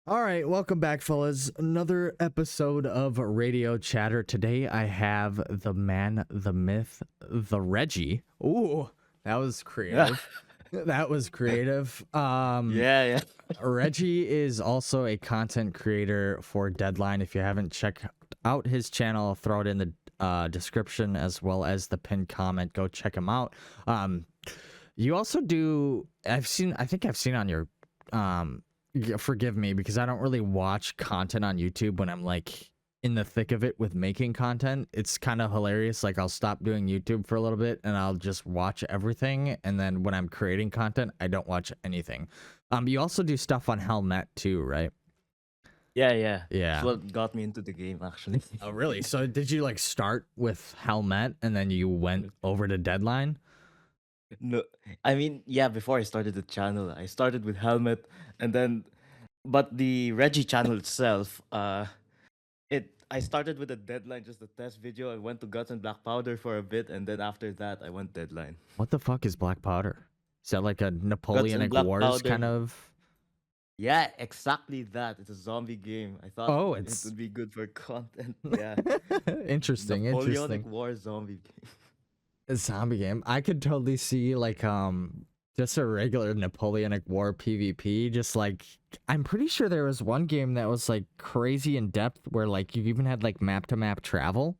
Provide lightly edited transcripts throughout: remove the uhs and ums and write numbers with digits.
All right, welcome back, fellas. Another episode of Radio Chatter. Today I have the man, the myth, the Regi. Ooh, that was Yeah, creative. That was creative. yeah. Regi is also a content creator for Deadline. If you haven't checked out his channel, I'll throw it in the description as well as the pinned comment. Go check him out. You also do. I think I've seen on your forgive me because I don't really watch content on YouTube when I'm like in the thick of it with making content. It's kind of hilarious. Like I'll stop doing YouTube for a little bit and I'll just watch everything. And then when I'm creating content, I don't watch anything. You also do stuff on Helmet too, right? Yeah. Yeah. It's what got me into the game, actually. Oh, really? So did you like start with Helmet and then you went over to Deadline? No, I mean, yeah, before I started the channel, I started with Helmet, and then, but the Regi channel itself, I started with a Deadline, just a test video. I went to Guts and Black Powder for a bit, and then after that, I went Deadline. What the fuck is Black Powder? Is that like a Guts and Napoleonic Black Wars Powder. kind of? Yeah, exactly that. It's a zombie game. I thought Oh, it it's would be good for content. Yeah, interesting. Napoleonic War zombie game. A zombie game. I could totally see like just a regular Napoleonic War PvP. Just like I'm pretty sure there was one game that was like crazy in depth where like you even had like map to map travel,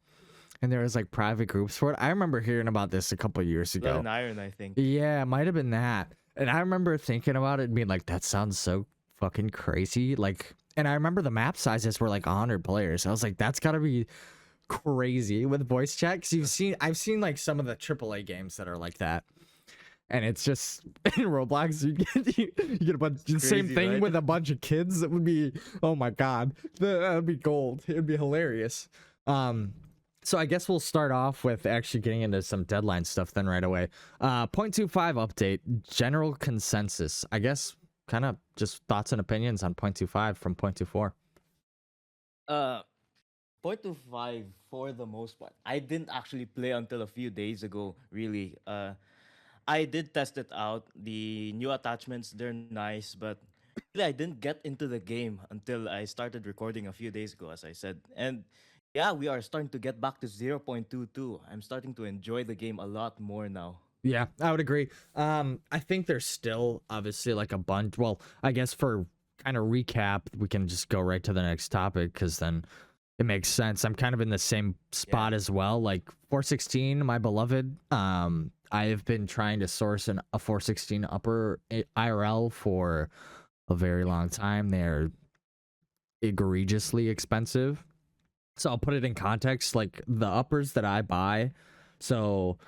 and there was like private groups for it. I remember hearing about this a couple years Blood ago. and Iron, I think. Yeah, it might have been that. And I remember thinking about it and being like, that sounds so fucking crazy. Like, and I remember the map sizes were like 100 players. I was like, that's gotta be crazy with voice chat. Cause I've seen like some of the AAA games that are like that. And it's just in Roblox, you get a bunch, the same Crazy, thing right? with a bunch of kids. That would be, oh my God, that would be gold. It would be hilarious. So I guess we'll start off with actually getting into some Deadline stuff then right away. 0.25 update, general consensus. I guess kind of just thoughts and opinions on 0.25 from 0.24. 0.25 for the most part. I didn't actually play until a few days ago, really. I did test it out. The new attachments, they're nice, but really I didn't get into the game until I started recording a few days ago, as I said. And yeah, we are starting to get back to 0.22. I'm starting to enjoy the game a lot more now. Yeah, I would agree. I think there's still obviously like a bunch. Well, I guess for kind of recap, we can just go right to the next topic because then it makes sense. I'm kind of in the same spot as well. Like 416, my beloved. I have been trying to source a 416 upper IRL for a very long time. They're egregiously expensive. So I'll put it in context. Like the uppers that I buy, so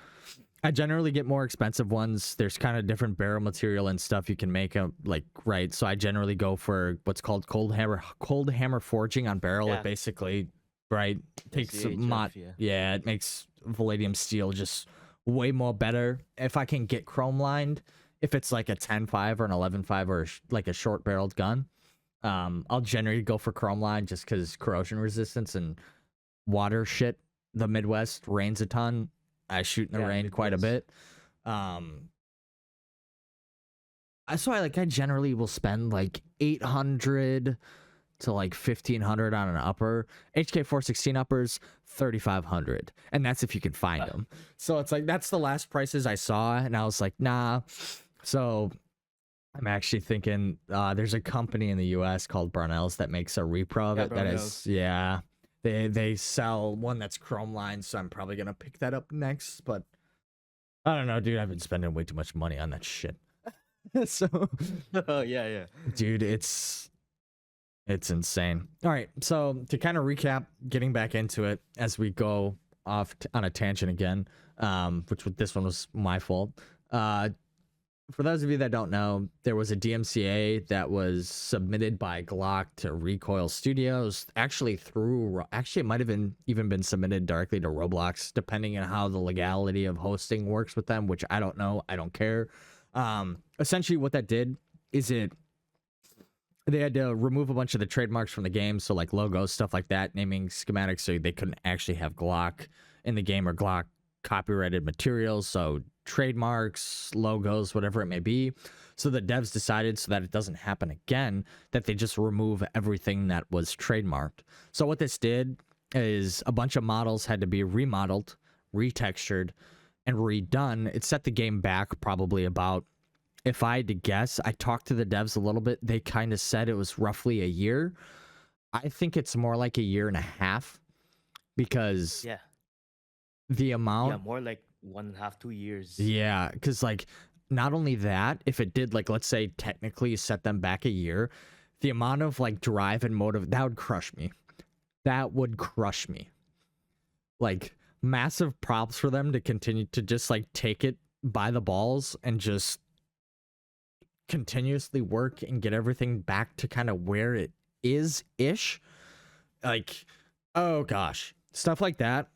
I generally get more expensive ones. There's kind of different barrel material and stuff you can make them like right. So I generally go for what's called cold hammer forging on barrel. Yeah. It basically right takes CHF, yeah, it makes palladium steel just way more better. If I can get chrome lined, if it's like a 10.5 or an 11.5 or like a short barreled gun, I'll generally go for chrome line just because corrosion resistance and water shit. The Midwest rains a ton. I shoot in the rain quite a bit. So I generally will spend like 800 to like 1500 on an upper. HK 416 uppers 3500, and that's if you can find them. So it's like that's the last prices I saw, and I was like, nah. So I'm actually thinking there's a company in the US called Brunel's that makes a repro of it. That is, yeah. They sell one that's chrome lined, so I'm probably gonna pick that up next. But I don't know, dude. I've been spending way too much money on that shit. So, yeah. Dude, it's insane. All right, so to kind of recap, getting back into it as we go off on a tangent again, this one was my fault. For those of you that don't know, there was a DMCA that was submitted by Glock to Recoil Studios. Actually, it might have even been submitted directly to Roblox, depending on how the legality of hosting works with them, which I don't know. I don't care. Essentially, what that did is they had to remove a bunch of the trademarks from the game, so like logos, stuff like that, naming schematics, so they couldn't actually have Glock in the game or Glock copyrighted materials. So trademarks, logos, whatever it may be. So the devs decided, so that it doesn't happen again, that they just remove everything that was trademarked. So what this did is a bunch of models had to be remodeled, retextured, and redone. It set the game back probably about, if I had to guess, I talked to the devs a little bit. They kind of said it was roughly a year. I think it's more like a year and a half, because Yeah. the Yeah, amount, more like 1.5, 2 years. yeah, because like not only that, if it did, like, let's say technically set them back a year, the amount of like drive and motive, that would crush me. That would crush me. Like, massive props for them to continue to just like take it by the balls and just continuously work and get everything back to kind of where it is ish. Like, oh gosh, stuff like that,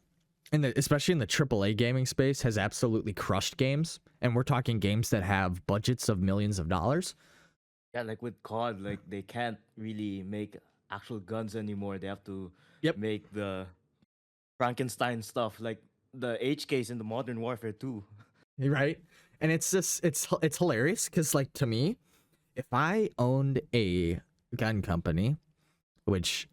and especially in the AAA gaming space, has absolutely crushed games. And we're talking games that have budgets of millions of dollars. Yeah, like with COD, like they can't really make actual guns anymore. They have to Yep. make the Frankenstein stuff, like the HKs in the Modern Warfare 2. Right. And it's just it's hilarious because, like, to me, if I owned a gun company, which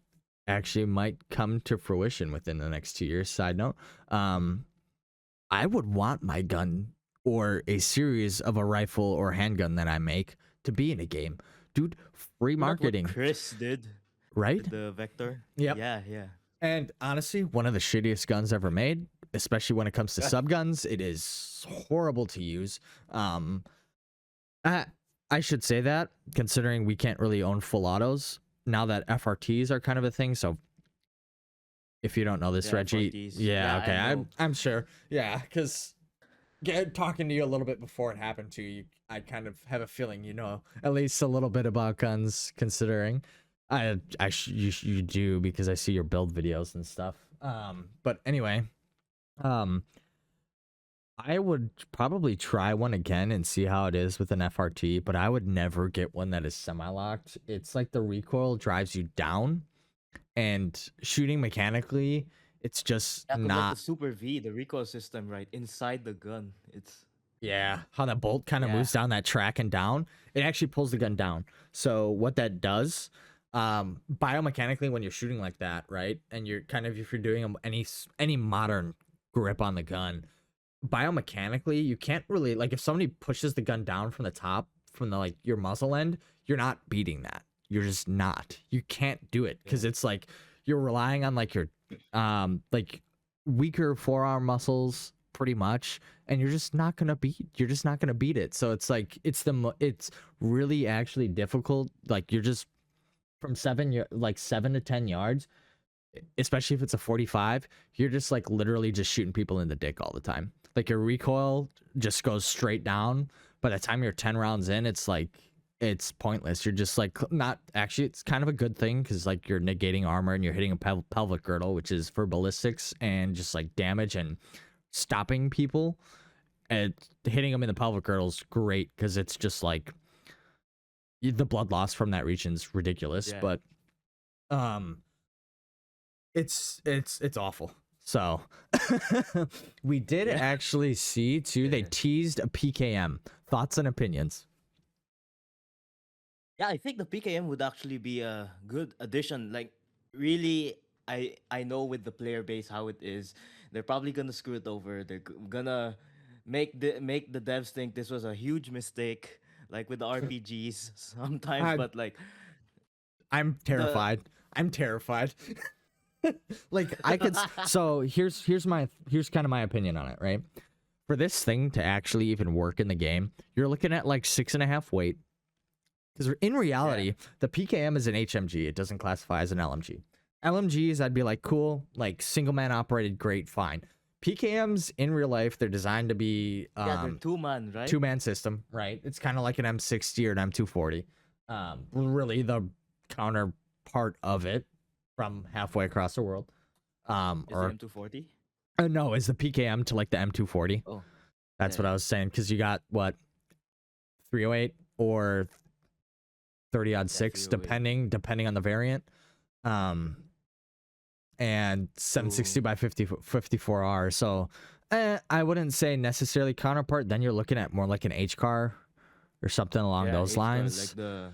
actually might come to fruition within the next 2 years, side note, I would want my gun or a series of a rifle or handgun that I make to be in a game. Dude, free Isn't that what marketing, Chris did right? with the Vector. Yep. Yeah, yeah. And honestly, one of the shittiest guns ever made, especially when it comes to subguns. It is horrible to use. I, I should say that, considering we can't really own full autos now that FRTs are kind of a thing. So if you don't know this, Yeah, Regi, 40s. yeah, Yeah, okay, I know. I'm sure, yeah, because talking to you a little bit before it happened to you, I kind of have a feeling you know at least a little bit about guns, considering you do, because I see your build videos and stuff. But anyway, um, I would probably try one again and see how it is with an FRT, but I would never get one that is semi-locked. It's like the recoil drives you down, and shooting mechanically, it's just Yeah, cause like the not. Super V, the recoil system, right inside the gun. It's Yeah, how that bolt kind of yeah, moves down that track and down. It actually pulls the gun down. So what that does, biomechanically, when you're shooting like that, right, and you're kind of, if you're doing any modern grip on the gun, biomechanically, you can't really, like, if somebody pushes the gun down from the top, from the, like, your muzzle end, you're not beating that. You're just not. You can't do it, because yeah, it's like you're relying on like your like weaker forearm muscles pretty much, and you're just not gonna beat it. So it's like it's really actually difficult. Like, you're just from 7 to 10 yards, especially if it's a 45, you're just like literally just shooting people in the dick all the time. Like, your recoil just goes straight down. By the time you're 10 rounds in, it's like it's pointless. You're just like, not actually, it's kind of a good thing, because like you're negating armor and you're hitting a pelvic girdle, which is for ballistics and just like damage and stopping people. And hitting them in the pelvic girdle is great, because it's just like the blood loss from that region's ridiculous. yeah, But um it's awful. So we did yeah. actually see too, they Yeah. teased a PKM. Thoughts and opinions? Yeah, I think the PKM would actually be a good addition. Like, really, I know with the player base how it is. They're probably gonna screw it over. They're gonna make the devs think this was a huge mistake, like with the RPGs sometimes. I, But like I'm the terrified. I'm terrified. Like, I could so here's kind of my opinion on it, right? For this thing to actually even work in the game, you're looking at like 6.5 weight. Because in yeah, reality, the PKM is an HMG. It doesn't classify as an LMG. LMGs, I'd be like, cool, like single man operated, great, fine. PKMs in real life, they're designed to be yeah, they're 2-man, right? 2-man system, right? It's kind of like an M60 or an M240. Really the counterpart of it from halfway across the world. Is the Or M240? no, is the PKM to like the M240. Oh, That's yeah, what I yeah. was saying, because you got what, 308 or 30 odd Yeah, 6, 308. depending on the variant. Um, and 760 Ooh, by 54R. So I wouldn't say necessarily counterpart. Then you're looking at more like an H car or something along Yeah, those H car lines. like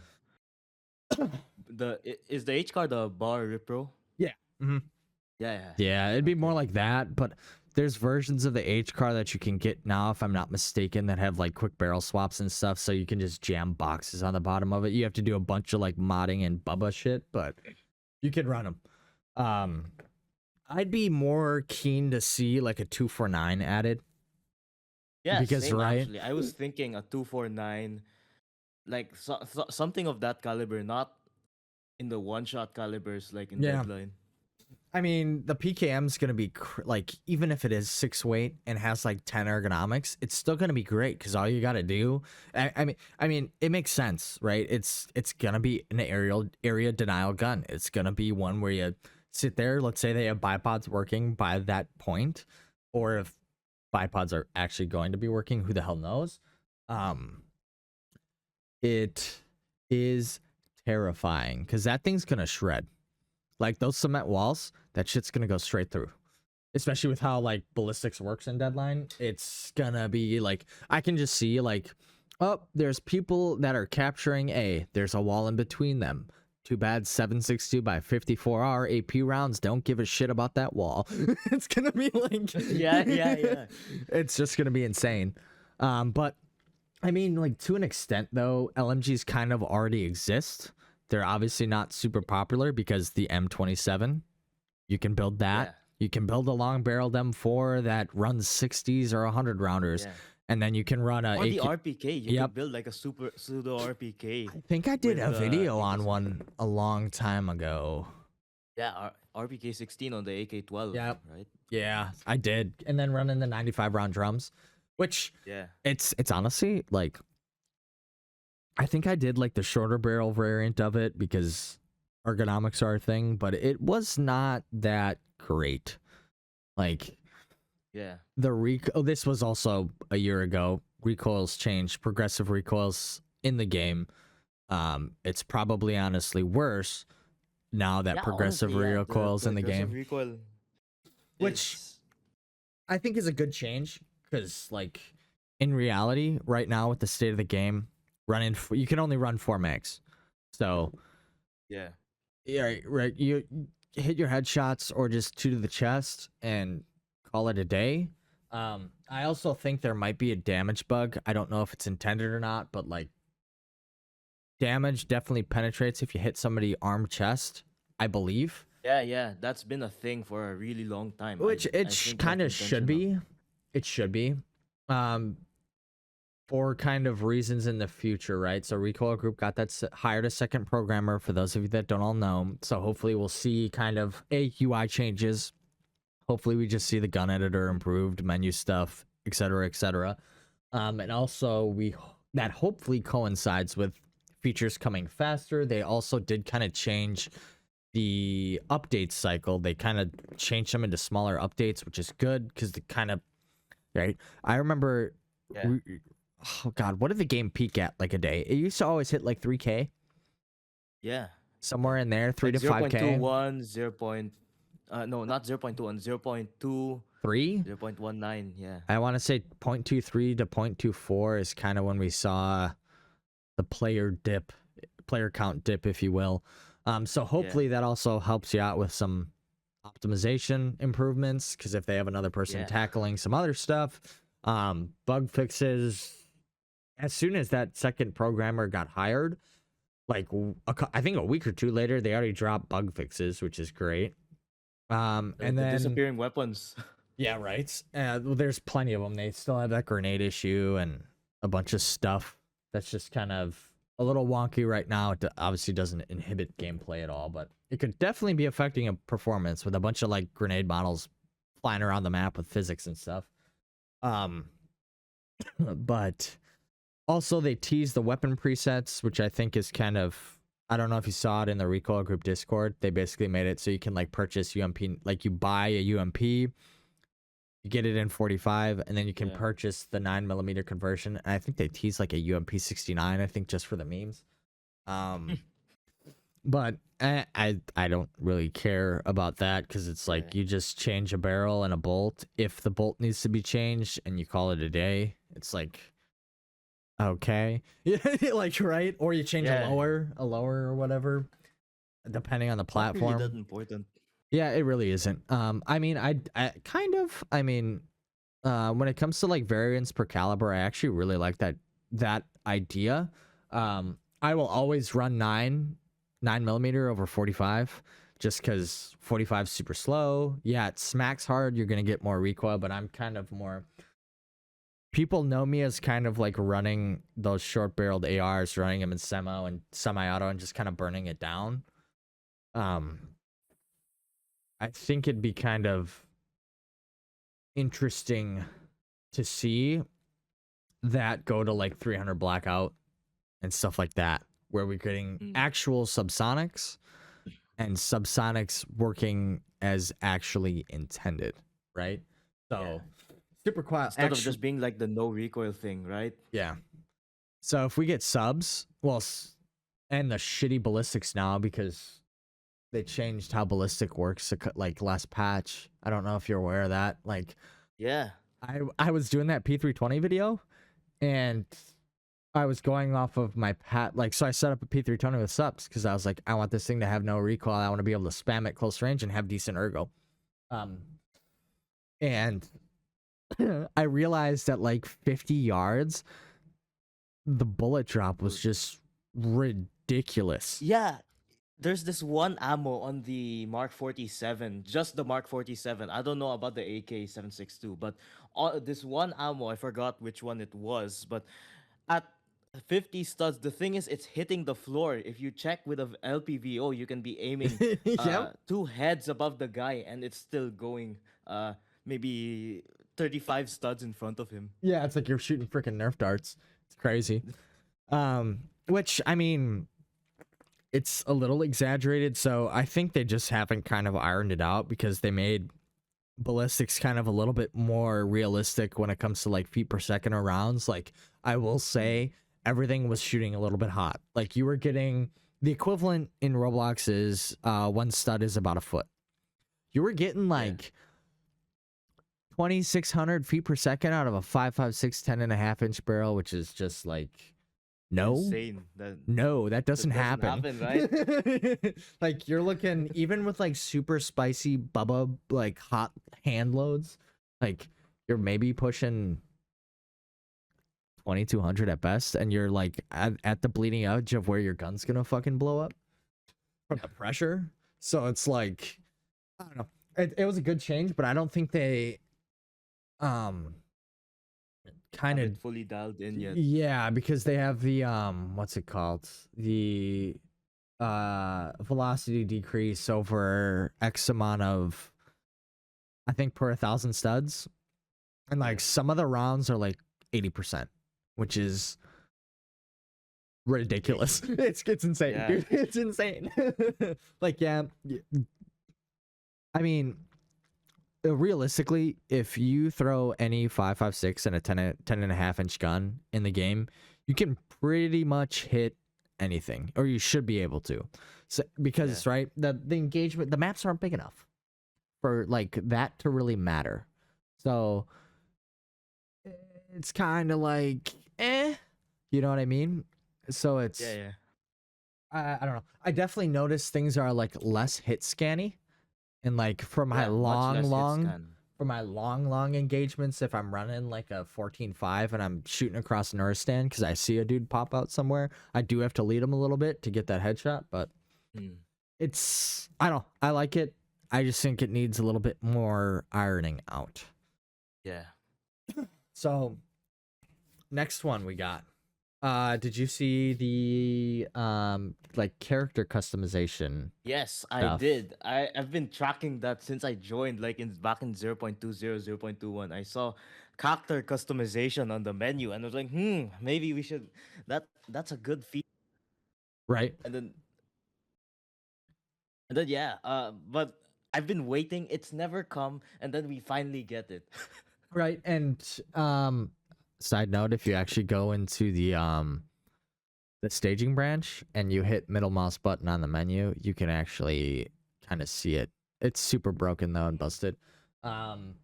is the H car the bar Repro? Yeah. hmm Yeah, yeah. Yeah, it'd be more Okay. like that, but there's versions of the H car that you can get now, if I'm not mistaken, that have like quick barrel swaps and stuff, so you can just jam boxes on the bottom of it. You have to do a bunch of like modding and Bubba shit, but you can run them. I'd be more keen to see like a 249 added Yeah, because same right, actually. I was thinking a 249, like something of that caliber, not in the one shot calibers like in yeah. Deadline. I mean, the PKM is going to be like, even if it is 6 weight and has like 10 ergonomics, it's still going to be great because all you got to do, I mean, it makes sense, right? It's going to be an area denial gun. It's going to be one where you sit there. Let's say they have bipods working by that point, or if bipods are actually going to be working, who the hell knows? Um, it is terrifying because that thing's going to shred. Like those cement walls, that shit's gonna go straight through. Especially with how like ballistics works in Deadline, it's gonna be like I can just see like, oh, there's people that are capturing A. There's a wall in between them. Too bad 7.62 by 54R AP rounds don't give a shit about that wall. It's gonna be like Yeah. it's just gonna be insane. But I mean, like to an extent though, LMGs kind of already exist. They're obviously not super popular because the M27, you can build that. Yeah. You can build a long barreled M4 that runs 60s or 100 rounders. Yeah. And then you can run a Or the AK. RPK. You Yep. could build like a super pseudo RPK. I think I did with a the video on AK. one a long time ago. Yeah, RPK 16 on the AK-12. Yep. Right. Yeah, I did. And then running the 95 round drums, which Yeah. it's honestly like, I think I did like the shorter barrel variant of it because ergonomics are a thing, but it was not that great. Like Yeah. the this was also a year ago. Recoils changed, progressive recoils in the game. It's probably honestly worse now that Yeah, progressive honestly, yeah, the recoils in the progressive game, recoil which is I think is a good change because, like, in reality, right now with the state of the game, you can only run 4 mags. So, yeah. yeah, right. You hit your headshots or just 2 to the chest and call it a day. I also think there might be a damage bug. I don't know if it's intended or not, but like damage definitely penetrates if you hit somebody arm chest, I believe. Yeah. That's been a thing for a really long time. Which I it think kind that's of should intentional. be. It should be. Um, for kind of reasons in the future, right? So Recoil Group got that hired a second programmer. For those of you that don't all know, so hopefully we'll see kind of UI changes. Hopefully we just see the gun editor improved, menu stuff, etc., etc. And also that hopefully coincides with features coming faster. They also did kind of change the update cycle. They kind of changed them into smaller updates, which is good because they kind of right. I remember. Yeah. Oh god, what did the game peak at like a day? It used to always hit like 3K, Yeah. somewhere in there, 3 Like to 5K. 0.21, 0. No, not 0.21, 0.2, 3? 0.19. Yeah. I want to say 0.23 to 0.24 is kind of when we saw the player count dip, if you will. So hopefully that also helps you out with some optimization improvements, because if they have another person Yeah. tackling some other stuff, bug fixes. As soon as that second programmer got hired, like I think a week or two later, they already dropped bug fixes, which is great. And The then disappearing weapons. yeah, right. Well, there's plenty of them. They still have that grenade issue and a bunch of stuff that's just kind of a little wonky right now. It obviously doesn't inhibit gameplay at all, but it could definitely be affecting a performance with a bunch of like grenade models flying around the map with physics and stuff. But also they teased the weapon presets, which I think is kind of, I don't know if you saw it in the Recoil Group Discord. They basically made it so you can like purchase UMP, like you buy a UMP, you get it in 45, and then you can purchase the 9mm conversion. And I think they teased like a UMP 69, I think, just for the memes. But I don't really care about that because it's Yeah. like you just change a barrel and a bolt. If the bolt needs to be changed and you call it a day, it's like okay, yeah, like right, or you change Yeah. a lower or whatever, depending on the Not really that platform. important. Yeah, it really isn't. I mean, I kind of, I mean, when it comes to like variance per caliber, I actually really like that idea. I will always run 9mm over 45, just because 45 is super slow. Yeah, it smacks hard. You're gonna get more recoil, but I'm kind of more. People know me as kind of like running those short barreled ARs, running them in semi-auto, and just kind of burning it down. Um, I think it'd be kind of interesting to see that go to like 300 blackout and stuff like that, where we're getting Mm. actual subsonics and subsonics working as actually intended, right? So Yeah. super quiet. Instead of just being like the no recoil thing, right? Yeah. So if we get subs, well, and the shitty ballistics now because they changed how ballistic works, like last patch. I don't know if you're aware of that. Like Yeah. I was doing that P320 video and I was going off of my like, so I set up a P320 with subs because I was like, I want this thing to have no recoil. I want to be able to spam it close range and have decent ergo. And I realized at like 50 yards, the bullet drop was just ridiculous. Yeah. There's this one ammo on the Mark 47, just the Mark 47. I don't know about the AK-762, but this one ammo, I forgot which one it was, but at 50 studs, the thing is, it's hitting the floor. If you check with a LPVO, you can be aiming Yep. two heads above the guy, and it's still going maybe 35 studs in front of him. Yeah, it's like you're shooting freaking Nerf darts. It's crazy. Which I mean, it's a little exaggerated, so I think they just haven't kind of ironed it out because they made ballistics kind of a little bit more realistic when it comes to like feet per second or rounds. Like I will say everything was shooting a little bit hot. Like you were getting the equivalent in Roblox is one stud is about a foot. You were getting like 2,600 feet per second out of a 5.56 10.5 inch barrel, which is just like no. Insane. No, that doesn't happen. Right? Like you're looking even with like super spicy Bubba like hot hand loads, like you're maybe pushing 2,200 at best, and you're like at the bleeding edge of where your gun's gonna fucking blow up from the pressure. So it's like I don't know. It was a good change, but I don't think they kind of fully dialed in yet. yeah, because they have the what's it called, the velocity decrease over X amount of, I think, per 1,000 studs, and like some of the rounds are like 80%, which is ridiculous. It's insane, Yeah. dude. It's insane. Like yeah, I mean, realistically, if you throw any 5.56 and a 10.5 inch gun in the game, you can pretty much hit anything, or you should be able to. So because right, the engagement, the maps aren't big enough for like that to really matter. So it's kind of like you know what I mean? So it's Yeah. I don't know. I definitely noticed things are like less hit scanny. And like for my long engagements, if I'm running like a 14.5 and I'm shooting across an stand because I see a dude pop out somewhere, I do have to lead him a little bit to get that headshot. But it's I don't know. I like it. I just think it needs a little bit more ironing out. Yeah. So next one we got. Did you see the like character customization? Yes, I stuff? did. I've been tracking that since I joined, like back in 0.20, 0.21. I saw character customization on the menu and I was like, maybe we should that's a good feature. Right. And then yeah, but I've been waiting. It's never come, and then we finally get it. Right. And side note, if you actually go into the the staging branch and you hit middle mouse button on the menu, you can actually kind of see it. It's super broken though and busted. Um,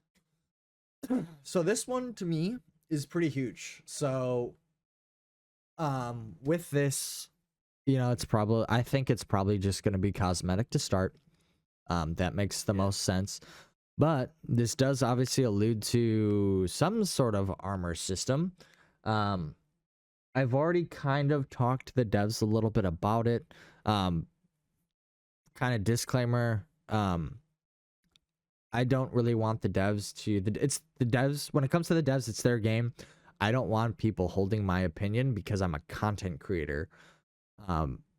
so this one to me is pretty huge. So with this, I think it's probably just going to be cosmetic to start. That makes the most sense. But this does obviously allude to some sort of armor system. I've already kind of talked to the devs a little bit about it. Kind of disclaimer. I don't really want the devs to. It's the devs. When it comes to the devs, it's their game. I don't want people holding my opinion because I'm a content creator.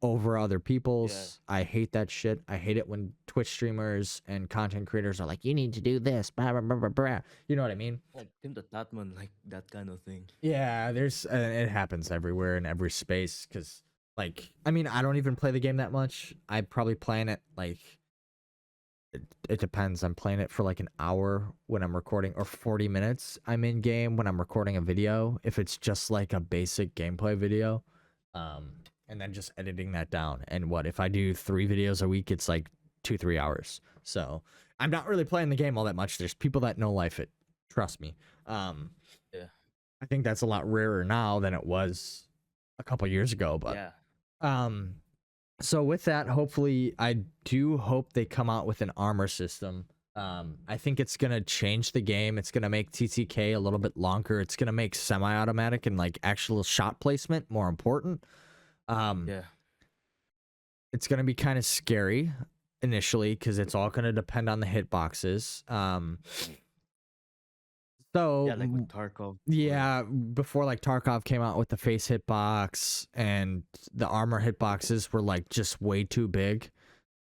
Over other people's. I hate that shit. I hate it when Twitch streamers and content creators are like, you need to do this, blah, blah, blah, blah, blah. You know what I mean? Like Tim the Tatman, like that kind of thing. Yeah, it happens everywhere in every space. Because, like, I mean, I don't even play the game that much. I probably playing it like it depends. I'm playing it for like an hour when I'm recording, or 40 minutes I'm in game when I'm recording a video. If it's just like a basic gameplay video. And then just editing that down. And what if I do 3 videos a week? It's like 2-3 hours. So I'm not really playing the game all that much. There's people that know life it. Trust me. Yeah. I think that's a lot rarer now than it was a couple years ago. But yeah. So with that, hopefully, I do hope they come out with an armor system. I think it's gonna change the game. It's gonna make TTK a little bit longer. It's gonna make semi-automatic and like actual shot placement more important. Yeah. It's going to be kind of scary initially because it's all going to depend on the hitboxes. So Yeah, like with Tarkov. Yeah, before like Tarkov came out with the face hitbox, and the armor hitboxes were like just way too big,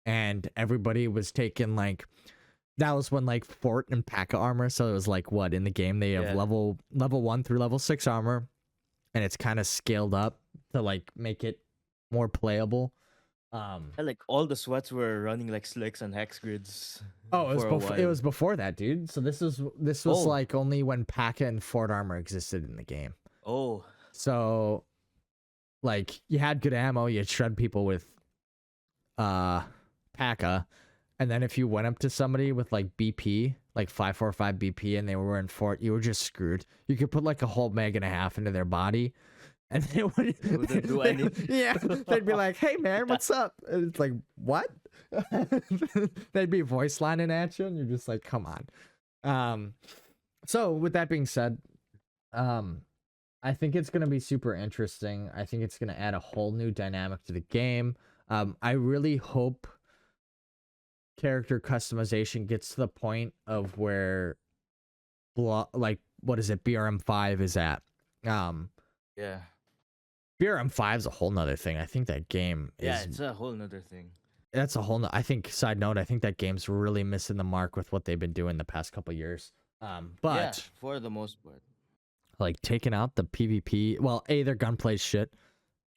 and everybody was taking like, that was when like Fort and P.A.K.A. armor. So it was like, what, in the game they have level 1 through level 6 armor, and it's kind of scaled up to like make it more playable. Like all the sweats were running like slicks and hex grids. Oh, it was before that, dude. So this was like only when P.A.K.A. and Fort armor existed in the game. Oh. So like you had good ammo, you'd shred people with P.A.K.A. And then if you went up to somebody with like BP, like 545 BP, and they were in Fort, you were just screwed. You could put like a whole mag and a half into their body, and they wouldn't do anything. Yeah, they'd be like, "Hey man, what's up?" And it's like, "What?" They'd be voice lining at you, and you're just like, "Come on." So with that being said, I think it's gonna be super interesting. I think it's gonna add a whole new dynamic to the game. I really hope character customization gets to the point of where, like, what is it? BRM5 is at. Yeah. BRM5 is a whole nother thing. I think that game is... Yeah, it's a whole nother thing. That's a whole... I think, side note, I think that game's really missing the mark with what they've been doing the past couple years. But... Yeah, for the most part. Like, taking out the PvP... Well, A, their gunplay's shit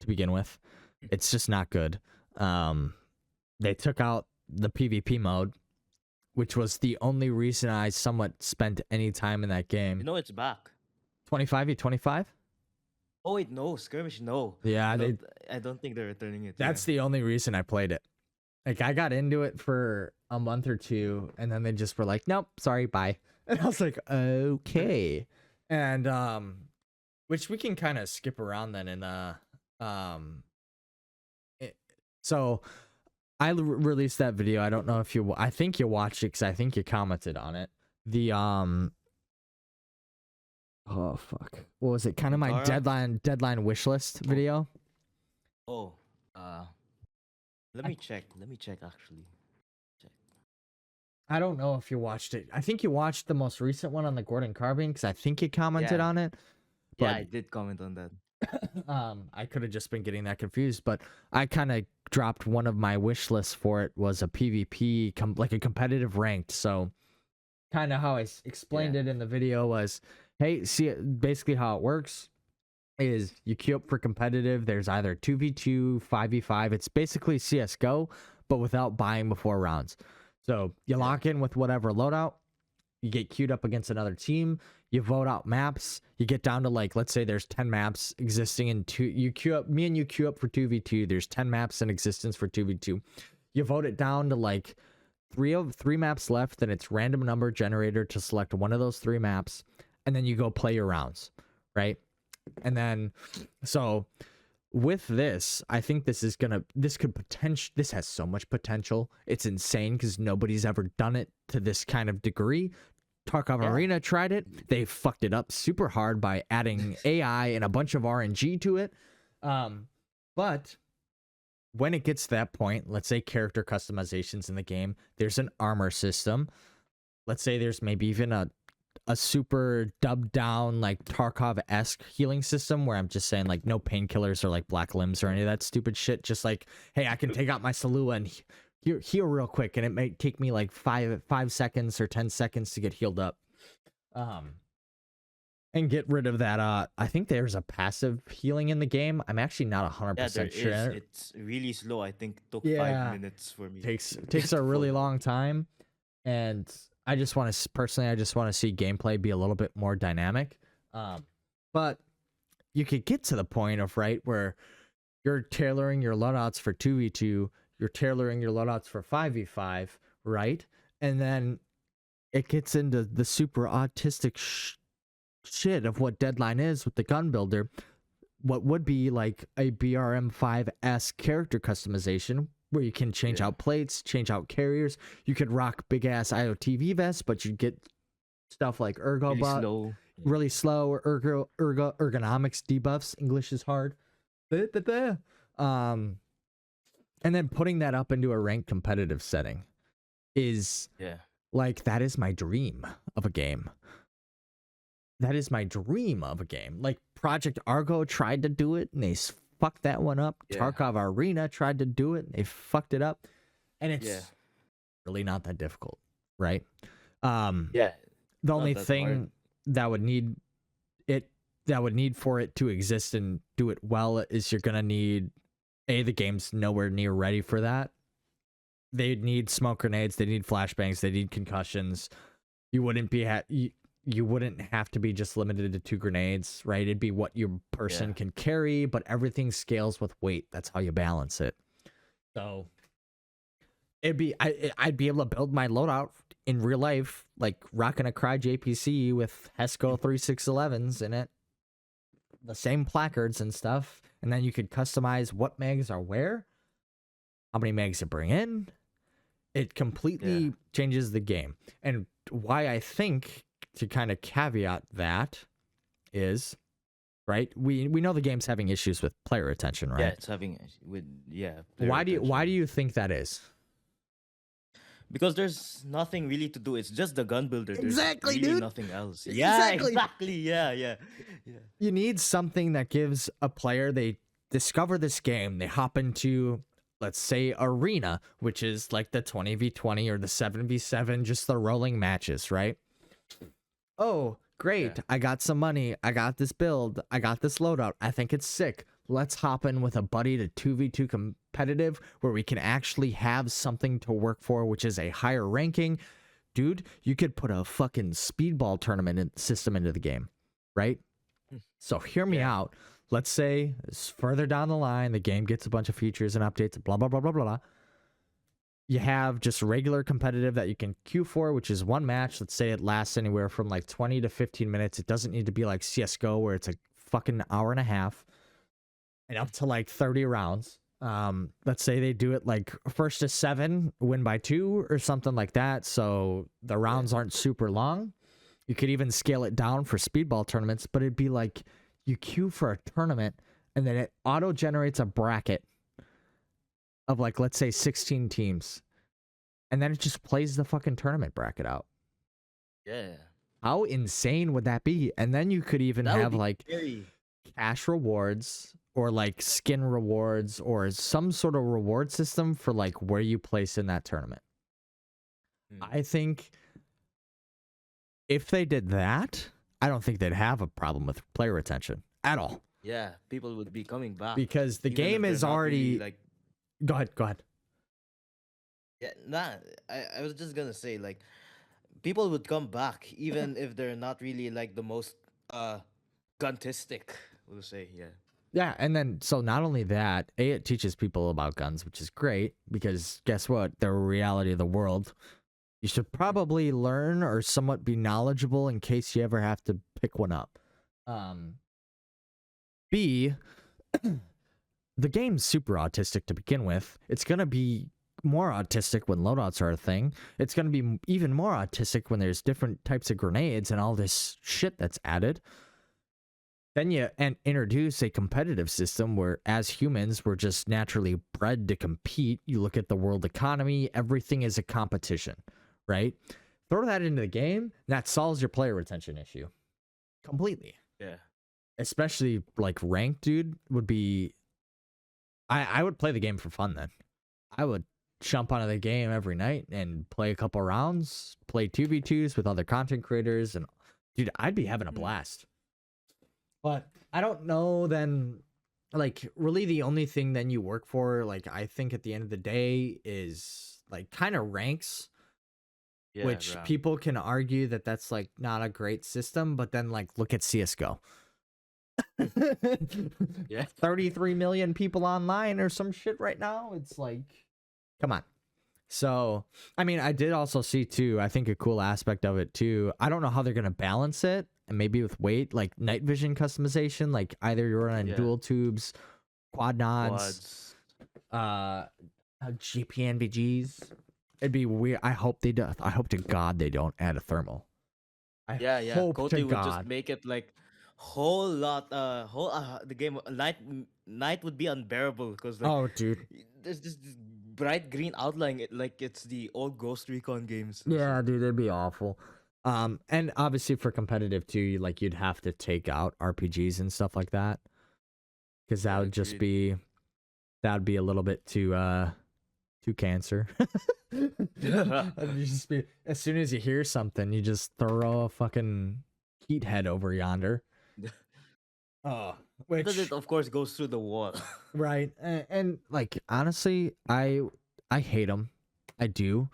to begin with. It's just not good. They took out the PvP mode, which was the only reason I somewhat spent any time in that game. You know it's back. 25v25? Oh wait, no, skirmish, no. Yeah, I don't think they're returning it. That's the only reason I played it. Like, I got into it for a month or two, and then they just were like, "Nope, sorry, bye." And I was like, "Okay." And which we can kind of skip around then. And so I released that video. I don't know if you... I think you watched it because I think you commented on it. The oh fuck, what was it? Kind of my deadline wish list video. Oh, let me check actually. I don't know if you watched it. I think you watched the most recent one on the Gordon Carbine because I think you commented on it. But, yeah, I did comment on that. I could have just been getting that confused, but I kind of dropped one of my wish lists for it was a PvP, like a competitive ranked. So kind of how I explained it in the video was, hey, see, basically how it works is you queue up for competitive. There's either 2v2, 5v5. It's basically CSGO, but without buying before rounds. So you lock in with whatever loadout. You get queued up against another team. You vote out maps. You get down to like, let's say there's 10 maps existing in two. You queue up, me and you queue up for 2v2. There's 10 maps in existence for 2v2. You vote it down to like three maps left. Then it's random number generator to select one of those 3 maps. And then you go play your rounds, right? And then, so with this, I think this has so much potential. It's insane because nobody's ever done it to this kind of degree. Tarkov Arena tried it. They fucked it up super hard by adding AI and a bunch of RNG to it. But when it gets to that point, let's say character customizations in the game, there's an armor system. Let's say there's maybe even a super dubbed down like Tarkov-esque healing system where I'm just saying like no painkillers or like black limbs or any of that stupid shit. Just like, hey, I can take out my Salua and heal real quick, and it may take me like 5 seconds or 10 seconds to get healed up. And get rid of that. I think there's a passive healing in the game. I'm actually not 100% sure. It's really slow. I think it took 5 minutes for me. Takes a really long time, and I just want to see gameplay be a little bit more dynamic. But you could get to the point of where you're tailoring your loadouts for 2v2, you're tailoring your loadouts for 5v5, right? And then it gets into the super autistic shit of what Deadline is with the gun builder. What would be like a BRM5-esque character customization where you can change out plates, change out carriers. You could rock big ass IOTV vests, but you'd get stuff like really slow or ergonomics debuffs. English is hard. And then putting that up into a ranked competitive setting is like, that is my dream of a game. That is my dream of a game. Like Project Argo tried to do it and they fucked that one up. Tarkov Arena tried to do it and they fucked it up. And it's really not that difficult, right? The only thing that would need for it to exist and do it well is you're gonna need the game's nowhere near ready for that. They need smoke grenades, they need flashbangs, they need concussions. You wouldn't have to be just limited to 2 grenades, right? It'd be what your person can carry, but everything scales with weight. That's how you balance it. So I'd be able to build my loadout in real life, like rocking a Cry JPC with Hesco 3611s in it, the same placards and stuff, and then you could customize what mags are where, how many mags to bring in. It completely changes the game. And why I think, to kind of caveat that, is, right, we know the game's having issues with player retention, right? Yeah, it's having why do you think that is? Because there's nothing really to do. It's just the gun builder. Exactly, there's really dude. nothing else. Exactly. Yeah. You need something that gives a player, they discover this game, they hop into, let's say, Arena, which is like the 20v20 or the 7v7, just the rolling matches, right? Oh, great. I got some money. I got this build. I got this loadout. I think it's sick. Let's hop in with a buddy to 2v2 competitive where we can actually have something to work for, which is a higher ranking. Dude, you could put a fucking speedball tournament system into the game, right? So hear me out. Let's say further down the line, the game gets a bunch of features and updates, blah, blah, blah, blah, blah. You have just regular competitive that you can queue for, which is one match. Let's say it lasts anywhere from like 20 to 15 minutes. It doesn't need to be like CSGO where it's a fucking hour and a half and up to like 30 rounds. Let's say they do it like first to 7, win by 2 or something like that. So the rounds aren't super long. You could even scale it down for speedball tournaments, but it'd be like you queue for a tournament and then it auto generates a bracket of like, let's say 16 teams. And then it just plays the fucking tournament bracket out. Yeah. How insane would that be? And then you could even have like cash rewards or like skin rewards or some sort of reward system for like where you place in that tournament. I think if they did that, I don't think they'd have a problem with player retention at all. Yeah, people would be coming back. Because the game is already... Really, like... Go ahead. Yeah, I was just gonna say, like, people would come back even if they're not really like the most uh guntistic. We'll say, yeah. Yeah, and then so not only that, it teaches people about guns, which is great because guess what? They're a reality of the world. You should probably learn or somewhat be knowledgeable in case you ever have to pick one up. Um, B, the game's super autistic to begin with. It's gonna be more autistic when loadouts are a thing. It's gonna be even more autistic when there's different types of grenades and all this shit that's added. Then you introduce a competitive system where, as humans, we're just naturally bred to compete. You look at the world economy, everything is a competition, right? Throw that into the game, that solves your player retention issue completely. Yeah. Especially like ranked, dude, would be. I would play the game for fun then. I would jump onto the game every night and play a couple rounds, play 2v2s with other content creators, and dude, I'd be having a blast. But I don't know then, like, really the only thing then you work for, like, I think at the end of the day is like kind of ranks, Yeah, which right. people can argue that that's like not a great system, but then like look at CS:GO. Yeah. 33 million people online or some shit right now. It's like, come on. So, I mean, I did also see too, I think a cool aspect of it too. I don't know how they're going to balance it, and maybe with weight, like night vision customization, like either you're running Yeah. dual tubes, quad nods, Quads. GPNVGs. It'd be weird. I hope they do. I hope to God they don't add a thermal. I Yeah, yeah. hope to Kote would just God. make it like whole lot whole the game night would be unbearable because like Oh, dude. there's this bright green outline like it's the old Ghost Recon games. Yeah, dude, it'd be awful. And obviously for competitive too, you'd have to take out RPGs and stuff like that, because that Yeah, would just agreed. be a little bit too cancer. It'd just be, as soon as you hear something, you just throw a fucking heat head over yonder. Oh, Then it which of course goes through the wall. right, and like honestly, I hate them, I do,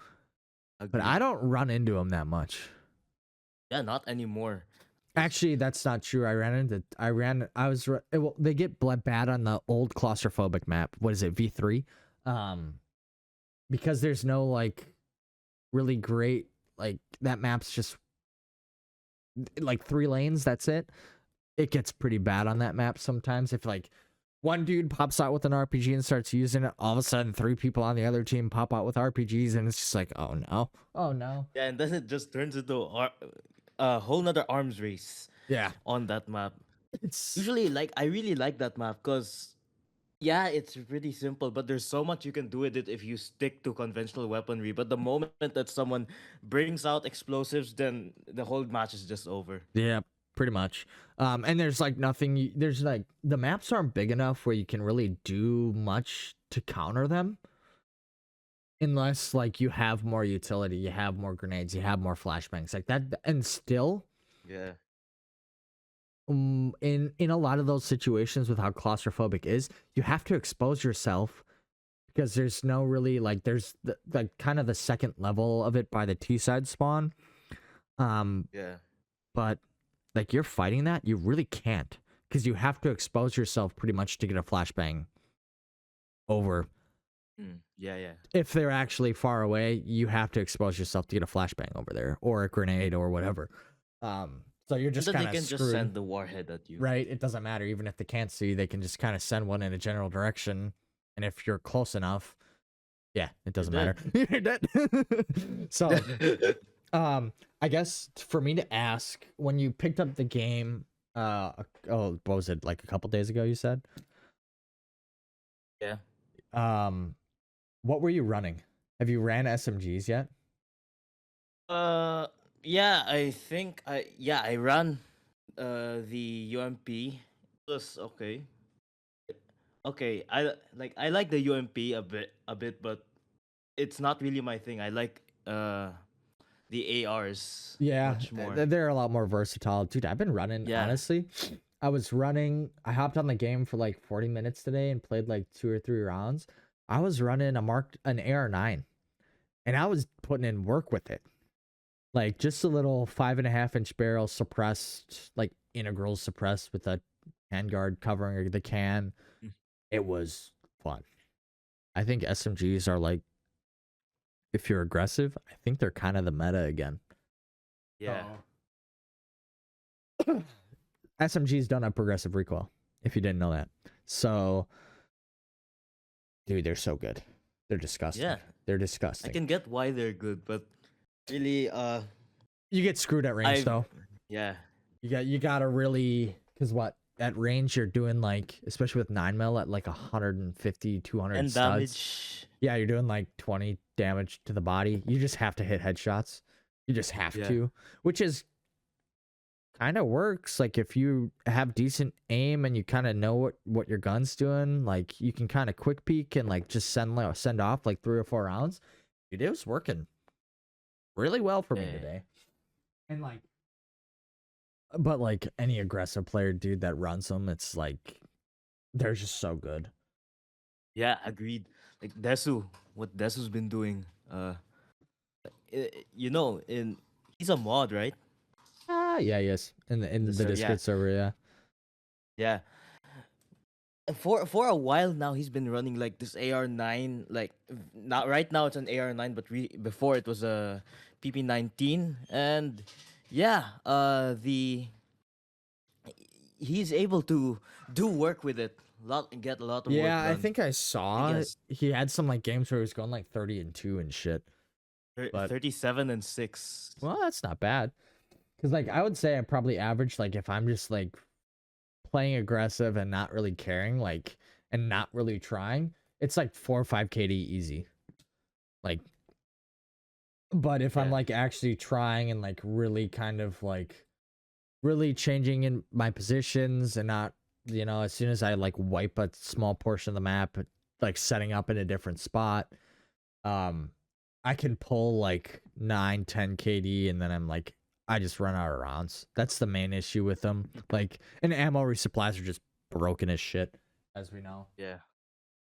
but Agreed. I don't run into them that much. Yeah, not anymore. Actually, that's not true. Well, they get bad on the old claustrophobic map. What is it, V3? Um, because there's no like really great, like that map's just like 3 lanes. That's it. It gets pretty bad on that map sometimes. If like one dude pops out with an RPG and starts using it, all of a sudden 3 people on the other team pop out with RPGs, and it's just like, oh no, oh no. Yeah, and then it just turns into a whole nother arms race Yeah, on that map. it's Usually, like I really like that map because yeah, it's pretty simple, but there's so much you can do with it if you stick to conventional weaponry. But the moment that someone brings out explosives, then the whole match is just over. yeah, pretty much. And there's like nothing. There's like the maps aren't big enough where you can really do much to counter them, unless like you have more utility, you have more grenades, you have more flashbangs like that. And still, Yeah. in a lot of those situations with how claustrophobic is, you have to expose yourself because there's no really like there's like kind of the second level of it by the T side spawn. Yeah. But like you're fighting that, you really can't, because you have to expose yourself pretty much to get a flashbang over. Yeah, yeah. If they're actually far away, you have to expose yourself to get a flashbang over there or a grenade or whatever. So you're And just then they kind of can just screwed, send the warhead at you. right? It doesn't matter. Even if they can't see, they can just kind of send one in a general direction. And if you're close enough, yeah, it doesn't matter. You're dead. So, I guess for me to ask, when you picked up the game, what was it, like a couple days ago? You said, Yeah. um, what were you running? Have you ran SMGs yet? Uh, yeah. I ran the UMP. It was okay. Okay, I like the UMP a bit, but it's not really my thing. I like the ARs Yeah, much more. they're a lot more versatile, dude. I've been running, Yeah. honestly. I hopped on the game for like 40 minutes today and played like 2 or 3 rounds. I was running an AR9, and I was putting in work with it. Like just a little 5.5 inch barrel suppressed, like integral suppressed with a handguard covering the can. Mm. It was fun. I think SMGs are like, if you're aggressive, I think they're kind of the meta again. Yeah. SMGs don't have progressive recoil, if you didn't know that. So, dude, they're so good. They're disgusting. Yeah. They're I disgusting. can get why they're good, but really, You get screwed at range I've though. yeah, You gotta really, because what, at range you're doing like, especially with 9 mil at like 150, 200 and studs. damage. Yeah, you're doing like 20 damage to the body. You just have to hit headshots. You just have Yeah. to, which is kind of works. Like if you have decent aim and you kind of know what your gun's doing, like you can kind of quick peek and like just send off like 3 or 4 rounds. Dude, it was working really well for me Yeah. today. And like, but like any aggressive player, dude, that runs them, it's like they're just so good. Yeah, agreed. Like Desu, what Desu's been doing. You know, in he's a mod, right? Yeah, yes. In the Yeah, Discord server, yeah. yeah. And for a while now, he's been running like this AR9. Like not right now, it's an AR9, but before it was a PP19, and yeah, he's able to do work with it. Get a lot of work Yeah, I done. think I I think he saw has he had some like games where he was going like 30-2 and shit. But 37 and 6. well, that's not bad. Cause like I would say I probably average, like if I'm just like playing aggressive and not really caring, like, and not really trying, it's like 4 or 5 KD easy. Like, but if I'm Yeah, like actually trying and like really kind of like really changing in my positions and not, as soon as I like wipe a small portion of the map, like setting up in a different spot, um, I can pull like 9, 10 KD, and then I'm like, I just run out of rounds. That's the main issue with them. Like, and ammo resupplies are just broken as shit, as we know. yeah.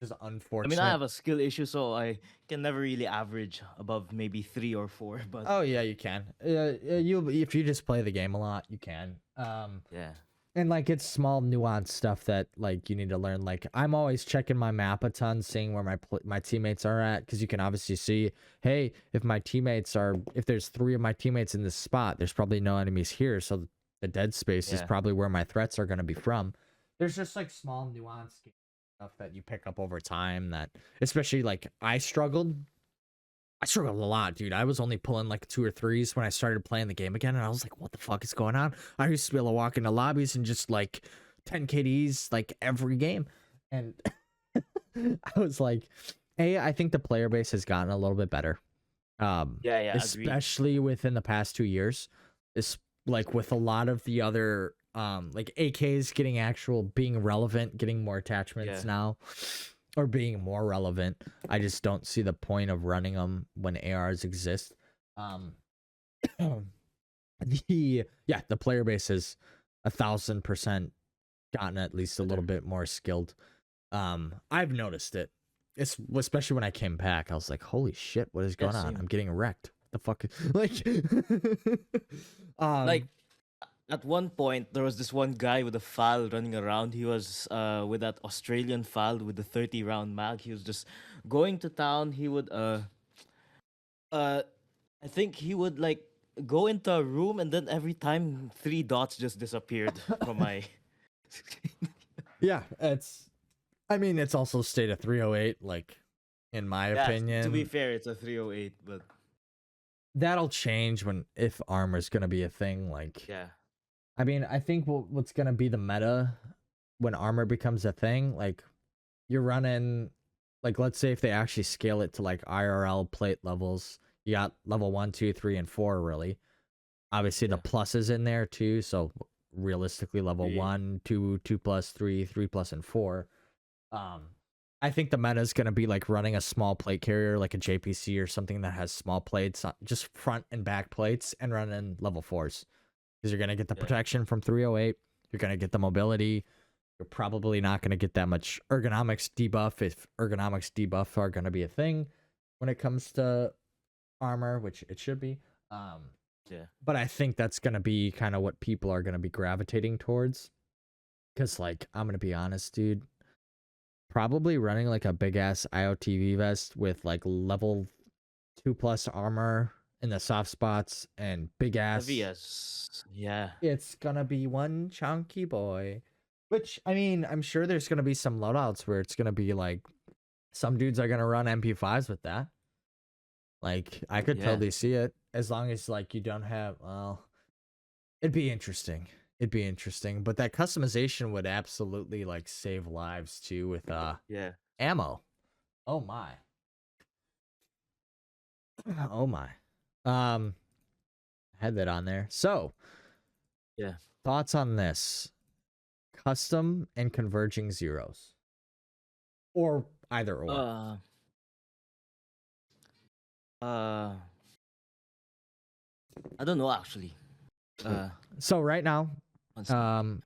Just I mean, I unfortunate. have a skill issue, so I can never really average above maybe 3 or 4. But Oh yeah, you can. You if you just play the game a lot, you can. yeah, And like it's small nuanced stuff that like you need to learn. Like I'm always checking my map a ton, seeing where my teammates are at, because you can obviously see, hey, if there's 3 of my teammates in this spot, there's probably no enemies here, so the dead space is yeah, probably where my threats are going to be from. There's just like small nuanced stuff that you pick up over time, that especially like I struggled a lot, dude. I was only pulling like 2 or 3s when I started playing the game again, and I was like, what the fuck is going on? I used to be able to walk into lobbies and just like 10 KDs like every game. And I was like, hey, I think the player base has gotten a little bit better. yeah. Agreed. Especially within the past 2 years. It's like with a lot of the other like AKs being relevant, getting more attachments Yeah, now, or being more relevant. I just don't see the point of running them when ARs exist. Um, the player base has 1,000% gotten at least a little better. bit more skilled. I've noticed it. It's especially when I came back. I was like, "Holy shit, what is Yeah, going on? same. I'm getting wrecked. What the fuck?" Like, Like at one point, there was this one guy with a file running around. He was with that Australian file with the 30-round mag. He was just going to town. He would uh, I think he would like go into a room, and then every time 3 dots just disappeared from my. yeah, I mean, it's also state of 308. Like, in my Yeah, to be opinion, fair, it's a 308, but that'll change if armor's gonna be a thing. Like, yeah, I mean, I think what's gonna be the meta when armor becomes a thing, like you're running, like let's say if they actually scale it to like IRL plate levels, you got level 1, 2, 3, and 4 really. Obviously the yeah, pluses in there too, so realistically level yeah, 1, 2, 2 plus, 3, 3 plus, and 4. Um, I think the meta is gonna be like running a small plate carrier, like a JPC or something that has small plates, just front and back plates, and running level 4s, because you're gonna get the yeah, protection from 308. You're gonna get the mobility. You're probably not gonna get that much ergonomics debuff, if ergonomics debuff are gonna be a thing when it comes to armor, which it should be. Yeah. But I think that's gonna be kind of what people are gonna be gravitating towards. Cause like I'm gonna be honest, dude. Probably running like a big ass IOTV vest with like level 2+ armor in the soft spots and big Heavy ass. as yeah. It's gonna be one chunky boy. Which I mean, I'm sure there's gonna be some loadouts where it's gonna be like some dudes are gonna run MP5s with that. Like I could Yeah. totally see it as long as like you don't have well, it'd be interesting. It'd be interesting, but that customization would absolutely like save lives too with Yeah. ammo. Oh my. Oh my. Um had that on there. So, Yeah. thoughts on this? Custom and converging zeros. Or either or. Uh uh I don't know actually. Uh So right now, one sec. um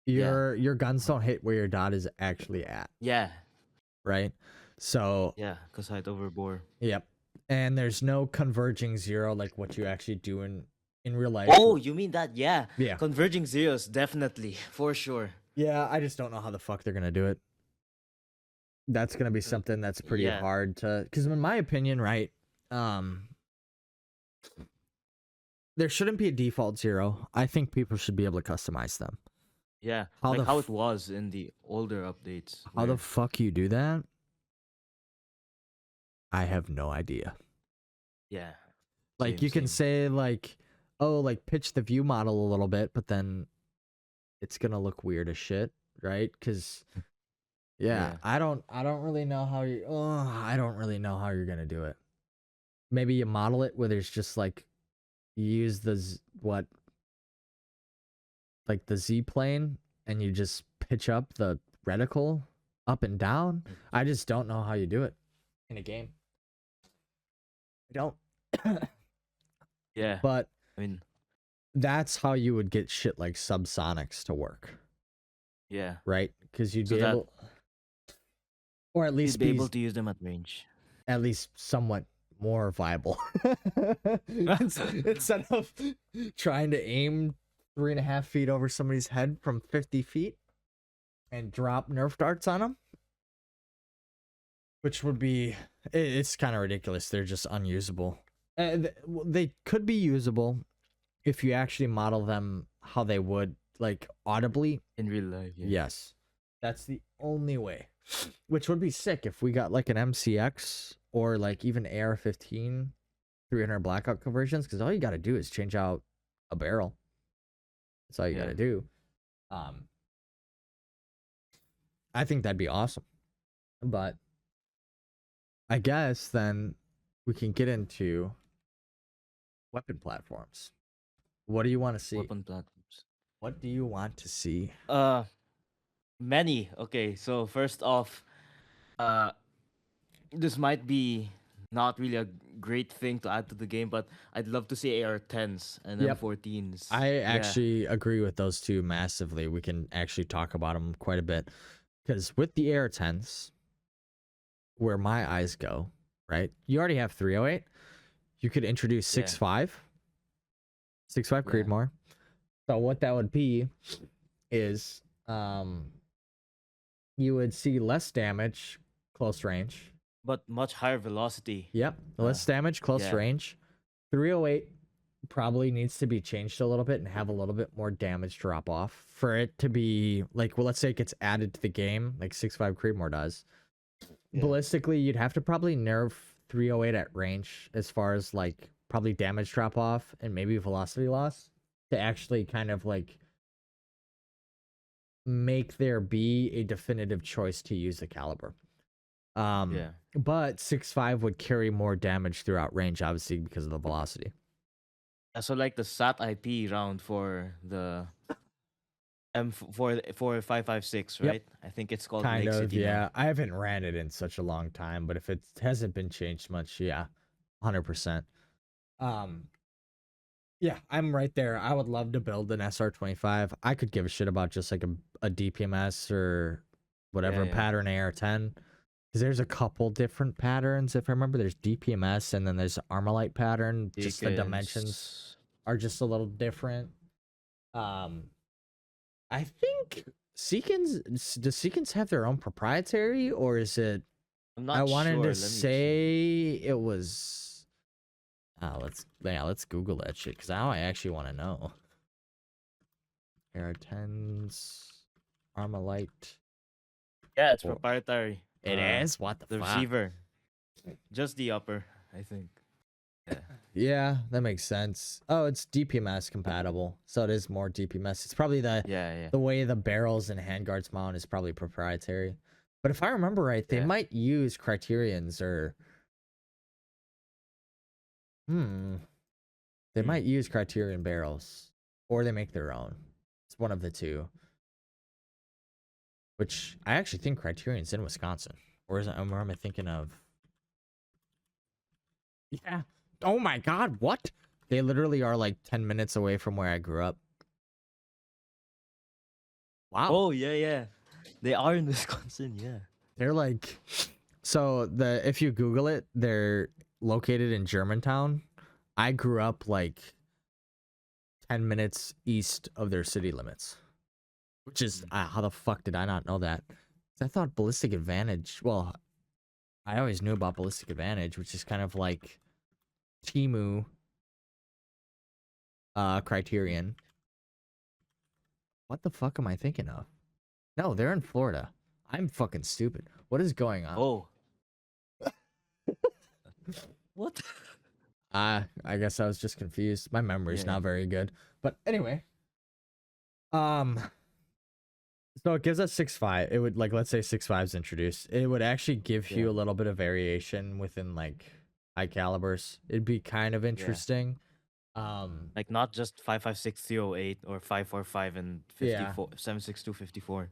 Yeah. your guns don't hit where your dot is actually at, Yeah. right? So, Yeah, cuz height over bore. yep. And there's no converging zero like what you actually do in real life. Oh, you mean that? Yeah. Yeah. Converging zeros definitely, for sure. Yeah, I just don't know how the fuck they're gonna do it. That's gonna be something that's pretty Yeah. hard to, because in my opinion, right, there shouldn't be a default zero. I think people should be able to customize them. Yeah. How Like the how it was in the older updates. how the where- fuck you do that? I have no idea. Yeah. Like Same, you can same. say like, oh, like pitch the view model a little bit, but then it's gonna look weird as shit, right? Because yeah, Yeah. I don't really know how you. Oh, I don't really know how you're gonna do it. Maybe you model it where there's just like you use what like the Z plane and you just pitch up the reticle up and down. I just don't know how you do it in a game. I don't. Yeah. But I mean, that's how you would get shit like subsonics to work, yeah. right? Because you'd So be that able, or at you'd least be be able to use them at range. at least somewhat more viable. Instead of trying to aim 3.5 feet over somebody's head from 50 feet and drop Nerf darts on them, which would be, it's kind of ridiculous. They're just unusable. They could be usable if you actually model them how they would, like audibly. In real life, yeah. Yes. That's the only way. Which would be sick if we got like an MCX or like even AR-15 300 blackout conversions, because all you got to do is change out a barrel. That's all you got to do. I think that'd be awesome. But I guess then we can get into weapon platforms. What do you want to see? Weapon platforms. What do you want to see? Many. Okay, so first off, uh, this might be not really a great thing to add to the game, but I'd love to see AR-10s and Yep. M14s. I Yeah. actually agree with those two massively. We can actually talk about them quite a bit. Because with the AR-10s, where my eyes go, right? You already have 308. You could introduce 6.5. 6.5 Yeah. Creedmoor. So what that would be is you would see less damage close range. But much higher velocity. Yep. Less damage close yeah. range. 308 probably needs to be changed a little bit and have a little bit more damage drop off for it to be like, well, let's say it gets added to the game like 6.5 Creedmoor does. Yeah. Ballistically, you'd have to probably nerf 308 at range as far as like probably damage drop off and maybe velocity loss to actually kind of like make there be a definitive choice to use the caliber. Yeah. But 6.5 would carry more damage throughout range, obviously, because of the velocity. So like the SAT IP round for the for 5.56, Yep. right? I think it's called Kind Lake of, City yeah. now. I haven't ran it in such a long time, but if it hasn't been changed much, yeah, 100%. Yeah, I'm right there. I would love to build an SR-25. I could give a shit about just like a DPMS or whatever Yeah. pattern AR-10. Because there's a couple different patterns. If I remember, there's DPMS and then there's the Armalite pattern. Just the dimensions Deacons. are just a little different. I think does Seekins have their own proprietary, or is it? I'm I not wanted sure. to Let me check. say it was. Let's Google that shit because now I actually want to know. AR-10s, Armalite. Yeah, it's Or- proprietary. It is? What the The fuck? receiver. Just the upper, I think. Yeah. Yeah, that makes sense. Oh, it's DPMS compatible, so it is more DPMS. It's probably Yeah, yeah. the way the barrels and handguards mount is probably proprietary. But if I remember right, they Yeah. might use Criterions or they might use Criterion barrels, or they make their own. It's one of the two. Which I actually think Criterion's in Wisconsin, or is it? Or am I thinking of? Yeah. Oh my God! What? They literally are like 10 minutes away from where I grew up. Wow. Oh, yeah, yeah. They are in Wisconsin, yeah. They're like, so if you Google it, they're located in Germantown. I grew up like 10 minutes east of their city limits, which is how the fuck did I not know that? 'Cause I thought Ballistic Advantage. Well, I always knew about Ballistic Advantage, which is kind of like Timu Criterion. What the fuck am I thinking of? No, they're in Florida. I'm fucking stupid. What is going on? Oh. What? I guess I was just confused. My memory's Yeah. not very good. But anyway. So it gives us 6.5. It would like let's say 6.5 is introduced. It would actually give you Yeah. a little bit of variation within like high calibers. It'd be kind of interesting. Like not just 5.56.308 or 5.45 and Yeah. 54 7.62 54.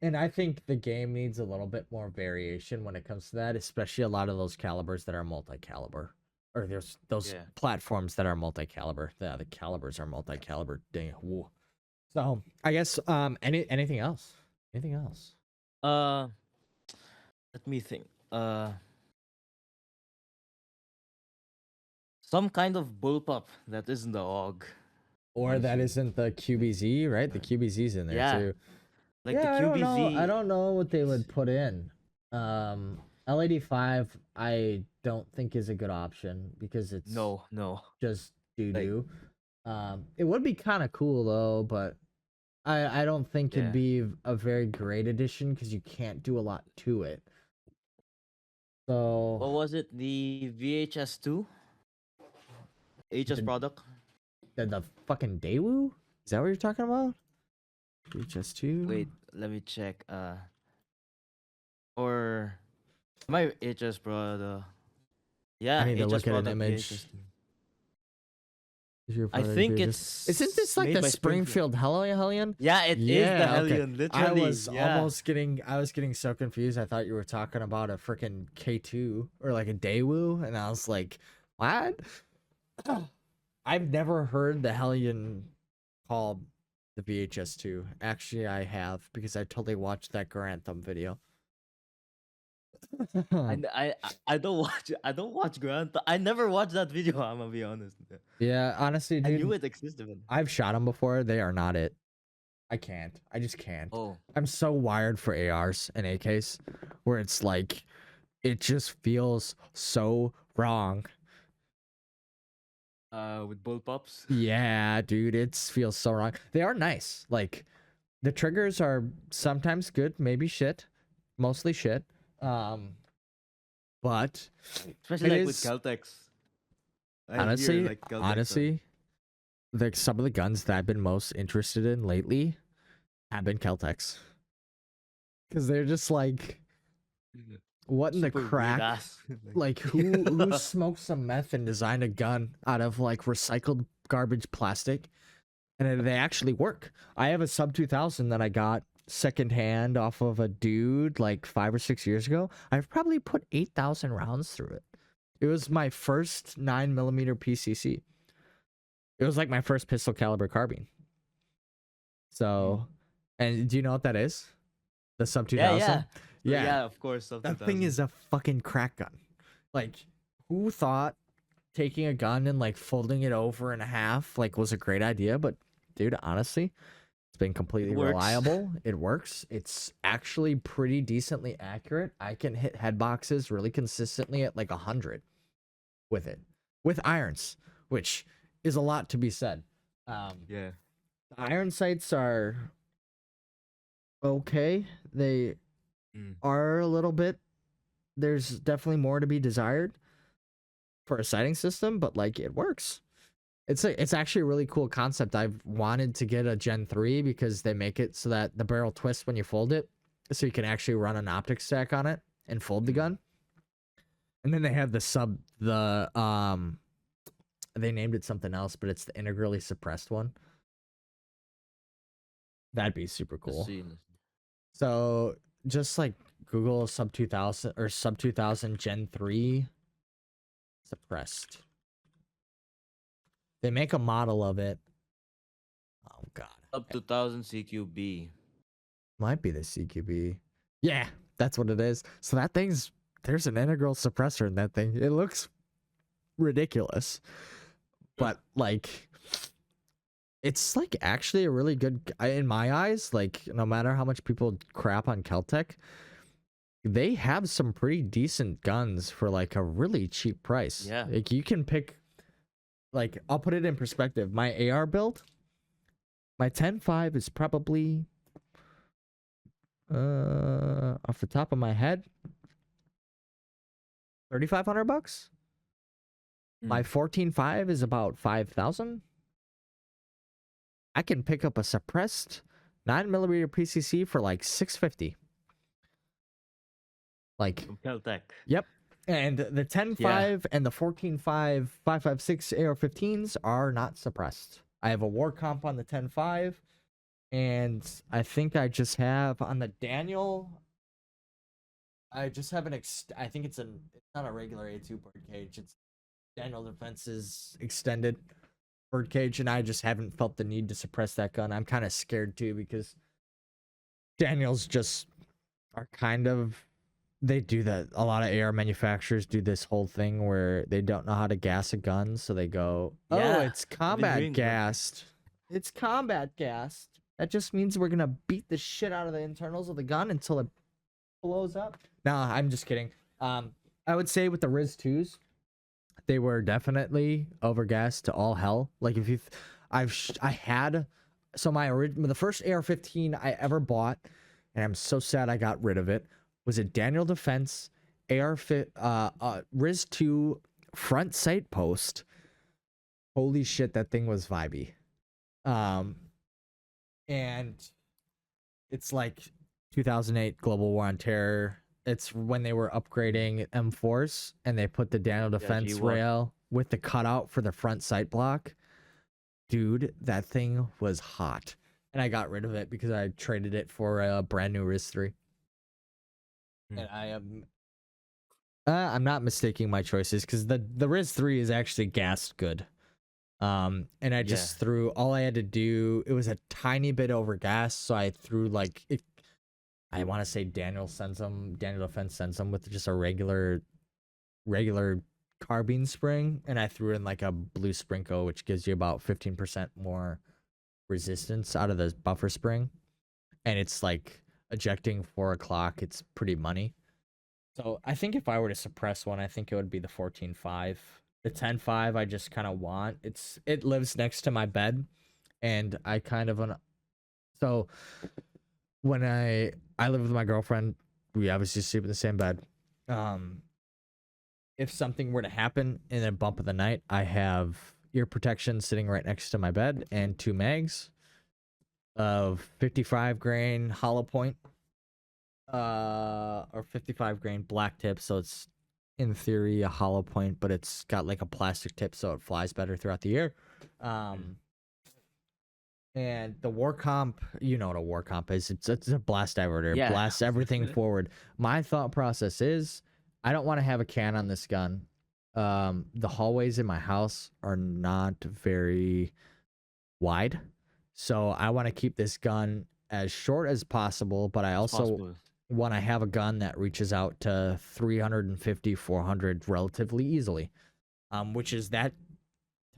And I think the game needs a little bit more variation when it comes to that, especially a lot of those calibers that are multi-caliber. Or there's those Yeah. platforms that are multi-caliber. Yeah, the calibers are multi-caliber. Dang. Whoa. So I guess anything else? Anything else? Let me think. Some kind of bullpup that isn't the AUG. Or that Honestly. isn't the QBZ, right? The QBZ's in there Yeah. too. Like Yeah, I the don't know. QBZ. I don't know what they would put in. L85 I don't think is a good option because it's No. just doo Like- doo. It would be kind of cool though, but I don't think it'd Yeah. be a very great addition because you can't do a lot to it. So What was it? The VHS2? HS The- product? the fucking Daewoo? Is that what you're talking about? HS2? Wait, let me check. Or my HS product. Yeah, I need to HS look at an product image. VHS2. Is your I product think VHS? it's. Isn't this like made the by Springfield Hellion? Yeah, it is the Yeah, okay. Hellion, literally. I was yeah. I was getting so confused. I thought you were talking about a freaking K2 or like a Daewoo, and I was like, what? I've never heard the Hellion called the VHS2. Actually, I have because I totally watched that Grantham video. I don't watch Grant. I never watched that video. I'm gonna be honest. Yeah, honestly, I knew dude, it existed. But... I've shot them before. They are not it. I can't. I just can't. Oh, I'm so wired for ARs and AKs where it's like it just feels so wrong. with bullpups. Yeah, dude, it feels so wrong. They are nice. Like the triggers are sometimes good, maybe shit, mostly shit. But Especially it like with is- Caltex. I honestly, hear, like, Caltex are- honestly, like some of the guns that I've been most interested in lately have been Keltex. Because they're just like, what in the super weird crack? ass. Like who smoked some meth and designed a gun out of like recycled garbage plastic, and they actually work. I have a sub 2000 that I got secondhand off of a dude like 5 or 6 years ago. I've probably put 8,000 rounds through it. It was my first 9mm PCC. It was like my first pistol caliber carbine. So, and do you know what that is? The sub 2000. Yeah. Yeah, Yeah, of course, sub that thing 2000. is a fucking crack gun. Like, who thought taking a gun and like folding it over in half like was a great idea? But dude, honestly, it's been It completely works. reliable. It works. It's actually pretty decently accurate. I can hit head boxes really consistently at like 100 with it, with irons, which is a lot to be said. Yeah. The iron sights are okay. They Mm. are a little bit. There's definitely more to be desired for a sighting system, but like it works. It's actually a really cool concept. I've wanted to get a Gen 3 because they make it so that the barrel twists when you fold it, so you can actually run an optic stack on it and fold the gun. And then they have the they named it something else, but it's the integrally suppressed one. That'd be super Let's cool. see. So just like Google sub 2000 or sub 2000 Gen 3 suppressed. They make a model of it. Oh god. Up 2000 CQB. Might be the CQB. Yeah, that's what it is. So that thing's there's an integral suppressor in that thing. It looks ridiculous. But like it's like actually a really good in my eyes, like no matter how much people crap on Keltec, they have some pretty decent guns for like a really cheap price. Yeah. Like you can pick like I'll put it in perspective. My AR build, my 10.5 is probably off the top of my head, $3,500. My 14.5 is about 5,000. I can pick up a suppressed 9mm PCC for like 650. Like, From Caltech. yep. And the 10.5 and the 14.5 5.56 AR-15s are not suppressed. I have a war comp on the 10.5, and I think I just have on the Daniel. I just have I think it's not a regular A2 bird cage. It's Daniel Defense's extended bird cage, and I just haven't felt the need to suppress that gun. I'm kind of scared too because Daniels just are kind of they do that. A lot of AR manufacturers do this whole thing where they don't know how to gas a gun, so they go, "Oh, Yeah, it's I've been combat hearing that. gassed. It's combat gassed. That just means we're gonna beat the shit out of the internals of the gun until it blows up." No, I'm just kidding. I would say with the Riz 2s, they were definitely overgassed to all hell. Like if you, I had, so the first AR-15 I ever bought, and I'm so sad I got rid of it, was a Daniel Defense Riz 2 front sight post. Holy shit, that thing was vibey. And it's like 2008 Global War on Terror. It's when they were upgrading M4s and they put the Daniel Defense G1. rail with the cutout for the front sight block. Dude, that thing was hot. And I got rid of it because I traded it for a brand new Riz 3. And I am I'm not mistaking my choices because the Riz 3 is actually gassed good. And I just threw all I had to do. It was a tiny bit over gas, so I threw like it. I want to say Daniel Defense sends them with just a regular carbine spring, and I threw in like a blue Sprinko, which gives you about 15% more resistance out of the buffer spring, and it's like ejecting 4 o'clock. It's pretty money. So I think if I were to suppress one, I think it would be the 14.5. The 10.5 I just kind of want. It lives next to my bed, and I kind of so when I live with my girlfriend, we obviously sleep in the same bed. If something were to happen in a bump of the night, I have ear protection sitting right next to my bed and 2 mags of 55 grain hollow point, or 55 grain black tip, so it's in theory a hollow point, but it's got like a plastic tip so it flies better throughout the air. And the war comp, you know what a war comp is. It's a blast diverter. Yeah. Blasts everything forward. My thought process is I don't want to have a can on this gun. The hallways in my house are not very wide, so I want to keep this gun as short as possible, but I also One, I have a gun that reaches out to 350, 400 relatively easily, which is that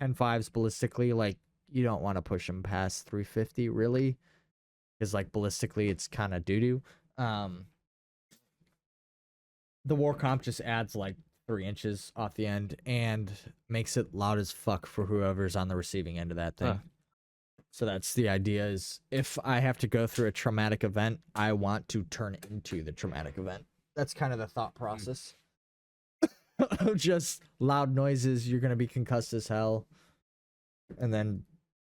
10.5s ballistically, like, you don't want to push them past 350, really, because, like, ballistically, it's kind of doo-doo. The war comp just adds, like, 3 inches off the end and makes it loud as fuck for whoever's on the receiving end of that thing. So that's the idea, is if I have to go through a traumatic event, I want to turn into the traumatic event. That's kind of the thought process. Just loud noises, you're going to be concussed as hell. And then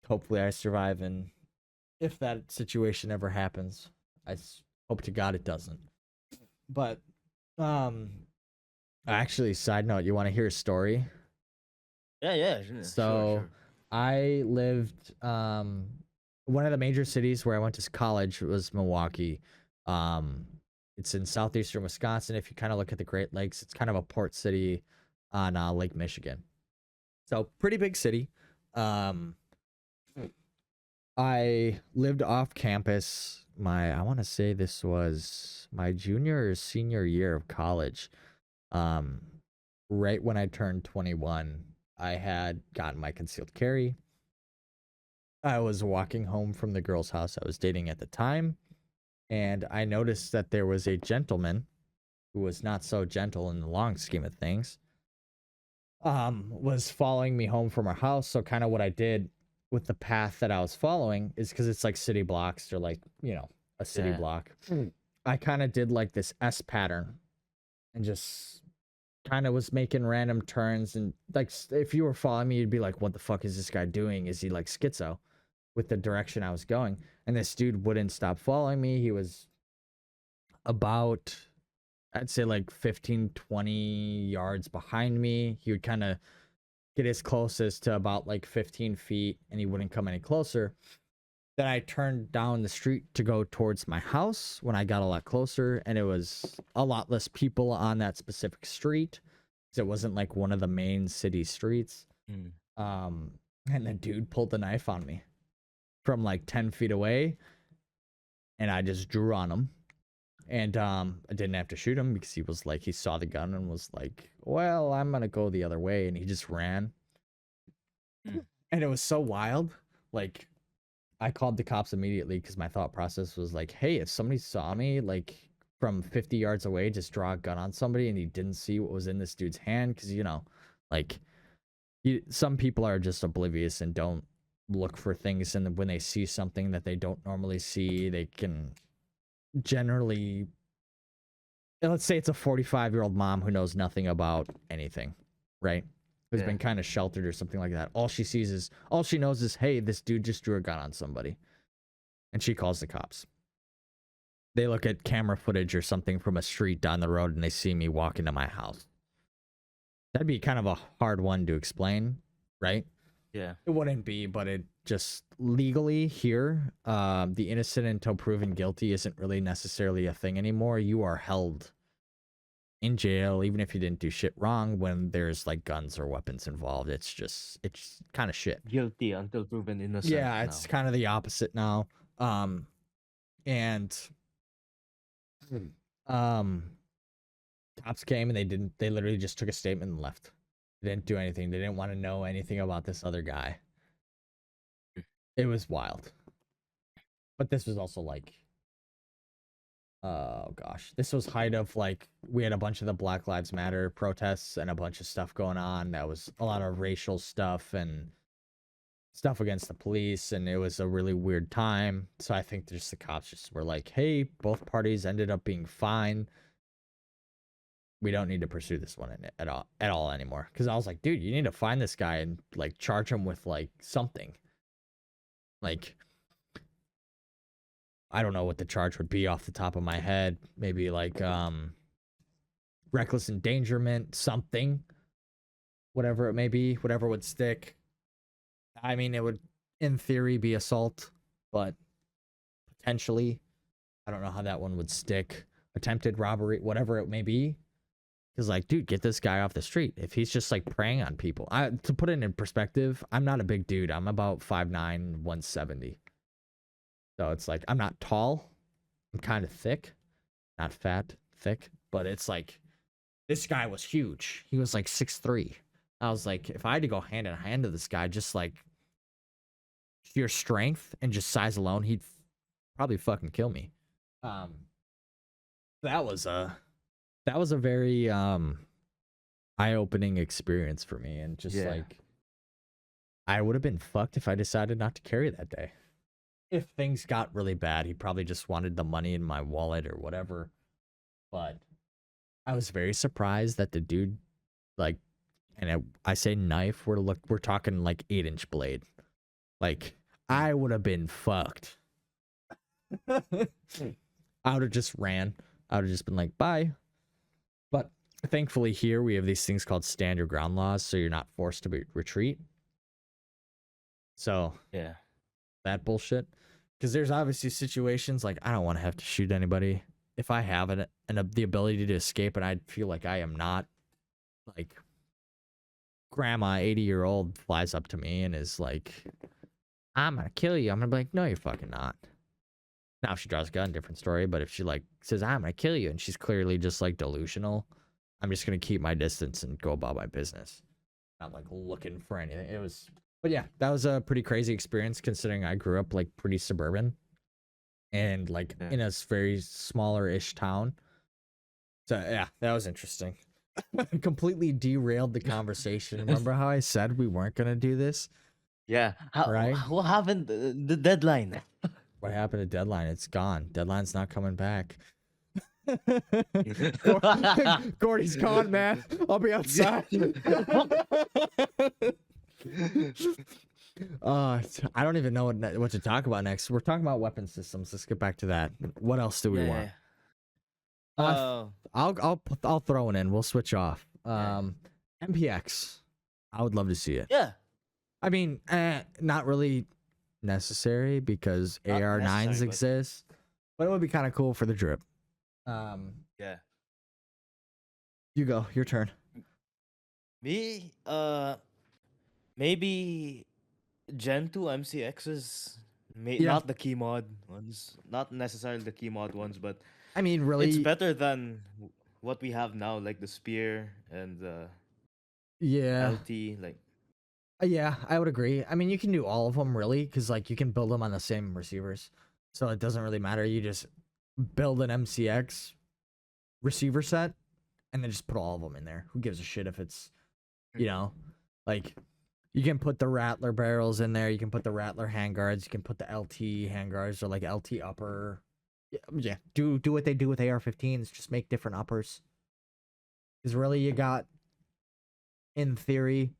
hopefully I survive. And if that situation ever happens, hope to God it doesn't. But, actually, side note, you want to hear a story? Yeah. So, Sure. I lived one of the major cities where I went to college was Milwaukee. It's in southeastern Wisconsin. If you kind of look at the Great Lakes, it's kind of a port city on Lake Michigan. So pretty big city. I lived off campus. I want to say this was my junior or senior year of college. Right when I turned 21, I had gotten my concealed carry. I was walking home from the girl's house I was dating at the time, and I noticed that there was a gentleman who was not so gentle in the long scheme of things, was following me home from our house. So kind of what I did with the path that I was following is, because it's like city blocks, or like, a city block. I kind of did like this S pattern and just kind of was making random turns. And like, if you were following me, you'd be like, what the fuck is this guy doing? Is he like schizo with the direction I was going? And this dude wouldn't stop following me. He was about, I'd say, like 15, 20 yards behind me. He would kind of get as close as to about like 15 feet, and he wouldn't come any closer. Then I turned down the street to go towards my house when I got a lot closer, and it was a lot less people on that specific street, because it wasn't like one of the main city streets. And the dude pulled the knife on me from like 10 feet away, and I just drew on him. And I didn't have to shoot him, because he was like, he saw the gun and was like, well, I'm gonna go the other way, and he just ran. And it was so wild. Like, I called the cops immediately, because my thought process was like, hey, if somebody saw me like from 50 yards away just draw a gun on somebody, and he didn't see what was in this dude's hand, because like, some people are just oblivious and don't look for things, and when they see something that they don't normally see, they can generally, let's say it's a 45-year-old mom who knows nothing about anything, right? Who's been kind of sheltered or something like that. All she knows is, hey, this dude just drew a gun on somebody. And she calls the cops. They look at camera footage or something from a street down the road, and they see me walk into my house. That'd be kind of a hard one to explain, right? Yeah. It wouldn't be, but it just legally here, the innocent until proven guilty isn't really necessarily a thing anymore. You are held in jail even if you didn't do shit wrong when there's like guns or weapons involved. It's kind of shit. Guilty until proven innocent. Yeah, it's kind of the opposite now. And cops came, and they literally just took a statement and left. They didn't do anything. They didn't want to know anything about this other guy. It was wild. But this was also like, oh gosh, this was height of like, we had a bunch of the Black Lives Matter protests and a bunch of stuff going on. That was a lot of racial stuff and stuff against the police, and it was a really weird time. So I think just the cops just were like, hey, both parties ended up being fine. We don't need to pursue this one at all anymore. Because I was like, dude, you need to find this guy and like charge him with like something. Like, I don't know what the charge would be off the top of my head. Maybe like reckless endangerment, something. Whatever it may be, whatever would stick. I mean, it would, in theory, be assault, but potentially, I don't know how that one would stick. Attempted robbery, whatever it may be. Because, like, dude, get this guy off the street. If he's just, like, preying on people. To put it in perspective, I'm not a big dude. I'm about 5'9", 170. So it's like, I'm not tall. I'm kind of thick. not fat, thick, but it's like this guy was huge. He was like 6'3". I was like, if I had to go hand in hand to this guy, just like sheer strength and just size alone, he'd probably fucking kill me. Um, that was a very eye-opening experience for me, and just Yeah. like I would have been fucked if I decided not to carry that day. If things got really bad, he probably just wanted the money in my wallet or whatever. But I was very surprised that the dude, like, and I say knife, we're talking like 8-inch blade. Like, Mm. I would have been fucked. I would have just ran. I would have just been like, bye. But thankfully, here we have these things called stand your ground laws, so you're not forced to retreat. So Yeah. that bullshit. Because there's obviously situations like I don't want to have to shoot anybody. If I have the ability to escape, and I feel like I am not, like, grandma 80-year-old flies up to me and is like, I'm gonna kill you. I'm gonna be like, no, you're fucking not. Now, if she draws a gun, different story. But if she like says, I'm gonna kill you, and she's clearly just like delusional, I'm just gonna keep my distance and go about my business. Not like looking for anything. But yeah, that was a pretty crazy experience considering I grew up like pretty suburban and like Yeah. in a very smaller-ish town. So yeah, that was interesting. Completely derailed the conversation. Remember how I said we weren't gonna do this, Yeah. right? What happened? The deadline. What happened to Deadline? It's gone. Deadline's not coming back. Gordy's gone, man. I'll be outside. I don't even know what to talk about next. We're talking about weapon systems. Let's get back to that. What else do we Yeah. want? Yeah. Uh, Uh, I'll throw it in. We'll switch off. yeah. MPX. I would love to see it. Yeah. I mean, not really necessary because Not AR9s necessary, but exist, but it would be kind of cool for the drip. Um, yeah. you go. Your turn. Me, maybe Gen 2 MCXs, Yeah. not the key mod ones, not necessarily the key mod ones, but I mean, it's really, better than what we have now, like the spear and the yeah. LT. Like, Yeah, I would agree. I mean, you can do all of them really, because like you can build them on the same receivers, so it doesn't really matter. You just build an MCX receiver set, and then just put all of them in there. Who gives a shit if it's, like, you can put the Rattler barrels in there. You can put the Rattler handguards. You can put the LT handguards or like LT upper. Yeah. Do what they do with AR-15s. Just make different uppers. Because really, you got, in theory,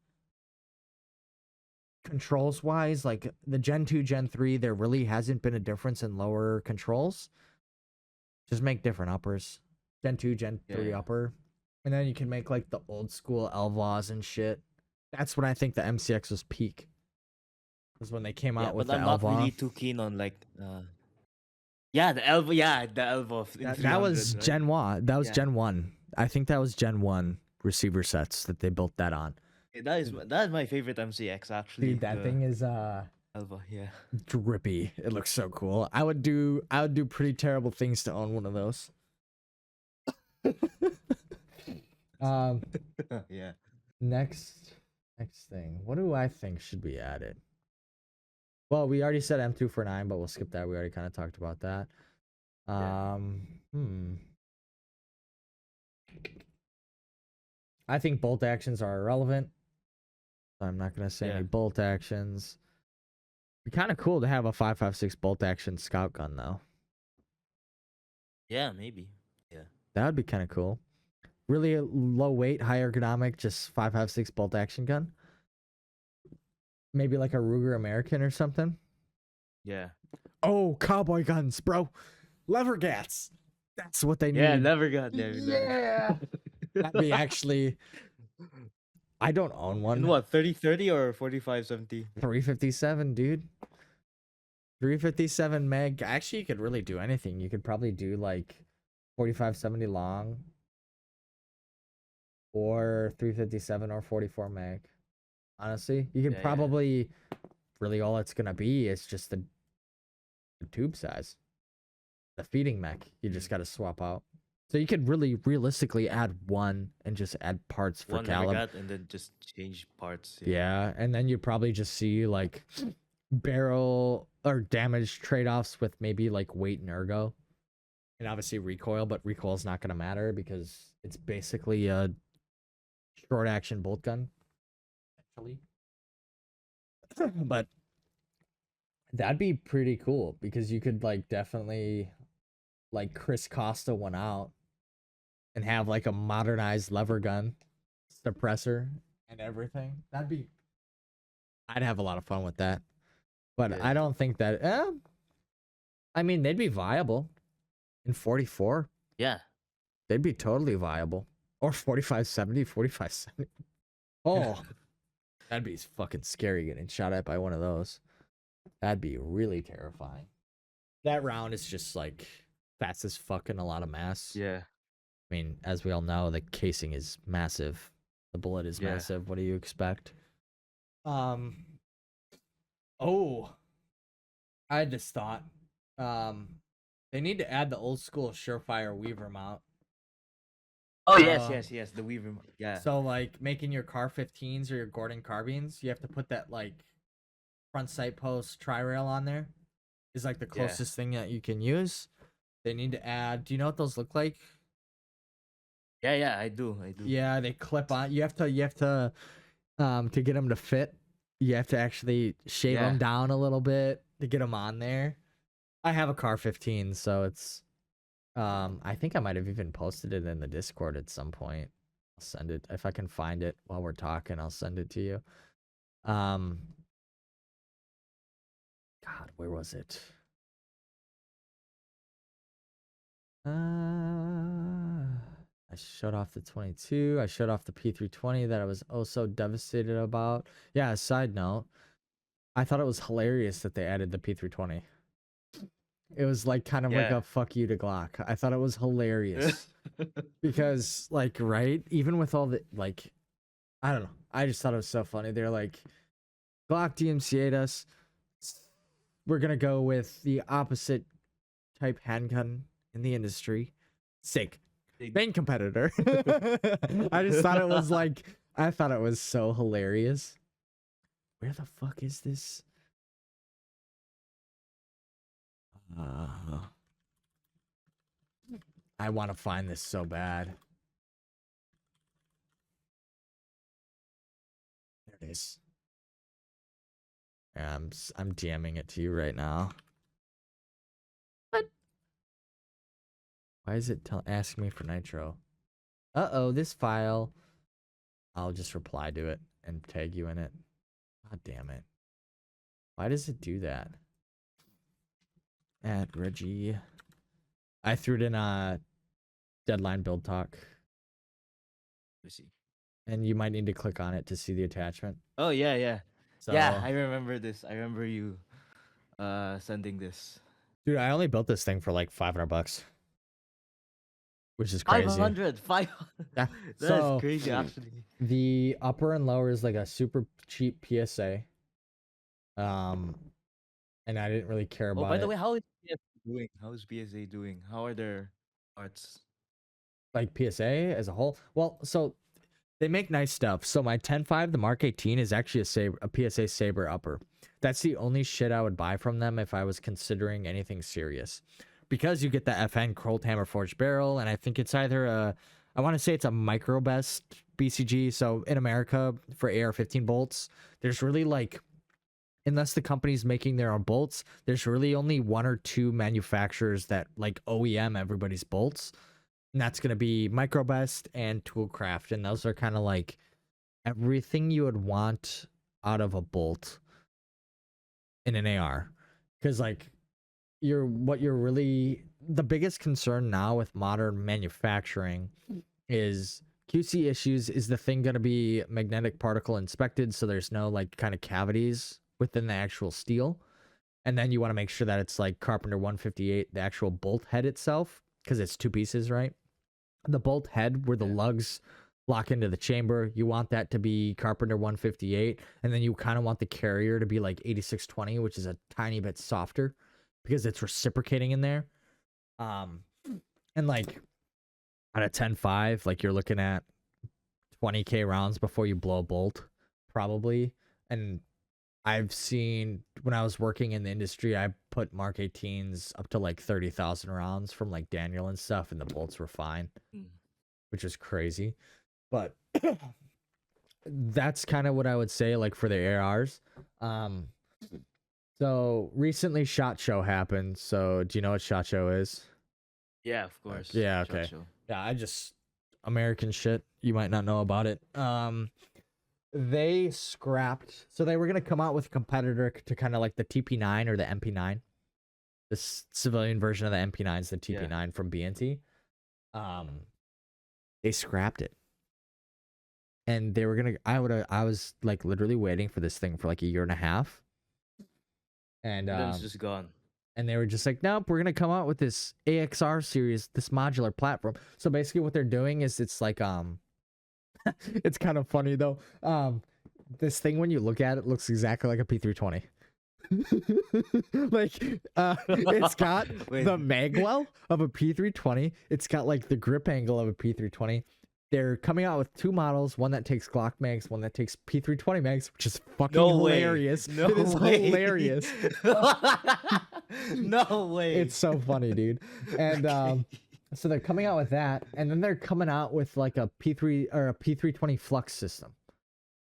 controls wise, like the Gen 2, Gen 3, there really hasn't been a difference in lower controls. Just make different uppers. Gen 2, Gen 3 yeah, upper. And then you can make like the old school Elvas and shit. That's when I think the MCX was peak. Was when they came yeah, out with but the I'm not Elva. really too keen on like, yeah, the Elva, yeah, the Elva in That was 300, right? Gen 1. That was Yeah, Gen 1. I think that was Gen 1 receiver sets that they built that on. yeah, that is my favorite MCX Dude, actually, that the thing is Elva. Yeah, drippy. It looks so cool. I would do pretty terrible things to own one of those. Um yeah, next thing. What do I think should be added? Well, we already said M249, but we'll skip that. We already kind of talked about that. yeah, Hmm. I think bolt actions are irrelevant. I'm not gonna say yeah, any bolt actions. Be kind of cool to have a 5.56 bolt action scout gun though. yeah, maybe, yeah, That would be kind of cool. Really low weight, high ergonomic, just 5.56 bolt action gun. Maybe like a Ruger American or something. yeah, Oh, cowboy guns, bro. Lever gats. That's what they yeah. need. Never got there, never. Yeah. That'd be actually. I don't own In one. what, 30-30 or 45-70? 357, dude. 357 meg. Actually, you could really do anything. You could probably do like 4570 long or 357 or 44 meg. Honestly, you could Yeah, yeah, probably really all it's gonna be is just the tube size. The feeding mech, you just got to swap out. So you could really realistically add one and just add parts for One Caleb. regat and then just change parts. Yeah, and then you probably just see like barrel or damage trade-offs with maybe like weight and ergo. And obviously recoil, but recoil is not going to matter because it's basically a short action bolt gun. Actually. But that'd be pretty cool because you could like definitely like Chris Costa one out and have like a modernized lever gun suppressor and everything. I'd have a lot of fun with that. But Yeah. I don't think that I mean they'd be viable in 44. Yeah. They'd be totally viable. Or 4570, 4570. Oh, that'd be fucking scary getting shot at by one of those. That'd be really terrifying. That round is just like fast as fucking a lot of mass. Yeah. I mean, as we all know, the casing is massive. The bullet is Yeah. massive. What do you expect? Oh, I had this thought. They need to add the old school Surefire Weaver mount. Oh yes. The Weaver. Yeah. So like making your Car 15s or your Gordon carbines, you have to put that like front sight post tri-rail on there. Is like the closest thing that you can use. They need to add. Do you know what those look like? Yeah, I do. Yeah, they clip on. You have to to get them to fit. You have to actually shave them down a little bit to get them on there. I have a Car 15, so it's I think I might have even posted it in the Discord at some point. I'll send it if I can find it while we're talking. I'll send it to you. God, where was it? I shut off the 22. I shut off the P320 that I was oh so devastated about. Yeah, side note, I thought it was hilarious that they added the P320. It was like kind of like a fuck you to Glock. I thought it was hilarious. Because like, right? Even with all the like, I don't know. I just thought it was so funny. They're like, Glock DMCA'd us. We're gonna go with the opposite type handgun in the industry. Sig. Main competitor. I just thought it was like, I thought it was so hilarious. Where the fuck is this? I want to find this so bad. There it is. Yeah, I'm DMing it to you right now. What? Why is it asking me for nitro? Uh-oh, this file. I'll just reply to it and tag you in it. God damn it. Why does it do that? At Regi. I threw it in a deadline build talk. Let's see. And you might need to click on it to see the attachment. Oh yeah. So, yeah, I remember this. I remember you sending this. Dude, I only built this thing for like $500. Which is crazy. 500. Yeah. That's crazy actually. The upper and lower is like a super cheap PSA. And I didn't really care about it. Oh, by the way, how is PSA doing? How is PSA doing? How are their parts? Like PSA as a whole? Well, so they make nice stuff. So my 10.5, the Mark 18 is actually a PSA Saber upper. That's the only shit I would buy from them if I was considering anything serious. Because you get the FN Colt Hammer Forged Barrel, and I think it's either I want to say it's a micro best BCG. So in America for AR-15 bolts, there's really like, unless the company's making their own bolts, there's really only one or two manufacturers that like OEM everybody's bolts. And that's going to be Microbest and Toolcraft. And those are kind of like everything you would want out of a bolt in an AR. Because like the biggest concern now with modern manufacturing is QC issues. Is the thing going to be magnetic particle inspected so there's no like kind of cavities within the actual steel? And then you want to make sure that it's like Carpenter 158, the actual bolt head itself, because it's two pieces, right? The bolt head where the lugs lock into the chamber, you want that to be Carpenter 158, and then you kind of want the carrier to be like 8620, which is a tiny bit softer because it's reciprocating in there. Um, and like at a 10.5, like you're looking at 20K rounds before you blow a bolt, probably. And I've seen when I was working in the industry, I put Mark 18s up to like 30,000 rounds from like Daniel and stuff, and the bolts were fine, Mm. which is crazy. But that's kind of what I would say, like for the ARs. Um, so recently, SHOT Show happened. So do you know what SHOT Show is? Yeah, of course. Yeah, Shot okay. show. Yeah, I just American shit. You might not know about it. They scrapped. So they were gonna come out with a competitor to kind of like the TP9 or the MP9. This civilian version of the MP9 is the TP9 from BNT. Um, they scrapped it, and they were gonna. I was like literally waiting for this thing for like a year and a half, and And then it's just gone. and they were just like, nope, we're gonna come out with this AXR series, this modular platform. So basically, what they're doing is it's like it's kind of funny though. This thing when you look at it looks exactly like a P320. Like it's got the magwell of a P320. It's got like the grip angle of a P320. They're coming out with two models, one that takes Glock mags, one that takes P320 mags, which is fucking hilarious. No it is way. hilarious. No way. It's so funny, dude. And so they're coming out with that, and then they're coming out with like a P3 or a P320 flux system,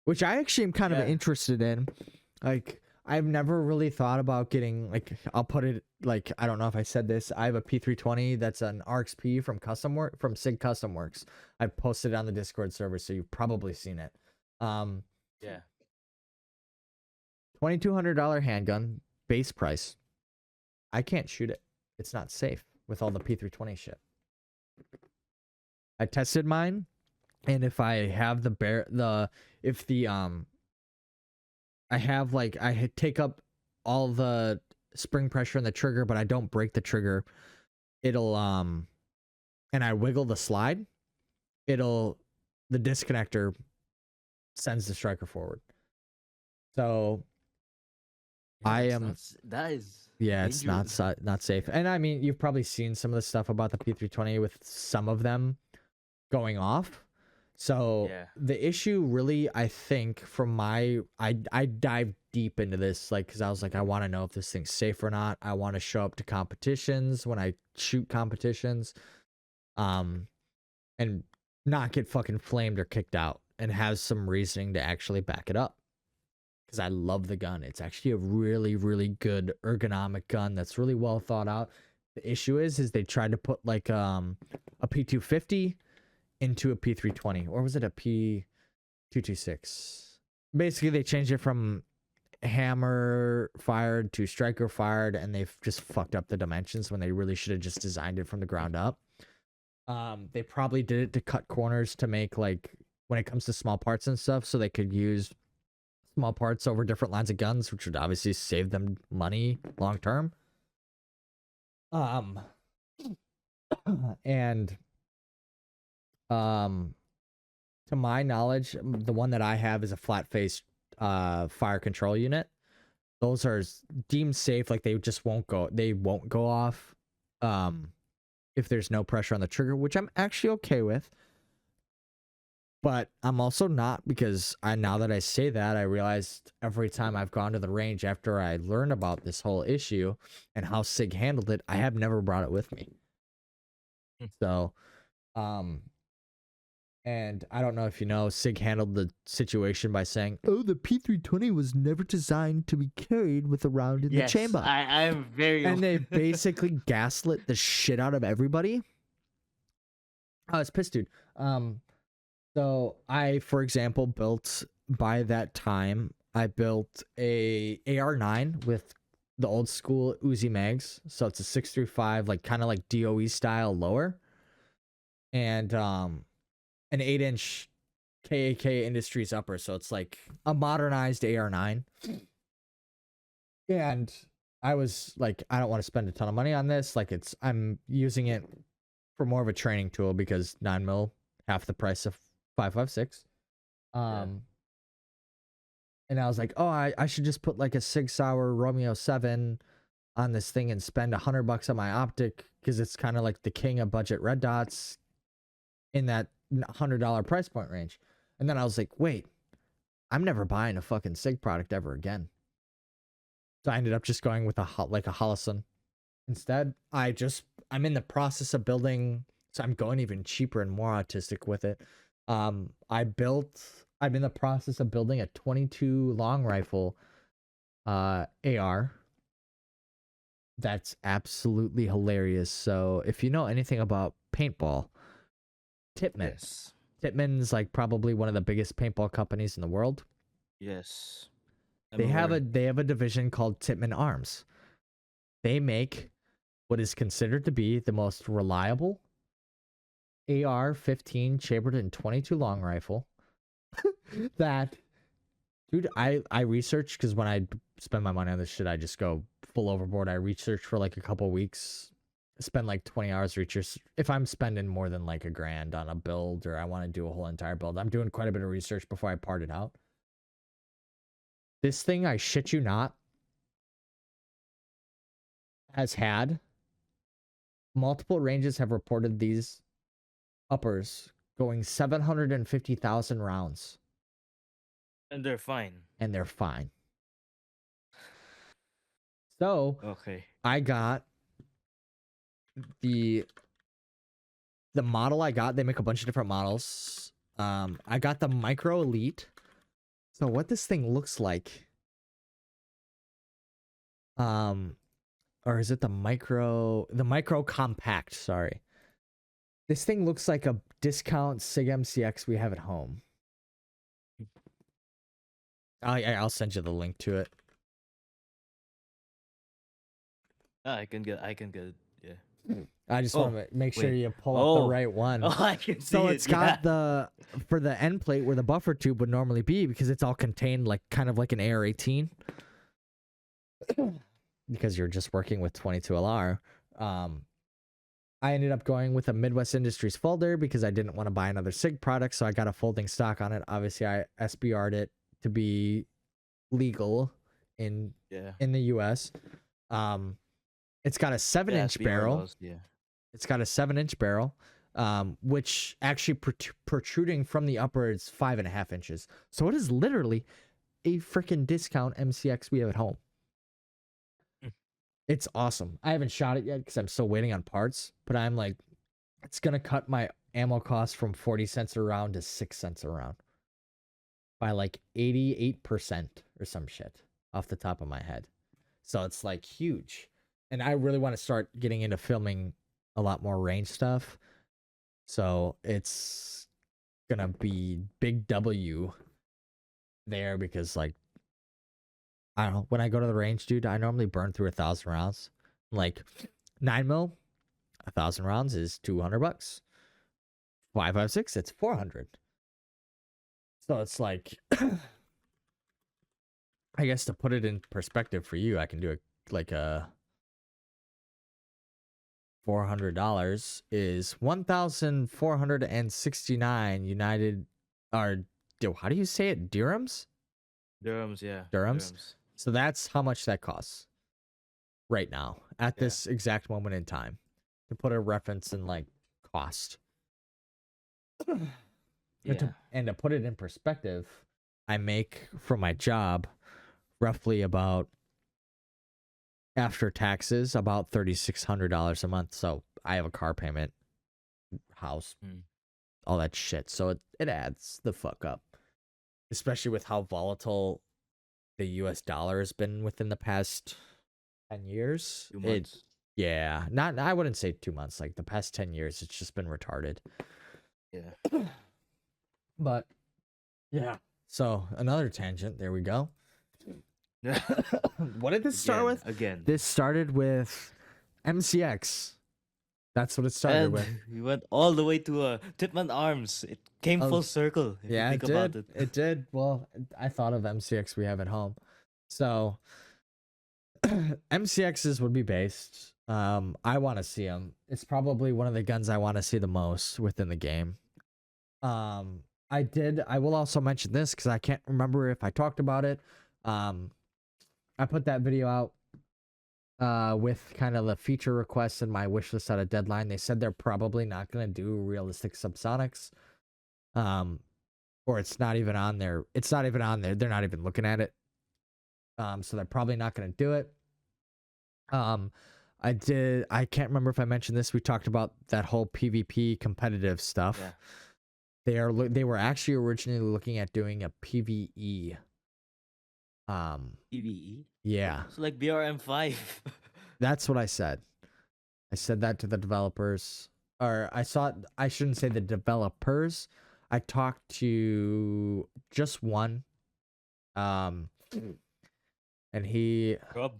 which I actually am kind of interested in. Like, I've never really thought about getting, like, I'll put it like, I don't know if I said this. I have a P320 that's an RXP from SIG Custom Works. I posted it on the Discord server, so you've probably seen it. Yeah. $2,200 handgun, base price. I can't shoot it. It's not safe with all the P320 shit. I tested mine, and if I have I take up all the spring pressure in the trigger, but I don't break the trigger, it'll and I wiggle the slide, the disconnector sends the striker forward. So that is it's not safe. And I mean, you've probably seen some of the stuff about the P320 with some of them going off. So the issue really, I think, I dived deep into this, like, because I was like, I want to know if this thing's safe or not. I want to show up to competitions when I shoot competitions, and not get fucking flamed or kicked out, and have some reasoning to actually back it up. Because I love the gun. It's actually a really, really good ergonomic gun that's really well thought out. The issue is they tried to put like a P250 into a P320, or was it a P226? Basically, they changed it from hammer fired to striker fired, and they've just fucked up the dimensions when they really should have just designed it from the ground up. They probably did it to cut corners to make, like, when it comes to small parts and stuff, so they could use small parts over different lines of guns, which would obviously save them money long term. And to my knowledge, the one that I have is a flat face fire control unit. Those are deemed safe, like they won't go off if there's no pressure on the trigger, which I'm actually okay with. But I'm also not, because now that I say that, I realized every time I've gone to the range after I learned about this whole issue and how SIG handled it, I have never brought it with me. So, and I don't know if you know, SIG handled the situation by saying, oh, the P320 was never designed to be carried with a round in the chamber. I am very... And they basically gaslit the shit out of everybody. Oh, it's pissed, dude. So I, for example, by that time, I built a AR9 with the old school Uzi mags. So it's a 635, like kind of like DOE style lower. And an 8-inch KAK Industries upper. So it's like a modernized AR9. And I was like, I don't want to spend a ton of money on this. Like, I'm using it for more of a training tool, because 9mm, half the price of 5.56. And I was like, oh, I should just put like a Sig Sauer Romeo 7 on this thing and spend $100 on my optic because it's kind of like the king of budget red dots in that $100 price point range. And then I was like, wait, I'm never buying a fucking Sig product ever again. So I ended up just going with a Holosun instead. I'm in the process of building, so I'm going even cheaper and more autistic with it. I'm in the process of building a 22 long rifle AR. That's absolutely hilarious. So if you know anything about paintball, Tippmann. Yes. Tippmann's like probably one of the biggest paintball companies in the world. Yes. They have a division called Tippmann Arms. They make what is considered to be the most reliable AR-15 chambered in 22 long rifle. That, dude, I research because when I spend my money on this shit, I just go full overboard. I research for like a couple weeks, spend like 20 hours research. If I'm spending more than like $1,000 on a build, or I want to do a whole entire build, I'm doing quite a bit of research before I part it out. This thing, I shit you not, has had multiple ranges have reported these uppers going 750,000 rounds. And they're fine. And they're fine. So, Okay. I got the model I got. They make a bunch of different models. I got the Micro Elite. So what this thing looks like, or is it the Micro Compact? Sorry. This thing looks like a discount Sig MCX we have at home. I'll send you the link to it. I can get it. Yeah. I just want to make sure wait. you pull up the right one. Oh, I can see So it. it's got for the end plate where the buffer tube would normally be, because it's all contained like kind of like an AR-18. Because you're just working with 22 LR. I ended up going with a Midwest Industries folder because I didn't want to buy another Sig product, so I got a folding stock on it. Obviously, I SBR'd it to be legal in the US. It's got a 7-inch barrel. It's got a 7-inch barrel, which actually protruding from the upper is 5.5 inches. So it is literally a freaking discount MCX we have at home. It's awesome. I haven't shot it yet because I'm still waiting on parts, but I'm like, it's going to cut my ammo cost from 40 cents a round to 6 cents a round by like 88% or some shit off the top of my head. So it's like huge. And I really want to start getting into filming a lot more range stuff. So it's going to be big W there because, like, I don't know, when I go to the range, dude, I normally burn through 1,000 rounds. Like 9mm, 1,000 rounds is $200. 5.56, it's 400. So it's like, I guess to put it in perspective for you, I can do like a $400 is 1,469 United, or how do you say it? Dirhams? Dirhams, yeah. Dirhams. So that's how much that costs right now at this exact moment in time, to put a reference in like cost. And to put it in perspective, I make from my job roughly about, after taxes, about $3,600 a month. So I have a car payment, house, all that shit. So it adds the fuck up, especially with how volatile the US dollar has been within the past 10 years. 2 months. I wouldn't say 2 months. Like the past 10 years, it's just been retarded. Yeah. But yeah. So another tangent. There we go. What did this start with? Again. This started with MCX. That's what it started with. We went all the way to Tippmann Arms. It came full circle. If you think about it. It did. Well, I thought of MCX we have at home. So MCXs would be based. I want to see them. It's probably one of the guns I want to see the most within the game. I will also mention this because I can't remember if I talked about it. I put that video out with kind of the feature requests and my wish list at a deadline. They said they're probably not going to do realistic subsonics. Or it's not even on there. It's not even on there. They're not even looking at it. So they're probably not going to do it. I can't remember if I mentioned this. We talked about that whole PvP competitive stuff. Yeah. They were actually originally looking at doing a PvE. PvE. Yeah, So like BRM5. that's what I said. I said that to the developers, or I shouldn't say the developers. I talked to just one, and he. Rob.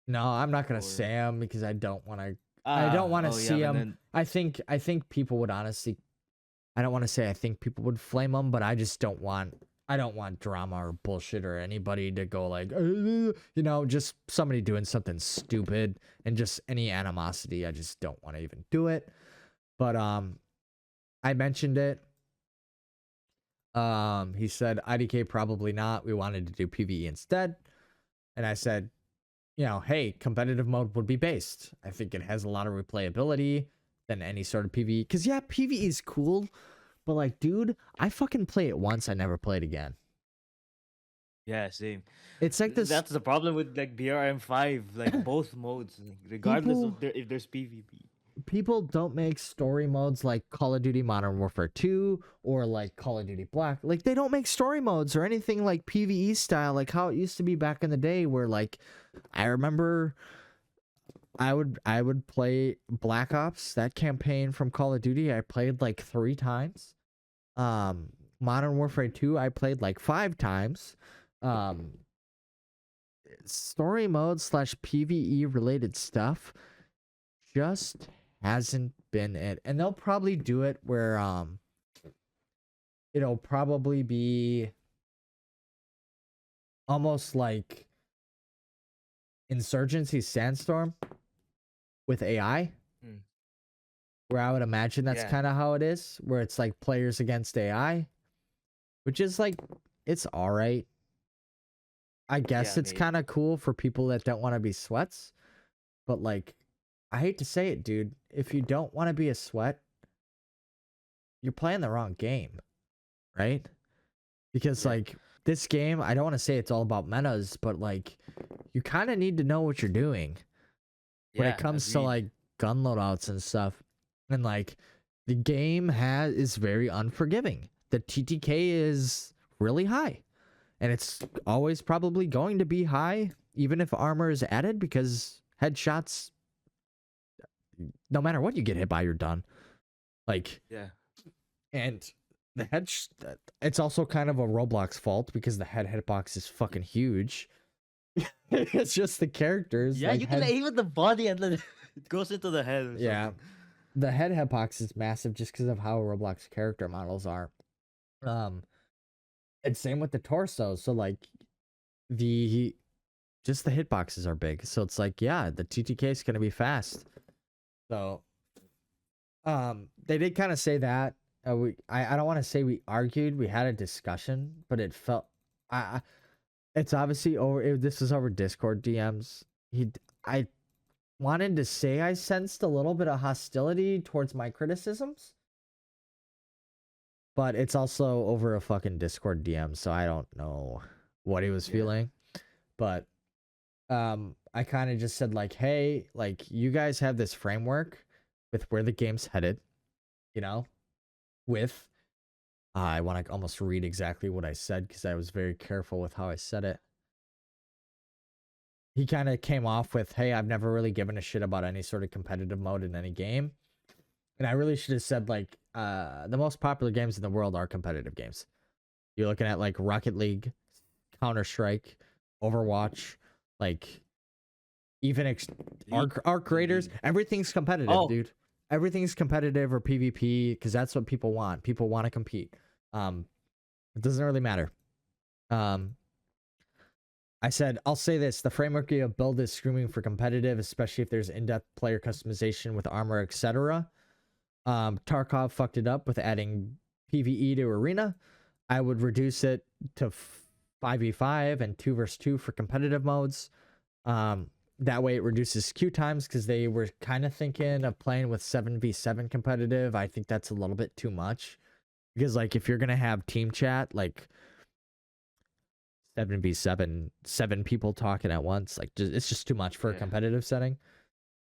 No, I'm not gonna Or say him because I don't want to. I don't want to oh yeah, see but him. then I think people would honestly. I don't want to say I think people would flame him, but I just don't want. I don't want drama or bullshit or anybody to go like, just somebody doing something stupid and just any animosity. I just don't want to even do it. But I mentioned it. He said IDK probably not. We wanted to do PvE instead, and I said, hey, competitive mode would be based. I think it has a lot of replayability than any sort of PvE. Because, yeah, PvE is cool. But, like, dude, I fucking play it once. I never play it again. yeah, same. It's like this. That's the problem with like BRM5, like both modes, like, regardless of if there's PvP. People don't make story modes like Call of Duty Modern Warfare 2 or like Call of Duty Black. Like, they don't make story modes or anything like PvE style, like how it used to be back in the day where, like, I remember I would play Black Ops, that campaign from Call of Duty. I played like 3 times. Modern Warfare 2, I played like 5 times. Story mode / PvE related stuff just hasn't been it. And they'll probably do it where it'll probably be almost like Insurgency Sandstorm with AI. Where I would imagine that's kind of how it is, where it's like players against AI, which is like, it's all right. I guess it's kind of cool for people that don't want to be sweats, but like, I hate to say it, dude. If you don't want to be a sweat, you're playing the wrong game, right? Because like this game, I don't want to say it's all about metas, but like, you kind of need to know what you're doing when it comes to like gun loadouts and stuff. And like, the game is very unforgiving. The TTK is really high, and it's always probably going to be high, even if armor is added, because headshots, no matter what you get hit by, you're done. Like, and the it's also kind of a Roblox fault because the hitbox is fucking huge. It's just the characters. Yeah, like you can aim at the body and then it goes into the head. Yeah. The hitbox is massive just because of how Roblox character models are. And same with the torso. So like the hitboxes are big. So it's like, yeah, the TTK is gonna be fast. So they did kind of say that. I don't want to say we argued, we had a discussion, but it felt it's obviously over. This is over Discord DMs. I wanted to say I sensed a little bit of hostility towards my criticisms, but it's also over a fucking Discord DM, so I don't know what he was feeling. But I kind of just said like, hey, like, you guys have this framework with where the game's headed, with I want to almost read exactly what I said because I was very careful with how I said it. He kind of came off with, hey, I've never really given a shit about any sort of competitive mode in any game. And I really should have said, like, the most popular games in the world are competitive games. You're looking at, like, Rocket League, Counter-Strike, Overwatch, like, even Arc Raiders. Everything's competitive, dude. Everything's competitive or PvP because that's what people want. People want to compete. It doesn't really matter. I said, I'll say this, the framework you build is screaming for competitive, especially if there's in-depth player customization with armor, etc. Tarkov fucked it up with adding PvE to Arena. I would reduce it to 5v5 and 2 versus 2 for competitive modes. That way it reduces queue times because they were kind of thinking of playing with 7v7 competitive. I think that's a little bit too much because like if you're going to have team chat, like 7v7, 7 people talking at once, like it's just too much for a competitive setting.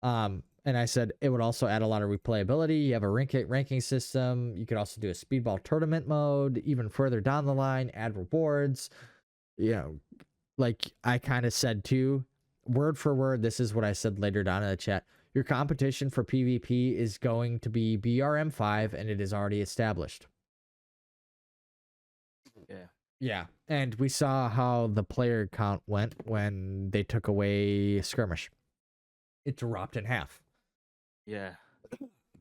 And I said it would also add a lot of replayability. You have a ranking system. You could also do a speedball tournament mode. Even further down the line, add rewards. You know, like I kind of said too, word for word, this is what I said later down in the chat. Your competition for PvP is going to be BRM5, and it is already established. Yeah. And we saw how the player count went when they took away skirmish. It dropped in half. Yeah.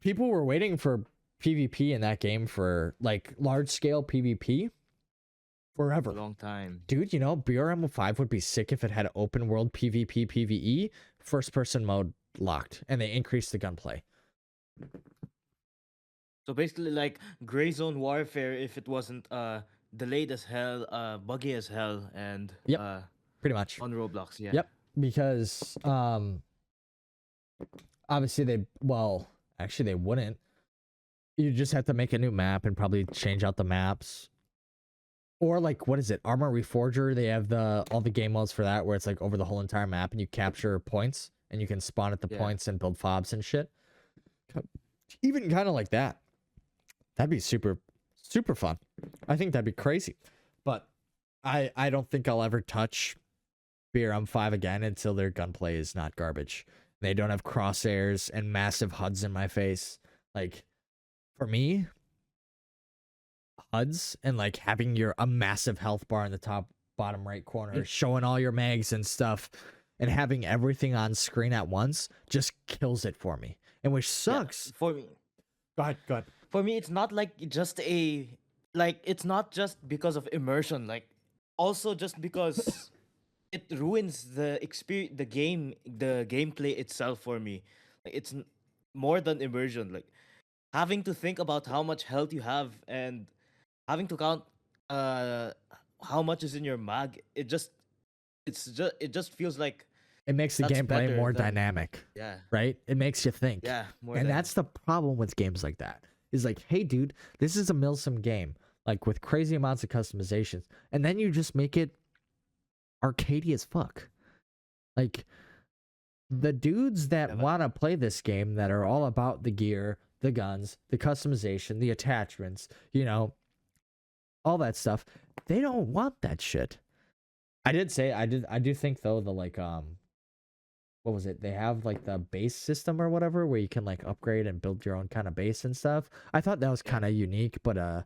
People were waiting for PvP in that game for like large scale PvP forever. A long time. Dude, you know, BRM5 would be sick if it had open world PvP, PvE, first person mode locked, and they increased the gunplay. So basically like gray zone warfare if it wasn't delayed as hell, buggy as hell, and pretty much on Roblox. Yeah. Yep. Because obviously they wouldn't. You just have to make a new map and probably change out the maps. Or like, what is it? Armor Reforger. They have all the game modes for that where it's like over the whole entire map and you capture points and you can spawn at the points and build fobs and shit. Even kind of like that. That'd be super, super fun. I think that'd be crazy. But I don't think I'll ever touch BRM5 again until their gunplay is not garbage. They don't have crosshairs and massive HUDs in my face. Like, for me, HUDs and like having a massive health bar in the bottom right corner, showing all your mags and stuff, and having everything on screen at once just kills it for me. And which sucks. For me. Go ahead. For me, it's not like just it's not just because of immersion, like also just because it ruins the experience, the gameplay itself for me. Like, it's more than immersion. Like having to think about how much health you have and having to count how much is in your mag. It just feels like it makes the gameplay more dynamic. Yeah. Right? It makes you think. Yeah. And that's the problem with games like that. Is like, hey, dude, this is a Milsim game, like with crazy amounts of customizations, and then you just make it arcadey as fuck. Like the dudes that want to play this game that are all about the gear, the guns, the customization, the attachments, you know, all that stuff, they don't want that shit. I do think though the like what was it? They have like the base system or whatever where you can like upgrade and build your own kind of base and stuff. I thought that was kind of unique, but kind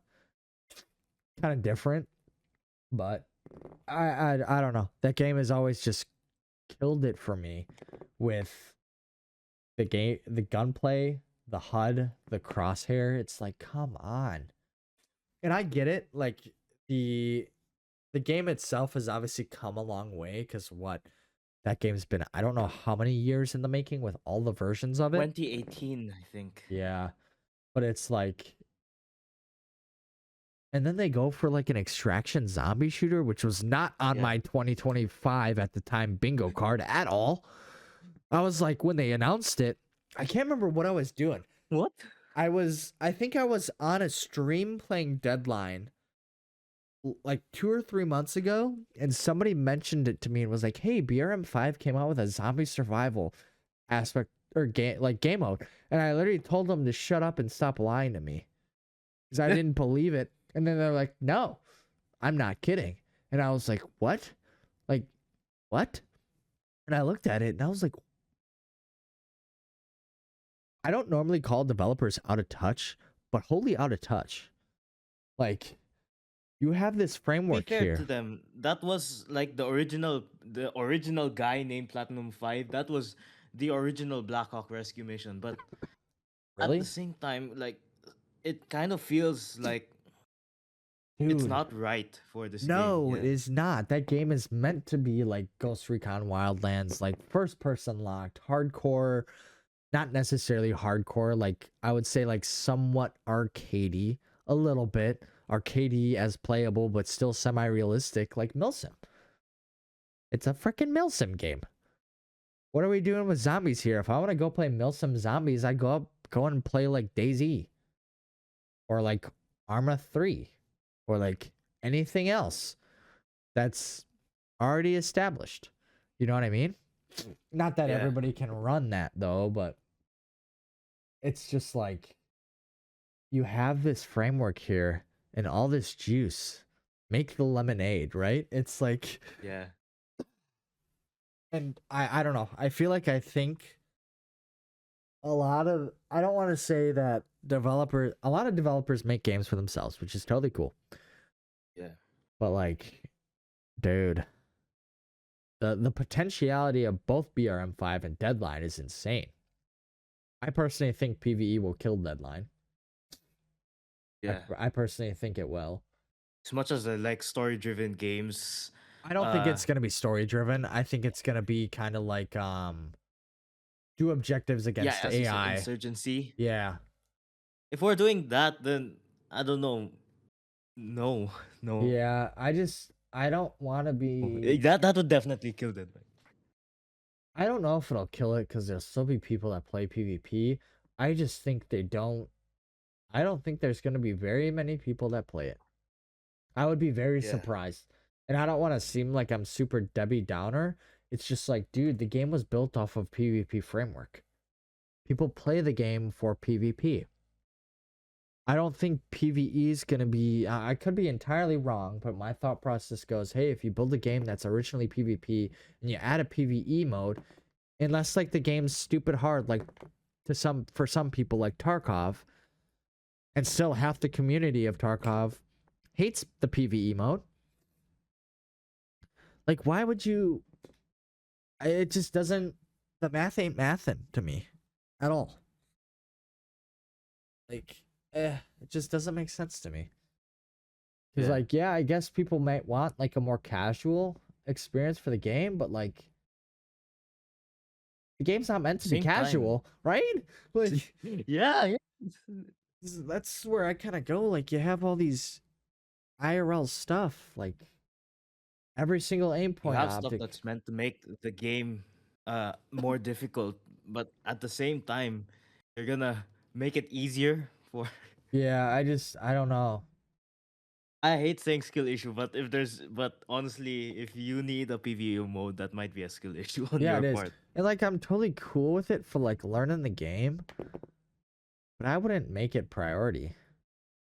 of different. But I don't know. That game has always just killed it for me with the gunplay, the HUD, the crosshair. It's like, come on. And I get it. Like the game itself has obviously come a long way because that game's been, I don't know how many years in the making with all the versions of it. 2018, I think. Yeah. But it's like, and then they go for like an extraction zombie shooter, which was not on my 2025 at the time bingo card at all. I was like, when they announced it, I can't remember what I was doing. What? I think I was on a stream playing Deadline like 2 or 3 months ago, and somebody mentioned it to me and was like, hey, BRM5 came out with a zombie survival aspect or game mode. And I literally told them to shut up and stop lying to me because I didn't believe it. And then they're like, no, I'm not kidding. And I was like, what? Like, what? And I looked at it and I was like, I don't normally call developers out of touch, but wholly out of touch. Like, you have this framework Be fair here. to them, that was like the original guy named Platinum 5. That was the original Blackhawk rescue mission. But Really? at the same time, like it kind of feels like Dude, it's not right for this game. no, Yeah. it is not. That game is meant to be like Ghost Recon Wildlands, like first person locked, hardcore, not necessarily hardcore, like I would say like somewhat arcadey, a little bit. Arcadey as playable, but still semi-realistic, like Milsim. It's a freaking Milsim game. What are we doing with zombies here? If I want to go play mill some zombies, I go and play like DayZ or like Arma 3 or like anything else that's already established. You know what I mean? Not that Yeah. everybody can run that though, but it's just like you have this framework here and all this juice. Make the lemonade, right? It's like, Yeah. and I don't know. I think a lot of, I don't want to say that a lot of developers make games for themselves, which is totally cool. Yeah. But like, dude, the potentiality of both BRM5 and Deadline is insane. I personally think PvE will kill Deadline. Yeah. I personally think it will. As much as I like story-driven games, I don't think it's gonna be story driven. I think it's gonna be kind of like do objectives against as you said, AI. insurgency. Yeah. If we're doing that, then I don't know. No, no. Yeah. I don't want to be. That would definitely kill them. I don't know if it'll kill it because there'll still be people that play PvP. I just think they don't. I don't think there's gonna be very many people that play it. I would be very Yeah. surprised. And I don't want to seem like I'm super Debbie Downer. It's just like, dude, the game was built off of PvP framework. People play the game for PvP. I don't think PvE is going to be, I could be entirely wrong, but my thought process goes, hey, if you build a game that's originally PvP and you add a PvE mode, unless like the game's stupid hard, like for some people like Tarkov, and still half the community of Tarkov hates the PvE mode. Like, why would you? It just doesn't. The math ain't mathin' to me at all. Like, it just doesn't make sense to me. Because, Yeah. like, yeah, I guess people might want like a more casual experience for the game, but like, the game's not meant to be Same time. casual, right? Like, Yeah. that's where I kind of go. Like, you have all these IRL stuff, like every single aim You point have stuff object. that's meant to make the game more difficult, but at the same time, you're gonna make it easier for. Yeah, I don't know. I hate saying skill issue, but honestly, if you need a PvE mode, that might be a skill issue on Yeah, your it is. part. And like I'm totally cool with it for like learning the game, but I wouldn't make it priority.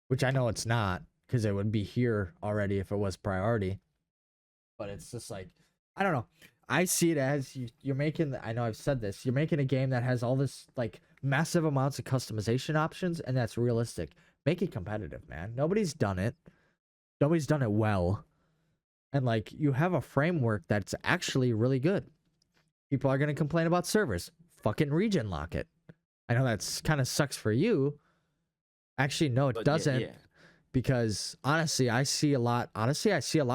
Which I know it's not, because it would be here already if it was priority. But it's just like, I don't know. I see it as you're making, I know I've said this, you're making a game that has all this like massive amounts of customization options, and that's realistic. Make it competitive, man. Nobody's done it. Nobody's done it well. And like you have a framework that's actually really good. People are going to complain about servers. Fucking region lock it. I know that's kind of sucks for you. Actually, no, it But doesn't. Yeah. Because honestly, I see a lot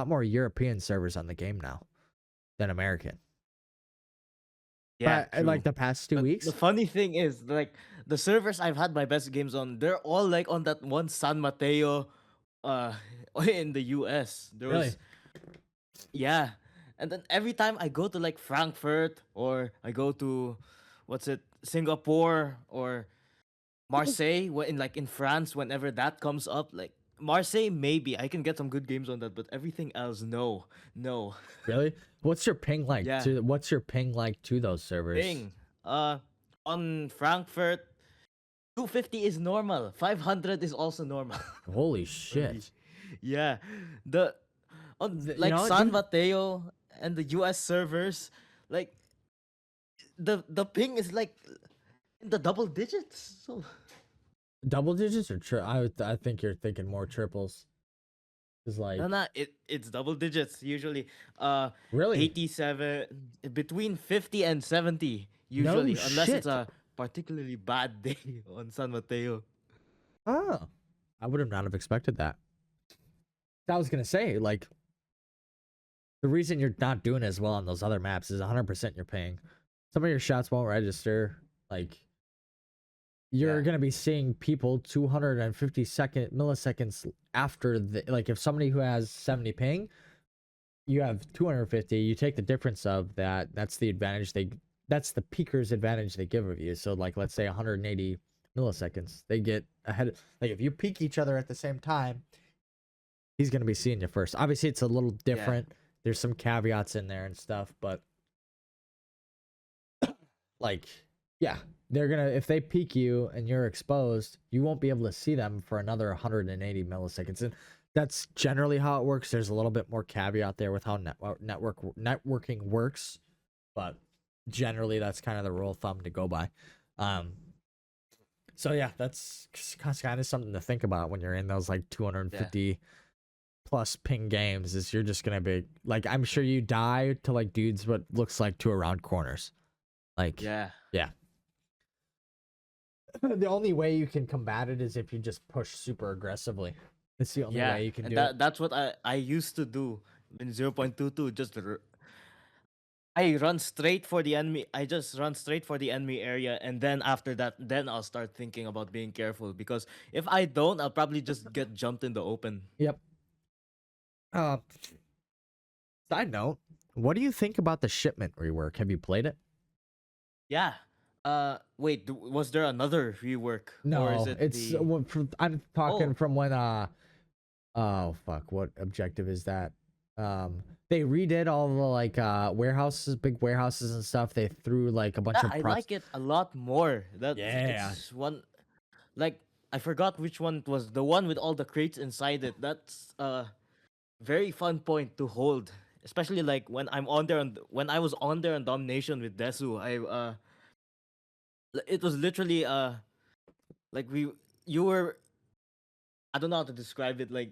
more European servers on the game now than American. Yeah. But, like True. the past 2 But weeks. the funny thing is, like the servers I've had my best games on, they're all like on that one San Mateo, uh, in the US. There Really? was, yeah, and then every time I go to like Frankfurt or I go to, what's it, Singapore or Marseille, in France, whenever that comes up, like Marseille, maybe I can get some good games on that, but everything else, no, no. Really? What's your ping like Yeah. to those servers? Thing, on Frankfurt, 250 is normal. 500 is also normal. Holy For me. shit. Yeah, the on You like know what, San dude? Mateo and the US servers, like the ping is like in the double digits. So Double digits or I think you're thinking more triples. Is like no, it's double digits usually. Really? 87, between 50 and 70 usually, unless shit. it's a particularly bad day on San Mateo. Oh. I would have not have expected that. I was gonna say, like, the reason you're not doing as well on those other maps is 100% you're paying. Some of your shots won't register. Like, you're Yeah. gonna be seeing people 250 milliseconds after the, like, if somebody who has 70 ping, you have 250. You take the difference of that. That's the advantage that's the peaker's advantage they give of you. So like let's say 180 milliseconds, they get ahead. Like if you peek each other at the same time, he's gonna be seeing you first. Obviously, it's a little Yeah. different. There's some caveats in there and stuff, but like, yeah, they're gonna if they peek you and you're exposed, you won't be able to see them for another 180 milliseconds. And that's generally how it works. There's a little bit more caveat there with how networking works, but generally that's kind of the rule of thumb to go by. So yeah, that's kind of something to think about when you're in those like 250 plus ping games. Is you're just gonna be like, I'm sure you die to like dudes what looks like two around corners. Like, Yeah. yeah. The only way you can combat it is if you just push super aggressively. It's the only Yeah. way you can And do it. that's what I used to do in 0.22. I run straight for the enemy. I just run straight for the enemy area, and then after that, then I'll start thinking about being careful, because if I don't, I'll probably just get jumped in the open. Yep. Uh, Side note, what do you think about the shipment rework? Have you played it? Yeah. Wait. Was there another rework, or is No, it it's the? I'm talking Oh, from when oh fuck, what objective is that? They redid all the like warehouses, big warehouses and stuff. They threw like a bunch yeah. of I props. like it a lot more. That Yeah. it's one. Like, I forgot which one it was. The one with all the crates inside it. That's very fun point to hold. Especially like when I'm on there and when I was on there on Domination with Desu, it was literally like you were, I don't know how to describe it. Like,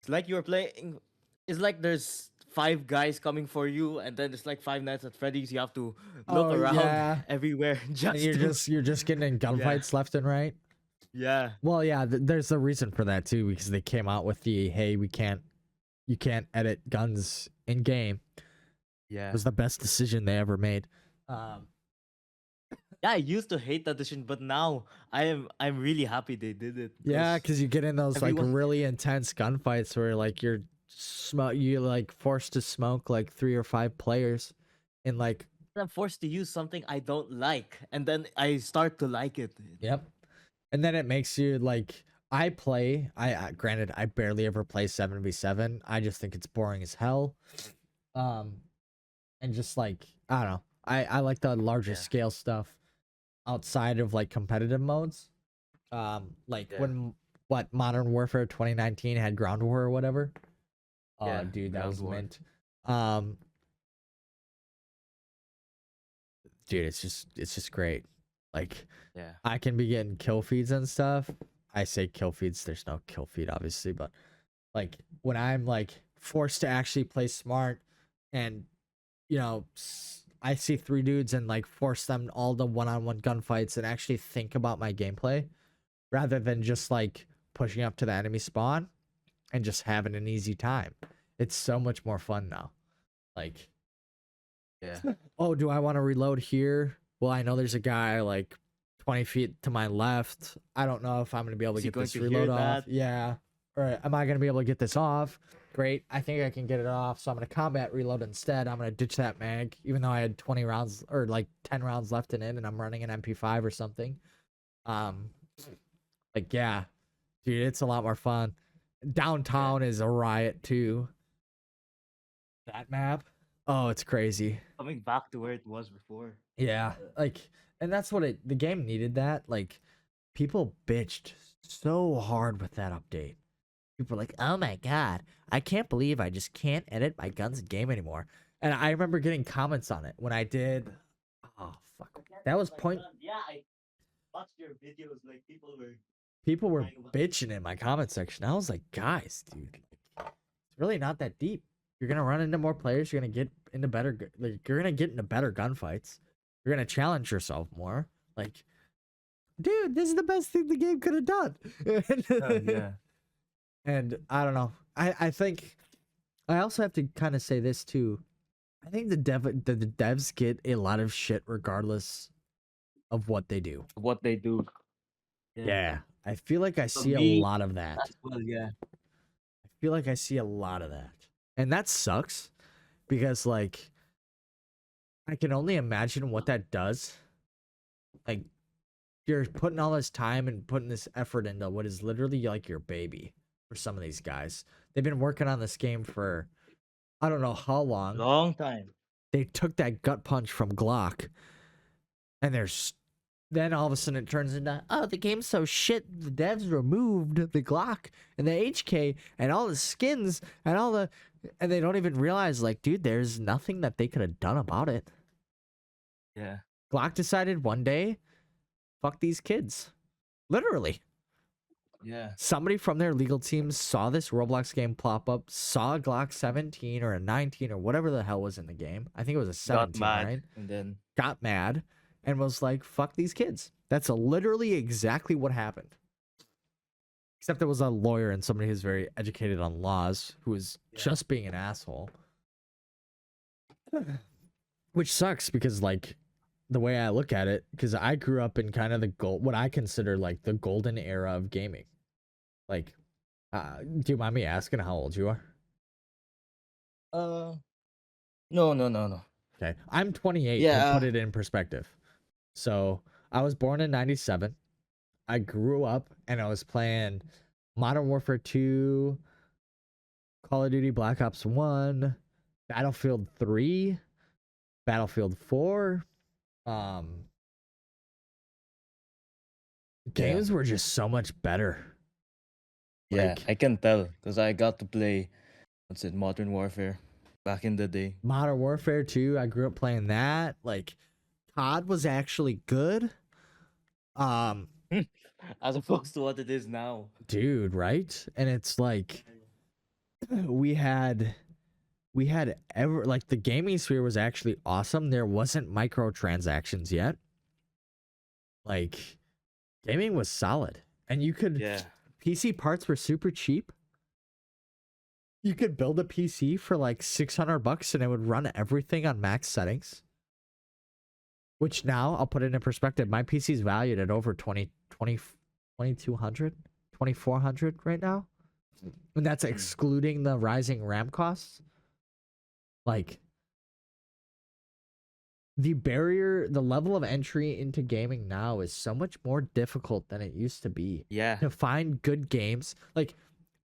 it's like you were playing. It's like there's five guys coming for you, and then it's like Five Nights at Freddy's. You have to look Oh around yeah. everywhere And just to. you're just getting in Yeah, gunfights left and right. yeah, Well, yeah, there's a reason for that too because they came out with the hey, you can't edit guns in game. It yeah. was the best decision they ever made. Um, Yeah, I used to hate that decision, but now I'm really happy they did it, yeah, because because you get in those like everyone. really intense gunfights where like you like forced to smoke like 3 or 5 players in like I'm forced to use something I don't like, and then I start to like it. yep. And then it makes you like I granted I barely ever play 7v7. I just think it's boring as hell. Um and just like I don't know. I like the larger Yeah, scale stuff outside of like competitive modes. Like yeah, when what Modern Warfare 2019 had ground war or whatever. Oh yeah. dude, that Ground was war. mint. Um dude, it's just great. Like Yeah, I can be getting kill feeds and stuff. I say kill feeds, there's no kill feed obviously, but like when I'm like forced to actually play smart and you know I see 3 dudes and like force them all to one-on-one gunfights and actually think about my gameplay rather than just like pushing up to the enemy spawn and just having an easy time. It's so much more fun now. Like, yeah. oh, do I want to reload here? Well, I know there's a guy like 20 feet to my left. I don't know if I'm going to be able to Is he get going this to hear reload off. that? Yeah. Or am I going to be able to get this off? Great. I think I can get it off. So I'm going to combat reload instead. I'm going to ditch that mag, even though I had 20 rounds or like 10 rounds left in it and I'm running an MP5 or something. Um, like, yeah, dude, it's a lot more fun. Yeah. Downtown is a riot too. That map. Oh, it's crazy. Coming back to where it was before. Yeah, like, and that's what the game needed. That like, people bitched so hard with that update. People were like, "Oh my god, I can't believe I just can't edit my guns in game anymore." And I remember getting comments on it when I did. Oh fuck, that was point. Yeah, I watched your videos. Like, People were crying about. bitching in my comment section. I was like, guys, dude, it's really not that deep. You're gonna run into more players. You're gonna get into like, you're gonna get into better gunfights. You're gonna challenge yourself more. Like, dude, this is the best thing the game could have done. Yeah. And I don't know. I think I also have to kind of say this too. I think the devs get a lot of shit regardless of what they do. What they do. Yeah. Yeah, I feel like I For see a me, lot of that. as well. Yeah. I feel like I see a lot of that. And that sucks because like I can only imagine what that does. Like, you're putting all this time and putting this effort into what is literally like your baby for some of these guys. They've been working on this game for I don't know how long. Long time. They took that gut punch from Glock, and then all of a sudden it turns into, oh, the game's so shit. The devs removed the Glock and the HK and all the skins and and they don't even realize, like, dude, there's nothing that they could have done about it. Yeah. Glock decided one day, fuck these kids. Literally. Yeah. Somebody from their legal team saw this Roblox game pop up, saw a Glock 17 or a 19 or whatever the hell was in the game. I think it was a 17, Got mad right? and then Got mad and was like, fuck these kids. That's literally exactly what happened. Except there was a lawyer and somebody who's very educated on laws who was just being an asshole. Which sucks because, like, the way I look at it, because I grew up in kind of what I consider like the golden era of gaming. Like, do you mind me asking how old you are? no. Okay, I'm 28 to Yeah. put it in perspective. So I was born in 97. I grew up and I was playing Modern Warfare 2, Call of Duty Black Ops 1, Battlefield 3, Battlefield 4. Games were just so much better. Yeah, Like, I can tell because I got to play Modern Warfare back in the day. Modern Warfare 2, I grew up playing that. Like, COD was actually good. As opposed to what it is now. Dude, right? And it's like we had the gaming sphere was actually awesome. There wasn't microtransactions yet. Like, gaming was solid. And you could PC parts were super cheap. You could build a PC for like $600 and it would run everything on max settings. Which now, I'll put it in perspective, my PC's valued at over 2200, 2400 right now. And that's excluding the rising RAM costs. Like, the level of entry into gaming now is so much more difficult than it used to be. Yeah. To find good games. Like,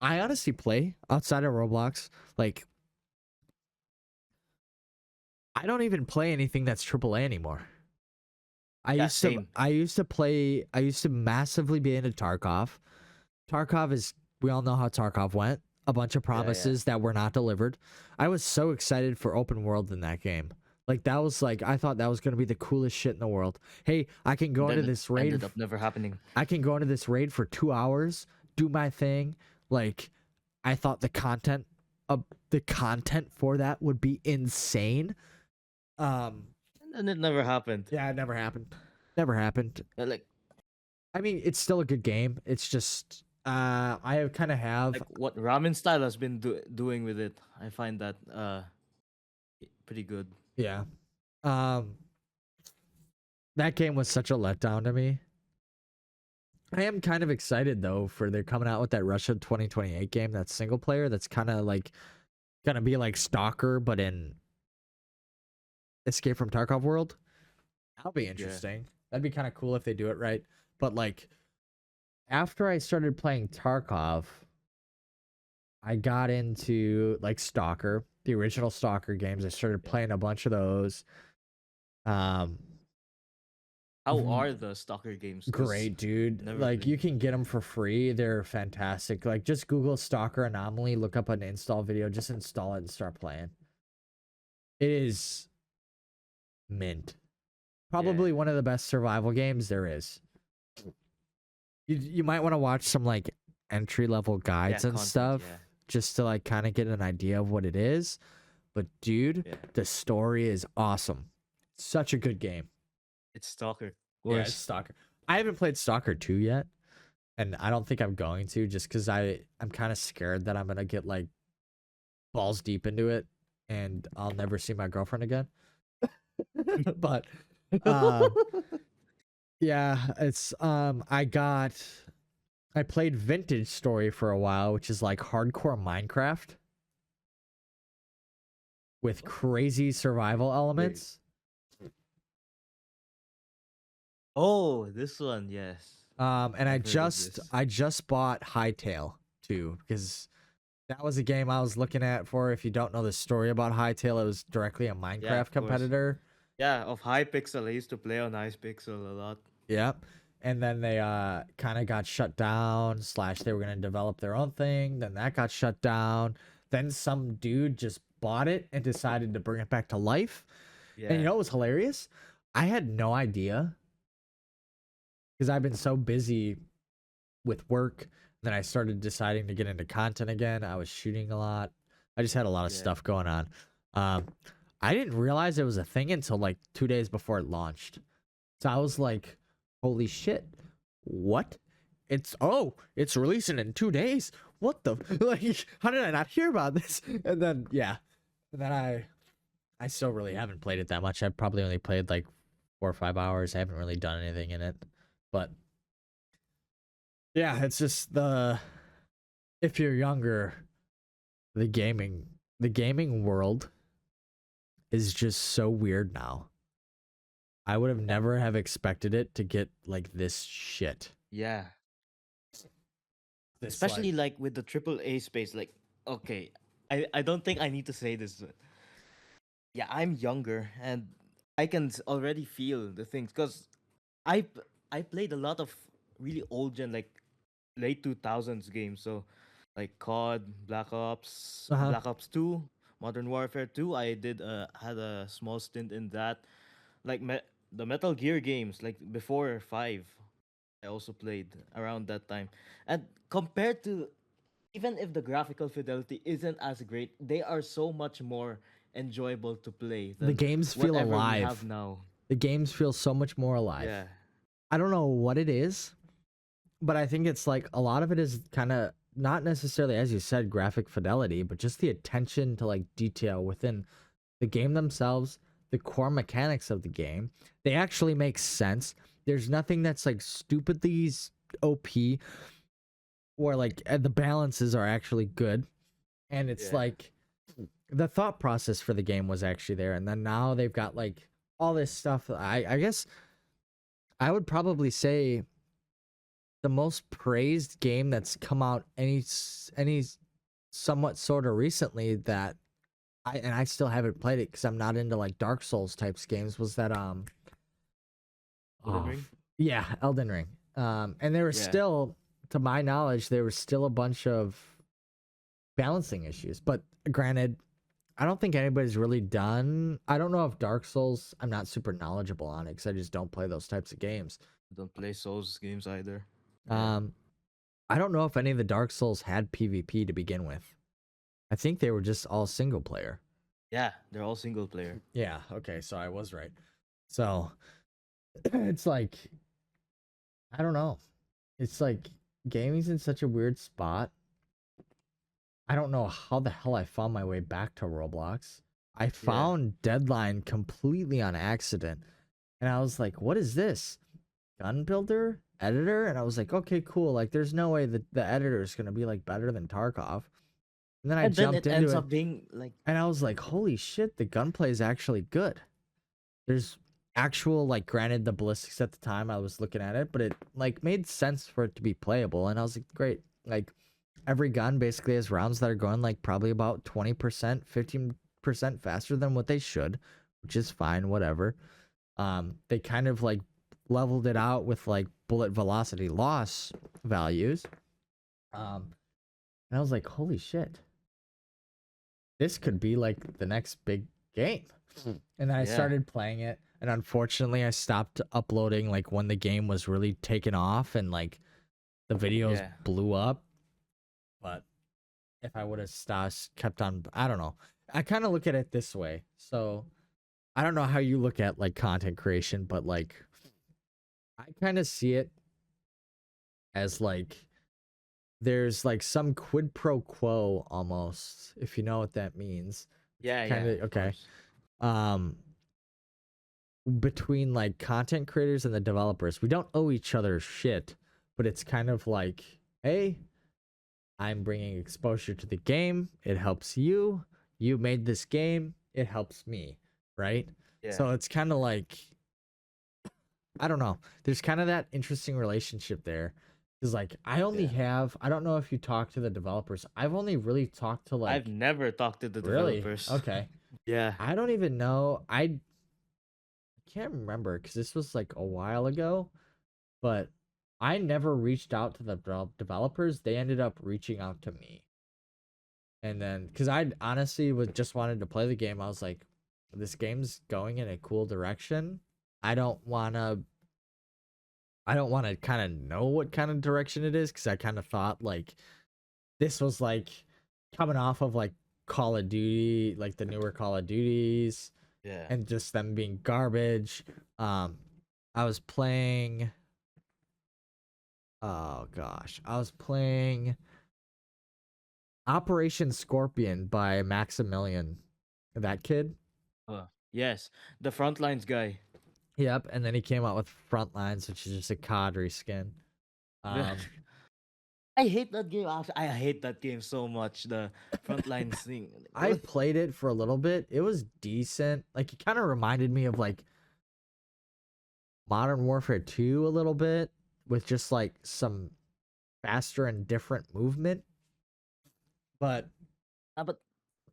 I honestly play outside of Roblox. Like, I don't even play anything that's AAA anymore. I used to massively be into Tarkov. We all know how Tarkov went. A bunch of promises that were not delivered. I was so excited for open world in that game. Like, that was like, I thought that was going to be the coolest shit in the world. Hey, I can go into this raid. Ended up never happening. I can go into this raid for 2 hours, do my thing. Like, I thought the content for that would be insane. And it never happened. Yeah, it never happened. Never happened. Like, I mean, it's still a good game. It's just I kind of have like what Ramen Style has been doing with it. I find that pretty good. Yeah. That game was such a letdown to me. I am kind of excited though for they're coming out with that Russia 2028 game, that single player that's kind of like gonna be like Stalker but in Escape from Tarkov world. That'll be interesting. That'd be kind of cool if they do it right. But like, after I started playing Tarkov, I got into like Stalker, the original Stalker games. I started playing a bunch of those. How are the Stalker games? Great, dude. Like, you can get them for free. They're fantastic. Like, just Google Stalker Anomaly, look up an install video, just install it and start playing. It is mint. Probably one of the best survival games there is. You might want to watch some like entry level guides and stuff just to like kind of get an idea of what it is. But dude, the story is awesome. Such a good game. It's Stalker. Yeah, it's Stalker. I haven't played Stalker 2 yet, and I don't think I'm going to, just because I'm kind of scared that I'm gonna get like balls deep into it and I'll never see my girlfriend again. But yeah, it's I played Vintage Story for a while, which is like hardcore Minecraft with crazy survival elements. Oh, this one, yes. And I've heard of this. I just bought Hightail too because that was a game I was looking at for. If you don't know the story about Hightail, it was directly a Yeah, Minecraft of course. competitor. Yeah, of Hypixel. I used to play on Hypixel a lot. Yep. And then they kind of got shut down, slash they were gonna develop their own thing. Then that got shut down. Then some dude just bought it and decided to bring it back to life. And you Yeah, know what was hilarious? I had no idea because I've been so busy with work. Then I started deciding to get into content again. I was shooting a lot. I just had a lot of yeah. stuff going on. Um, I didn't realize it was a thing until like 2 days before it launched. So I was like, holy shit, what? It's releasing in 2 days. What the like? How did I not hear about this? And then yeah, and then I still really haven't played it that much. I've probably only played like 4 or 5 hours. I haven't really done anything in it, but yeah, it's just if you're younger, the gaming world is just so weird now. I would have never have expected it to get like this shit. Yeah. This Especially like like with the triple A space. Like, okay, I don't think I need to say this. But yeah, I'm younger and I can already feel the things because I played a lot of really old gen like late 2000s games. So like COD, uh-huh. Black Ops 2, Modern Warfare 2. I did had a small stint in that. Like the Metal Gear games, like before 5, I also played around that time. And compared to, even if the graphical fidelity isn't as great, they are so much more enjoyable to play The than games feel whatever we have alive. now. The games feel so much more alive. Yeah. I don't know what it is, but I think it's like a lot of it is kind of not necessarily, as you said, graphic fidelity, but just the attention to like detail within the game themselves, the core mechanics of the game. They actually make sense. There's nothing that's like stupidly OP, or like the balances are actually good. And it's Yeah. like the thought process for the game was actually there. And then now they've got like all this stuff. I guess I would probably say the most praised game that's come out any somewhat sort of recently that I still haven't played it because I'm not into like Dark Souls types games was that Elden oh Ring? yeah, Elden Ring. And there was Yeah. still, to my knowledge, there was still a bunch of balancing issues. But granted, I don't think anybody's really done. I don't know if Dark Souls. I'm not super knowledgeable on it because I just don't play those types of games. Don't play Souls games either. Yeah. Um, I don't know if any of the Dark Souls had PvP to begin with. I think they were just all single player. Yeah, they're all single player. Yeah. Okay. So I was right. So it's like I don't know. It's like gaming's in such a weird spot. I don't know how the hell I found my way back to Roblox. I Yeah. found Deadline completely on accident. And I was like, what is this? Gun builder? Editor? And I was like, okay, cool. Like, there's no way that the editor is going to be like better than Tarkov. And then I And then it jumped into ends it up being like, and I was like, holy shit, the gunplay is actually good. There's actual, like, granted, the ballistics at the time I was looking at it, but it like made sense for it to be playable. And I was like, great. Like, every gun basically has rounds that are going like probably about 20%, 15% faster than what they should, which is fine, whatever. They kind of like leveled it out with like bullet velocity loss values. And I was like, holy shit, this could be like the next big game. And then I yeah. started playing it, and unfortunately I stopped uploading like when the game was really taken off and like the videos Yeah. blew up. But if I would have kept on, I don't know. I kind of look at it this way. So I don't know how you look at like content creation, but like I kind of see it as like there's like some quid pro quo almost, if you know what that means. Yeah, Kind yeah, of of okay. course. Um, between like content creators and the developers, we don't owe each other shit, but it's kind of like, hey, I'm bringing exposure to the game. It helps you. You made this game. It helps me, right? Yeah. So it's kind of like I don't know. There's kind of that interesting relationship there. Cause like I only Yeah. have I don't know if you talk to the developers. I've only really talked to I've like never talked to the really developers. okay. Yeah. I don't even know. I can't remember because this was like a while ago, but I never reached out to the developers. They ended up reaching out to me. And then, because I honestly was just wanted to play the game, I was like, this game's going in a cool direction. I don't want to, I don't want to kind of know what kind of direction it is because I kind of thought like this was like coming off of like Call of Duty, like the newer Call of Duties, Yeah. and just them being garbage. Um, I was playing. Oh gosh, I was playing Operation Scorpion by Maximilian. That kid. Yes. The Frontlines guy. Yep, and then he came out with Frontlines, which is just a COD reskin. Um, I hate that game. Actually, I hate that game so much. The Frontlines thing. I played it for a little bit. It was decent. Like it kind of reminded me of like Modern Warfare 2 a little bit with just like some faster and different movement. But But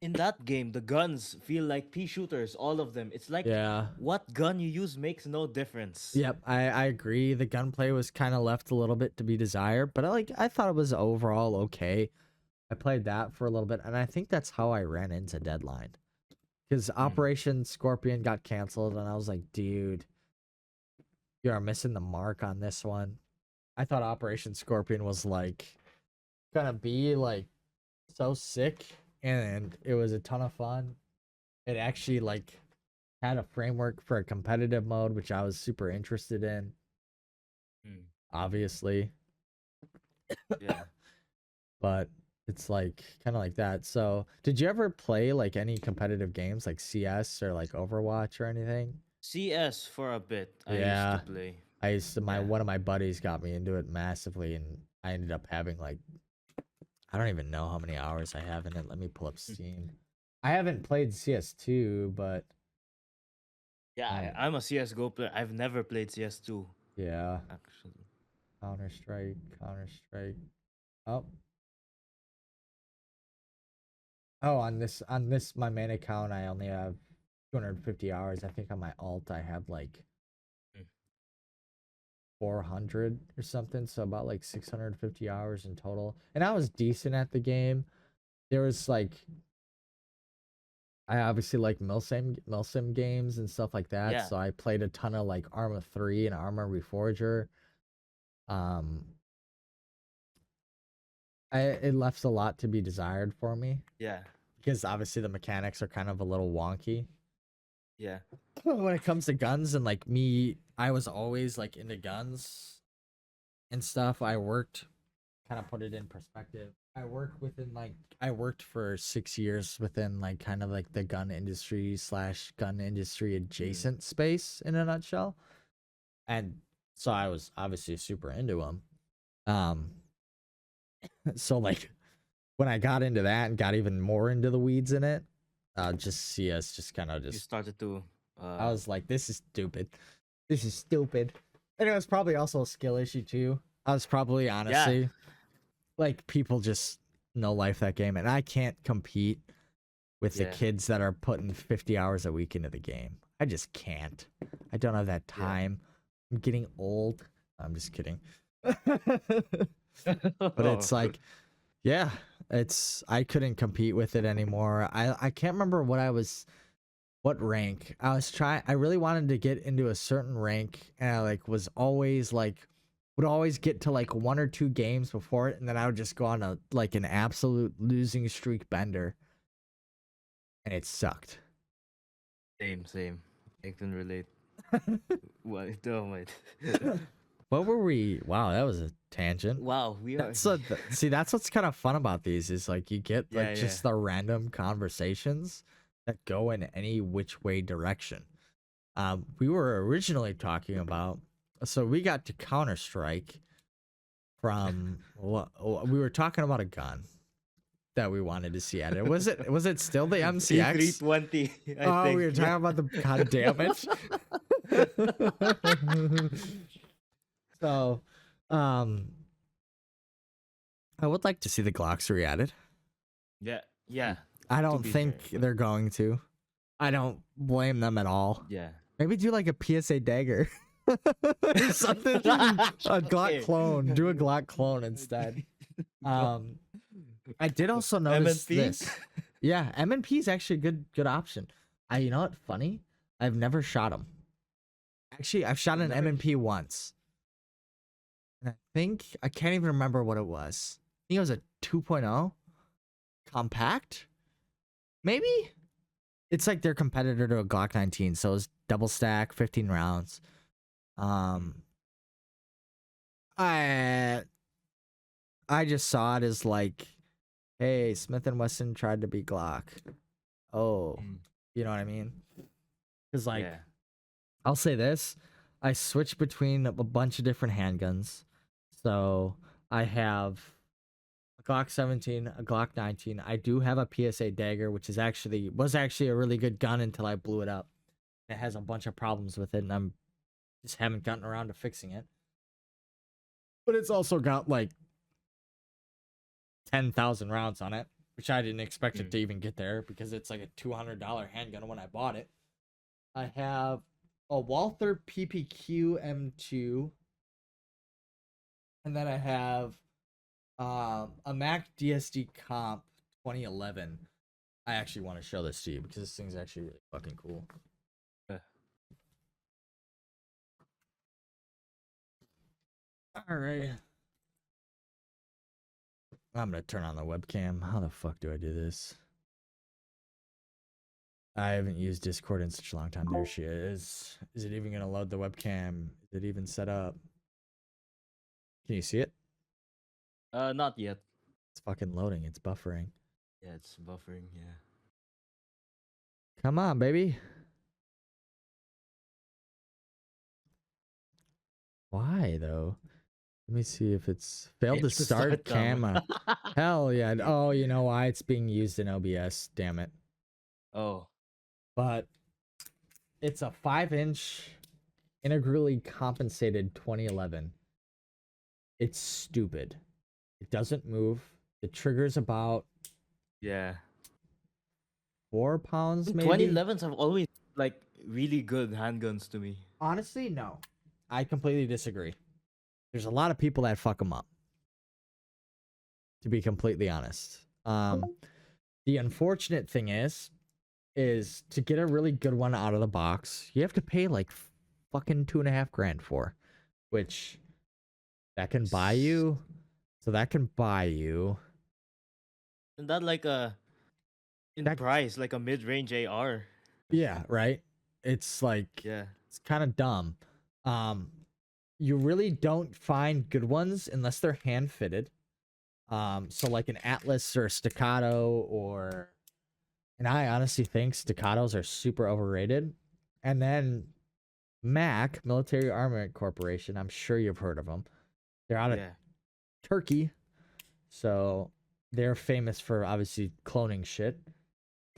in that game, the guns feel like pea shooters. All of them. It's like yeah. what gun you use makes no difference. Yep, I agree. The gunplay was kind of left a little bit to be desired, but I thought it was overall okay. I played that for a little bit, and I think that's how I ran into Deadline. Because Mm. Operation Scorpion got canceled, and I was like, dude, you are missing the mark on this one. I thought Operation Scorpion was like gonna be like so sick, and it was a ton of fun. It actually like had a framework for a competitive mode, which I was super interested in, Mm. obviously. Yeah. But it's like kind of like that. So, did you ever play like any competitive games like CS or like Overwatch or anything? CS for a bit. I used to Yeah, play. I used to. My Yeah. one of my buddies got me into it massively, and I ended up having like I don't even know how many hours I have in it. Let me pull up Steam. I haven't played CS2, but Yeah, um, I'm a CS:GO player. I've never played CS2 yeah, actually. Counter Strike, Counter Strike. Oh, oh, on this my main account, I only have 250 hours. I think on my alt, I have like Mm. 400 or something, so about like 650 hours in total. And I was decent at the game. There was like I obviously like milsim games and stuff like that, Yeah. so I played a ton of like Arma 3 and Arma Reforger. Um it left a lot to be desired for me Yeah. because obviously the mechanics are kind of a little wonky. Yeah. When it comes to guns and like me, I was always like into guns and stuff. I worked kind of put it in perspective. I worked for 6 years within like kind of like the gun industry slash gun industry Mm. adjacent space in a nutshell. And so I was obviously super into them. Um, so like when I got into that and got even more into the weeds in it, just see us just kind of You just started to I was like, this is stupid. This is stupid. And it was probably also a skill issue too. I was probably yeah. honestly like people just no life that game, and I can't compete with the Yeah. kids that are putting 50 hours a week into the game. I just can't. I don't have that Yeah. time. I'm getting old. I'm just kidding. But it's like, yeah, it's I couldn't compete with it anymore. I can't remember what rank. I really wanted to get into a certain rank, and I like was always like would always get to like one or two games before it, and then I would just go on a like an absolute losing streak bender, and it sucked. Same. I can relate. What? Oh my. What were we? Wow, that was a tangent. Wow, we are. See, that's what's kind of fun about these is like you get Yeah, like yeah. just the random conversations that go in any which way direction. We were originally talking about, so we got to Counter Strike from what we were talking about a gun that we wanted to see at it. Was it still the MCX? E320, I Oh, we think. were Yeah. talking about the god damn it. So, um, I would like to see the Glocks re-added. Yeah, yeah. I To don't be think fair, but they're going to. I don't blame them at all. yeah. Maybe do like a PSA dagger or something. A Glock Okay. clone. Do a Glock clone instead. Um, I did also notice MNP? this. Yeah, M&P is actually a good option. You know what? Funny. I've never shot them. Actually, I've shot You've an never. M&P once. And I can't even remember what it was. I think it was a 2.0 compact. Maybe it's like their competitor to a Glock 19, so it's double stack, 15 rounds. I I just saw it as like, hey, Smith and Wesson tried to beat Glock. Oh, Mm, you know what I mean? Because like, yeah. I'll say this: I switched between a bunch of different handguns. So I have a Glock 17, a Glock 19. I do have a PSA dagger, which was actually a really good gun until I blew it up. It has a bunch of problems with it, and I'm just haven't gotten around to fixing it. But it's also got like 10,000 rounds on it, which I didn't expect it Mm. to even get there because it's like a $200 handgun when I bought it. I have a Walther PPQ M2, and then I have a Mac DSD Comp 2011. I actually want to show this to you because this thing's actually really fucking cool. Uh, All right. I'm going to turn on the webcam. How the fuck do I do this? I haven't used Discord in such a long time. There she is. Is it even going to load the webcam? Is it even set up? Can you see it? Not yet. It's fucking loading. It's buffering. Yeah, it's buffering. Yeah. Come on, baby. Why, though? Let me see if it's failed to It's the start camera. camera. Hell yeah. Oh, you know why? It's being used in OBS. Damn it. Oh. But it's a 5-inch integrally compensated 2011. It's stupid. It doesn't move. The trigger's about Yeah. 4 pounds, maybe. 2011s have always like really good handguns to me. Honestly, no. I completely disagree. There's a lot of people that fuck them up. To be completely honest. The unfortunate thing is to get a really good one out of the box, you have to pay like fucking $2.5 grand for, which that can buy you. So that can buy you. Isn't that like a in That, price, like a mid-range AR? yeah, right. It's like Yeah. it's kind of dumb. You really don't find good ones unless they're hand fitted. So like an Atlas or a Staccato and I honestly think Staccatos are super overrated. And then MAC, Military Armament Corporation, I'm sure you've heard of them. They're out of Yeah. Turkey. So they're famous for obviously cloning shit.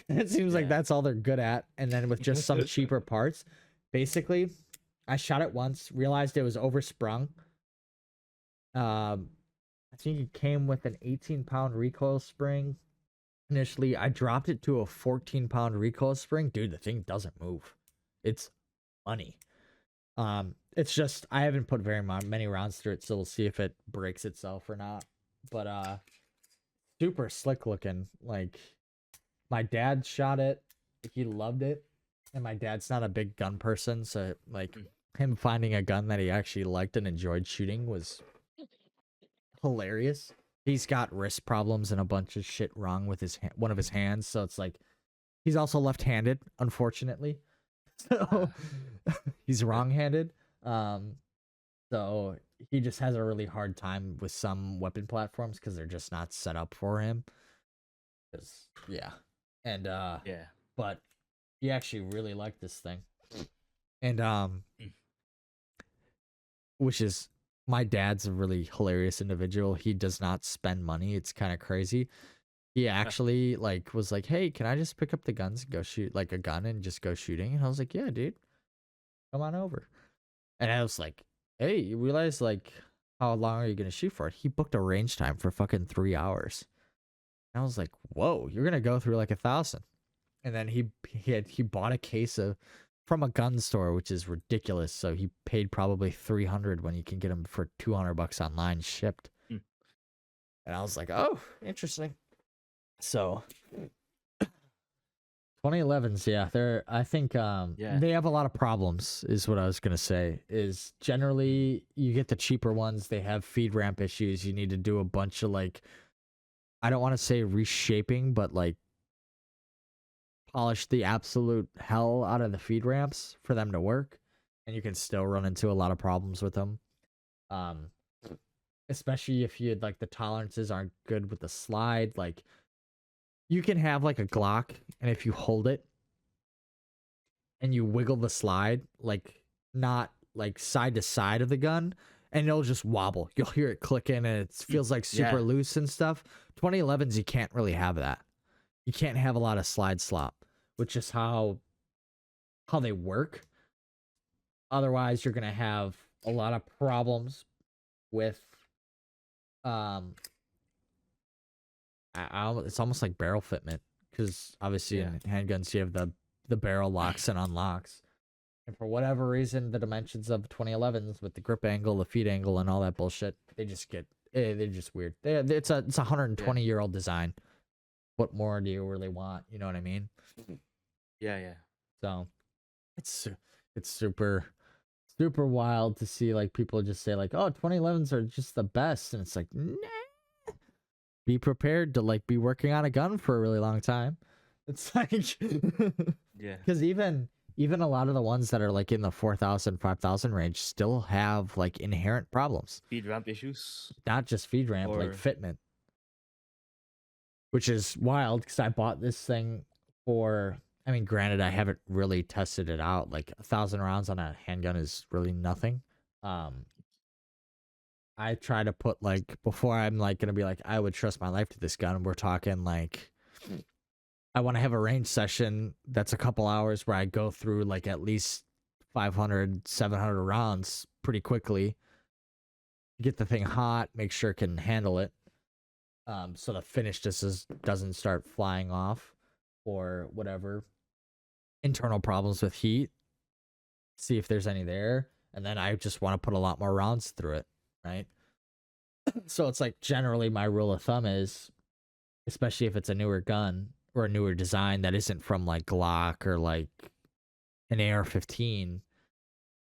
It seems like Yeah. that's all they're good at. And then with just some cheaper parts, basically, I shot it once, realized it was oversprung. I think it came with an 18-pound recoil spring. Initially, I dropped it to a 14-pound recoil spring. Dude, the thing doesn't move. It's money. It's just I haven't put very many rounds through it, so we'll see if it breaks itself or not. But super slick looking. Like my dad shot it, he loved it, and my dad's not a big gun person, so like him finding a gun that he actually liked and enjoyed shooting was hilarious. He's got wrist problems and a bunch of shit wrong with one of his hands, so it's like he's also left-handed, unfortunately. So he's wrong-handed. So he just has a really hard time with some weapon platforms because they're just not set up for him. Yeah. And Yeah. but he actually really liked this thing. And which is my dad's a really hilarious individual. He does not spend money. It's kind of crazy. He actually like was like, "Hey, can I just pick up the guns and go shoot like a gun and just go shooting?" And I was like, "Yeah, dude." Come on over. And I was like, hey, you realize like how long are you gonna shoot for it? He booked a range time for fucking 3 hours. And I was like, whoa, you're gonna go through like 1,000. And then he bought a case of from a gun store, which is ridiculous. So he paid probably 300 when you can get them for $200 online shipped. Mm. And I was like, oh, interesting. So 2011s, yeah, I think Yeah. they have a lot of problems is what I was gonna say. Is generally you get the cheaper ones, they have feed ramp issues. You need to do a bunch of like, I don't want to say reshaping, but like polish the absolute hell out of the feed ramps for them to work, and you can still run into a lot of problems with them. Um, especially if you like the tolerances aren't good with the slide. Like you can have like a Glock, and if you hold it and you wiggle the slide, like not like side to side of the gun, and it'll just wobble. You'll hear it clicking, and it feels like super Yeah. loose and stuff. 2011s, you can't really have that. You can't have a lot of slide slop, which is how they work. Otherwise, you're gonna have a lot of problems with um. It's almost like barrel fitment because obviously Yeah. in handguns you have the barrel locks and unlocks. And for whatever reason, the dimensions of 2011s with the grip angle, the feet angle, and all that bullshit, they just get they're just weird. It's a 120-year-old design. What more do you really want? You know what I mean? Yeah. Yeah. So it's super wild to see like people just say like, oh, 2011s are just the best, and it's like, nah, be prepared to like be working on a gun for a really long time. It's like Yeah. because even a lot of the ones that are like in the 4,000 5,000 range still have like inherent problems, Speed ramp issues. not just feed ramp, like Or fitment, which is wild because I bought this thing for, I mean, granted, I haven't really tested it out. Like 1,000 rounds on a handgun is really nothing. I try to put like, before I'm like gonna be like, I would trust my life to this gun, we're talking like, I want to have a range session that's a couple hours where I go through like at least 500, 700 rounds pretty quickly, get the thing hot, make sure it can handle it. So the finish doesn't start flying off or whatever. Internal problems with heat, see if there's any there. And then I just want to put a lot more rounds through it, right? So it's like generally my rule of thumb is, especially if it's a newer gun or a newer design that isn't from like Glock or like an AR-15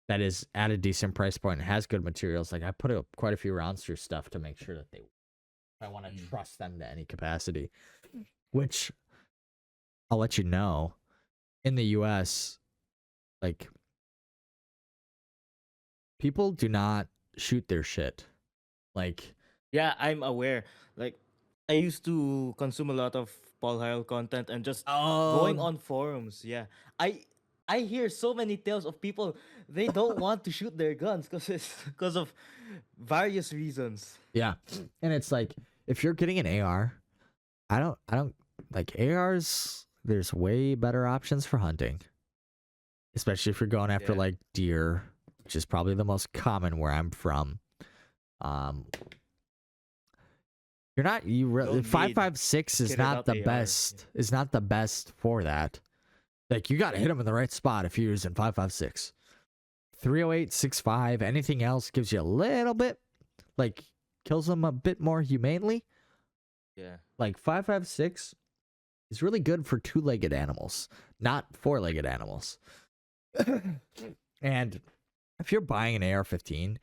that is at a decent price point and has good materials. Like I put up quite a few rounds through stuff to make sure that I want to trust them to any capacity, which I'll let you know in the US, like people do not shoot their shit. Like, yeah, I'm aware. Like I used to consume a lot of Paul Heil content and just going oh, on forums. Yeah. I hear so many tales of people they don't want to shoot their guns because of various reasons. yeah. And it's like, if you're getting an AR, I don't like ARs. There's way better options for hunting, especially if you're going after Yeah. like deer, which is probably the most common where I'm from. Um, you're not Don't five need five six is kitted not out the AR. best. Is not the best for that. Like you got to hit them in the right spot if you're using 5.56. 308, 6.5, anything else gives you a little bit, like kills them a bit more humanely. Yeah. Like 5.56 is really good for two-legged animals, not four-legged animals. And if you're buying an AR-15,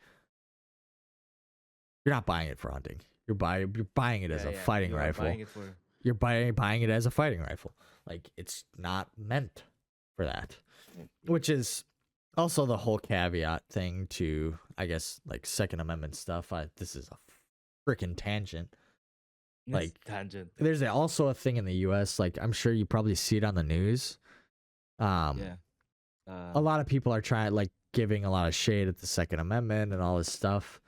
you're not buying it for hunting. You're buying it as Yeah, a yeah. fighting You are rifle. buying it for You're buying it as a fighting rifle. Like it's not meant for that. Which is also the whole caveat thing to, I guess, like Second Amendment stuff. This is a freaking tangent. Like tangent. there's also a thing in the US, like I'm sure you probably see it on the news. Yeah. A lot of people are trying like giving a lot of shade at the Second Amendment and all this stuff.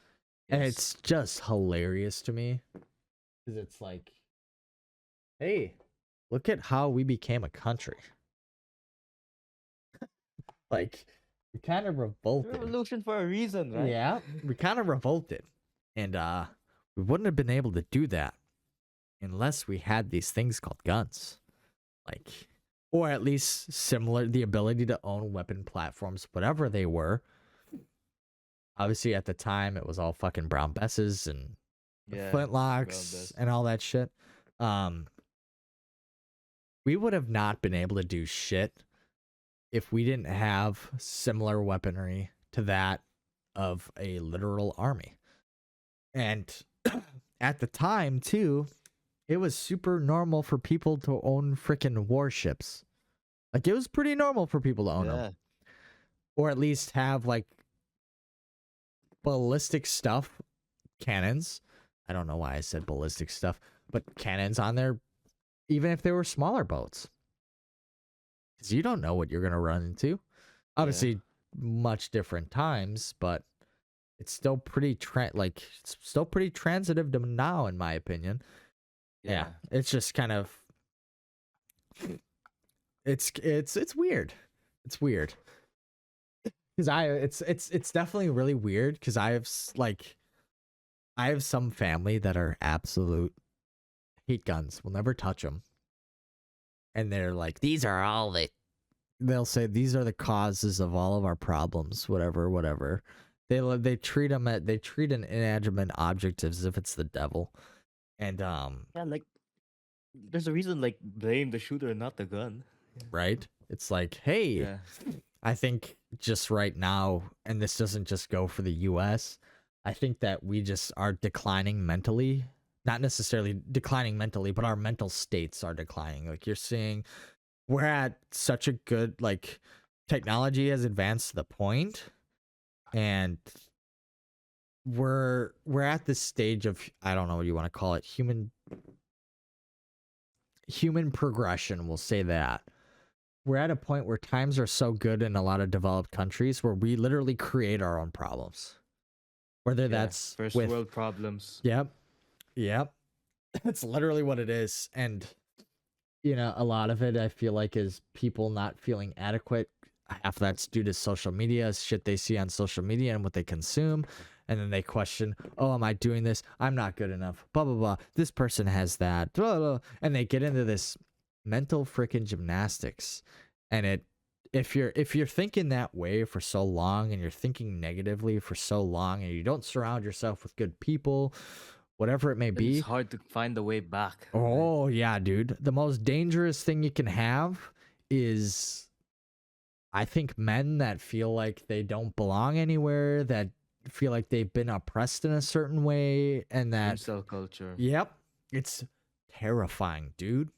And Yes. it's just hilarious to me. Because it's like, hey, look at how we became a country. Like, We kind of revolted. Revolution for a reason, right? Yeah, we kind of revolted. And we wouldn't have been able to do that unless we had these things called guns. Like, or at least similar, the ability to own weapon platforms, whatever they were. Obviously, at the time, it was all fucking brown besses and Yeah. flintlocks and all that shit. We would have not been able to do shit if we didn't have similar weaponry to that of a literal army. And at the time, too, it was super normal for people to own freaking warships. Like, it was pretty normal for people to own them. Or at least have, like, ballistic stuff, cannons. I don't know why I said ballistic stuff, but cannons on there, even if they were smaller boats. Because you don't know what you're going to run into. Obviously, much different times, but it's still pretty it's still pretty transitive to now, in my opinion. Yeah, it's just kind of it's weird. It's weird because it's definitely really weird because I have some family that are absolute hate guns. Will never touch them, and they're like, they'll say these are the causes of all of our problems. Whatever. They treat an inanimate object as if it's the devil. And like there's a reason, like, blame the shooter, not the gun. Right? It's like, hey, I think just right now, and this doesn't just go for the US, I think that we just are declining mentally. Not necessarily declining mentally, but our mental states are declining. Like, you're seeing we're at such a good, like, technology has advanced to the point, and we're at this stage of, I don't know what you want to call it, human progression, we'll say that. We're at a point where times are so good in a lot of developed countries where we literally create our own problems. Whether that's first world problems. Yep. That's literally what it is. And a lot of it I feel like is people not feeling adequate. Half of that's due to social media, shit they see on social media and what they consume. And then they question, oh, am I doing this? I'm not good enough. Blah, blah, blah. This person has that. Blah, blah. And they get into this mental freaking gymnastics. And if you're thinking that way for so long and you're thinking negatively for so long and you don't surround yourself with good people, whatever it may be, it's hard to find the way back. Oh, yeah, dude. The most dangerous thing you can have is, I think, men that feel like they don't belong anywhere, that feel like they've been oppressed in a certain way, and that Incel culture. Yep. It's terrifying, dude.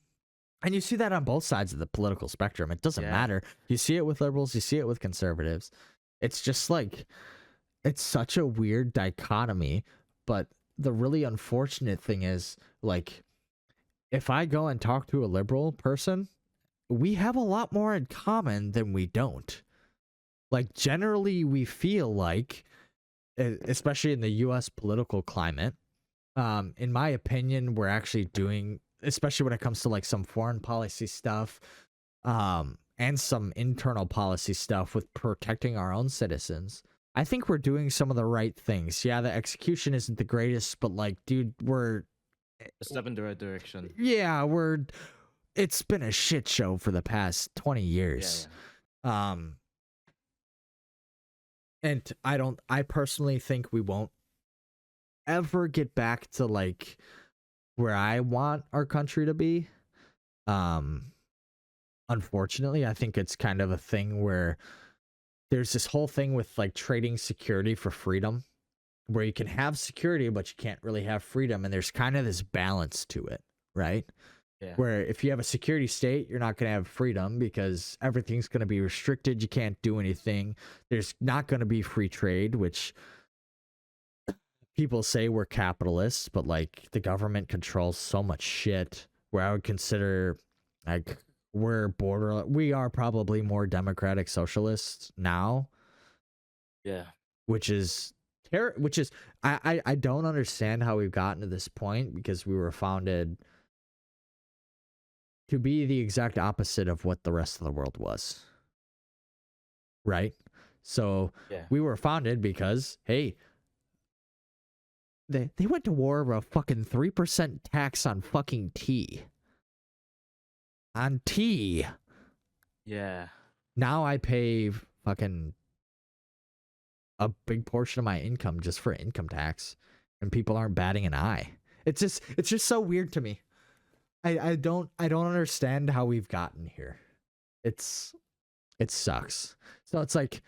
And you see that on both sides of the political spectrum. It doesn't matter. You see it with liberals, you see it with conservatives. It's just like, it's such a weird dichotomy. But the really unfortunate thing is, like, if I go and talk to a liberal person, we have a lot more in common than we don't. Like, generally, we feel like, especially in the U.S. political climate, in my opinion, we're actually doing, especially when it comes to, like, some foreign policy stuff, and some internal policy stuff with protecting our own citizens. I think we're doing some of the right things. Yeah, the execution isn't the greatest, but, like, dude, we're a step in the right direction. Yeah, it's been a shit show for the past 20 years. And I personally think we won't ever get back to, like, where I want our country to be. Unfortunately, I think it's kind of a thing where there's this whole thing with, like, trading security for freedom, where you can have security, but you can't really have freedom. And there's kind of this balance to it, right? Yeah. Where if you have a security state, you're not going to have freedom because everything's going to be restricted. You can't do anything. There's not going to be free trade, which people say we're capitalists, but, like, the government controls so much shit where I would consider, like, we are probably more democratic socialists now. Yeah. Which is I don't understand how we've gotten to this point, because we were founded to be the exact opposite of what the rest of the world was. Right? So Yeah. we were founded because, hey, they went to war over a fucking 3% tax on fucking tea. On tea. Yeah. Now I pay fucking a big portion of my income just for income tax, and people aren't batting an eye. It's just so weird to me. I don't understand how we've gotten here. It sucks. So it's like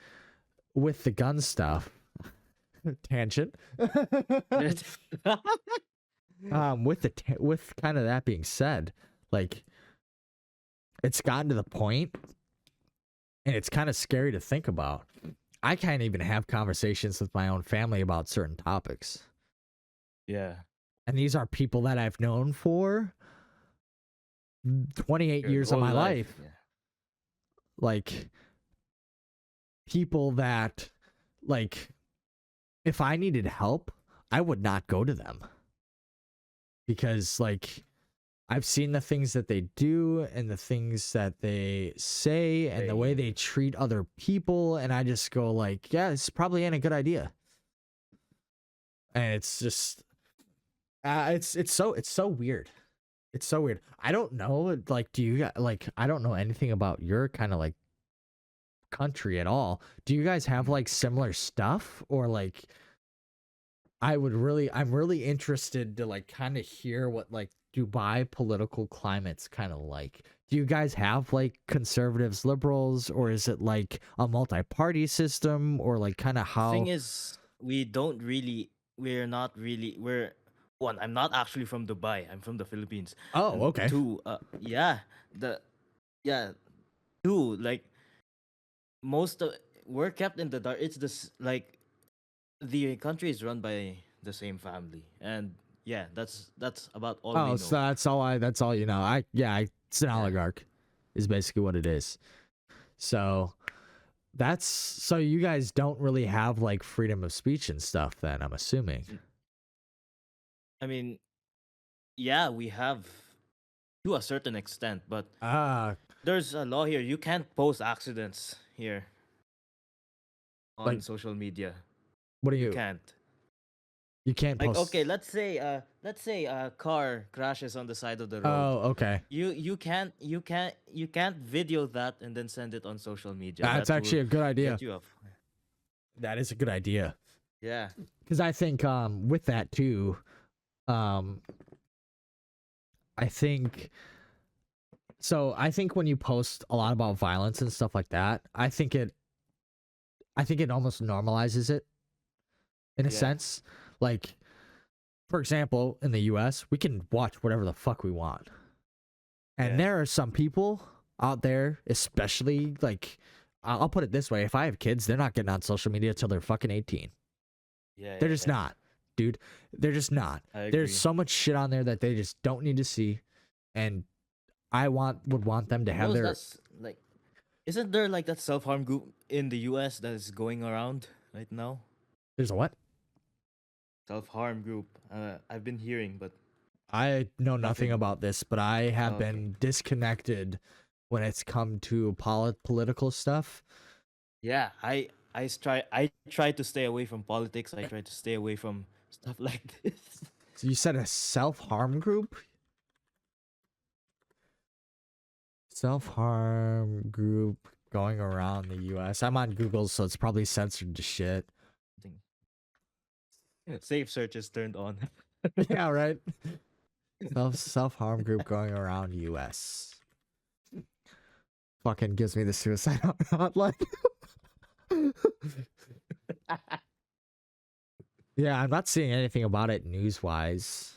with the gun stuff, tangent. With kind of that being said, like it's gotten to the point, and it's kind of scary to think about. I can't even have conversations with my own family about certain topics. Yeah. And these are people that I've known for 28 Your years of whole my life. Yeah. Like people that, like, if I needed help, I would not go to them. Because, like, I've seen the things that they do and the things that they say and the way they treat other people, and I just go like, yeah, this probably ain't a good idea. And it's just it's so weird. It's so weird. I don't know, like, do you like, I don't know anything about your kind of like country at all. Do you guys have like similar stuff, or like I'm really interested to like kind of hear what like Dubai political climate's kind of like. Do you guys have like conservatives, liberals, or is it like a multi-party system, or like kind of how? Thing is, we're not really, we're one. I'm not actually from Dubai. I'm from the Philippines. Oh, And okay. two, yeah, the yeah, two, like most of we're kept in the dark. It's this like the country is run by the same family, and yeah, that's about all we Oh, know. so that's all you know. It's an Yeah. oligarch is basically what it is. So so you guys don't really have like freedom of speech and stuff then, I'm assuming. I mean, yeah, we have to a certain extent, but Ah, there's a law here. You can't post accidents here on like social media. what do You you can't. you can't Like, post? okay, let's say a car crashes on the side of the road. Oh, okay. You can't video that and then send it on social media. That's That will actually a good idea. get you up. That is a good idea. Yeah. Because I think with that too, um I think I think when you post a lot about violence and stuff like that, I think it almost normalizes it in a Yeah. sense. Like, for example, in the US, we can watch whatever the fuck we want. And Yeah. there are some people out there, especially like, I'll put it this way: if I have kids, they're not getting on social media till they're fucking 18. Yeah. They're just not, dude. They're just not. I agree. There's so much shit on there that they just don't need to see, and I would want them to have their. That's like, isn't there like that self harm group in the U.S. that is going around right now? There's a what? Self harm group. I've been hearing, but I know nothing Nothing. about this, but I have Okay. been disconnected when it's come to political stuff. yeah, I try to stay away from politics. I try to stay away from stuff like this. So you said a self-harm group? Self-harm group going around the US. I'm on Google, so it's probably censored to shit. Safe search is turned on. Yeah, right. Self-harm group going around US. Fucking gives me the suicide hotline. Yeah, I'm not seeing anything about it news-wise.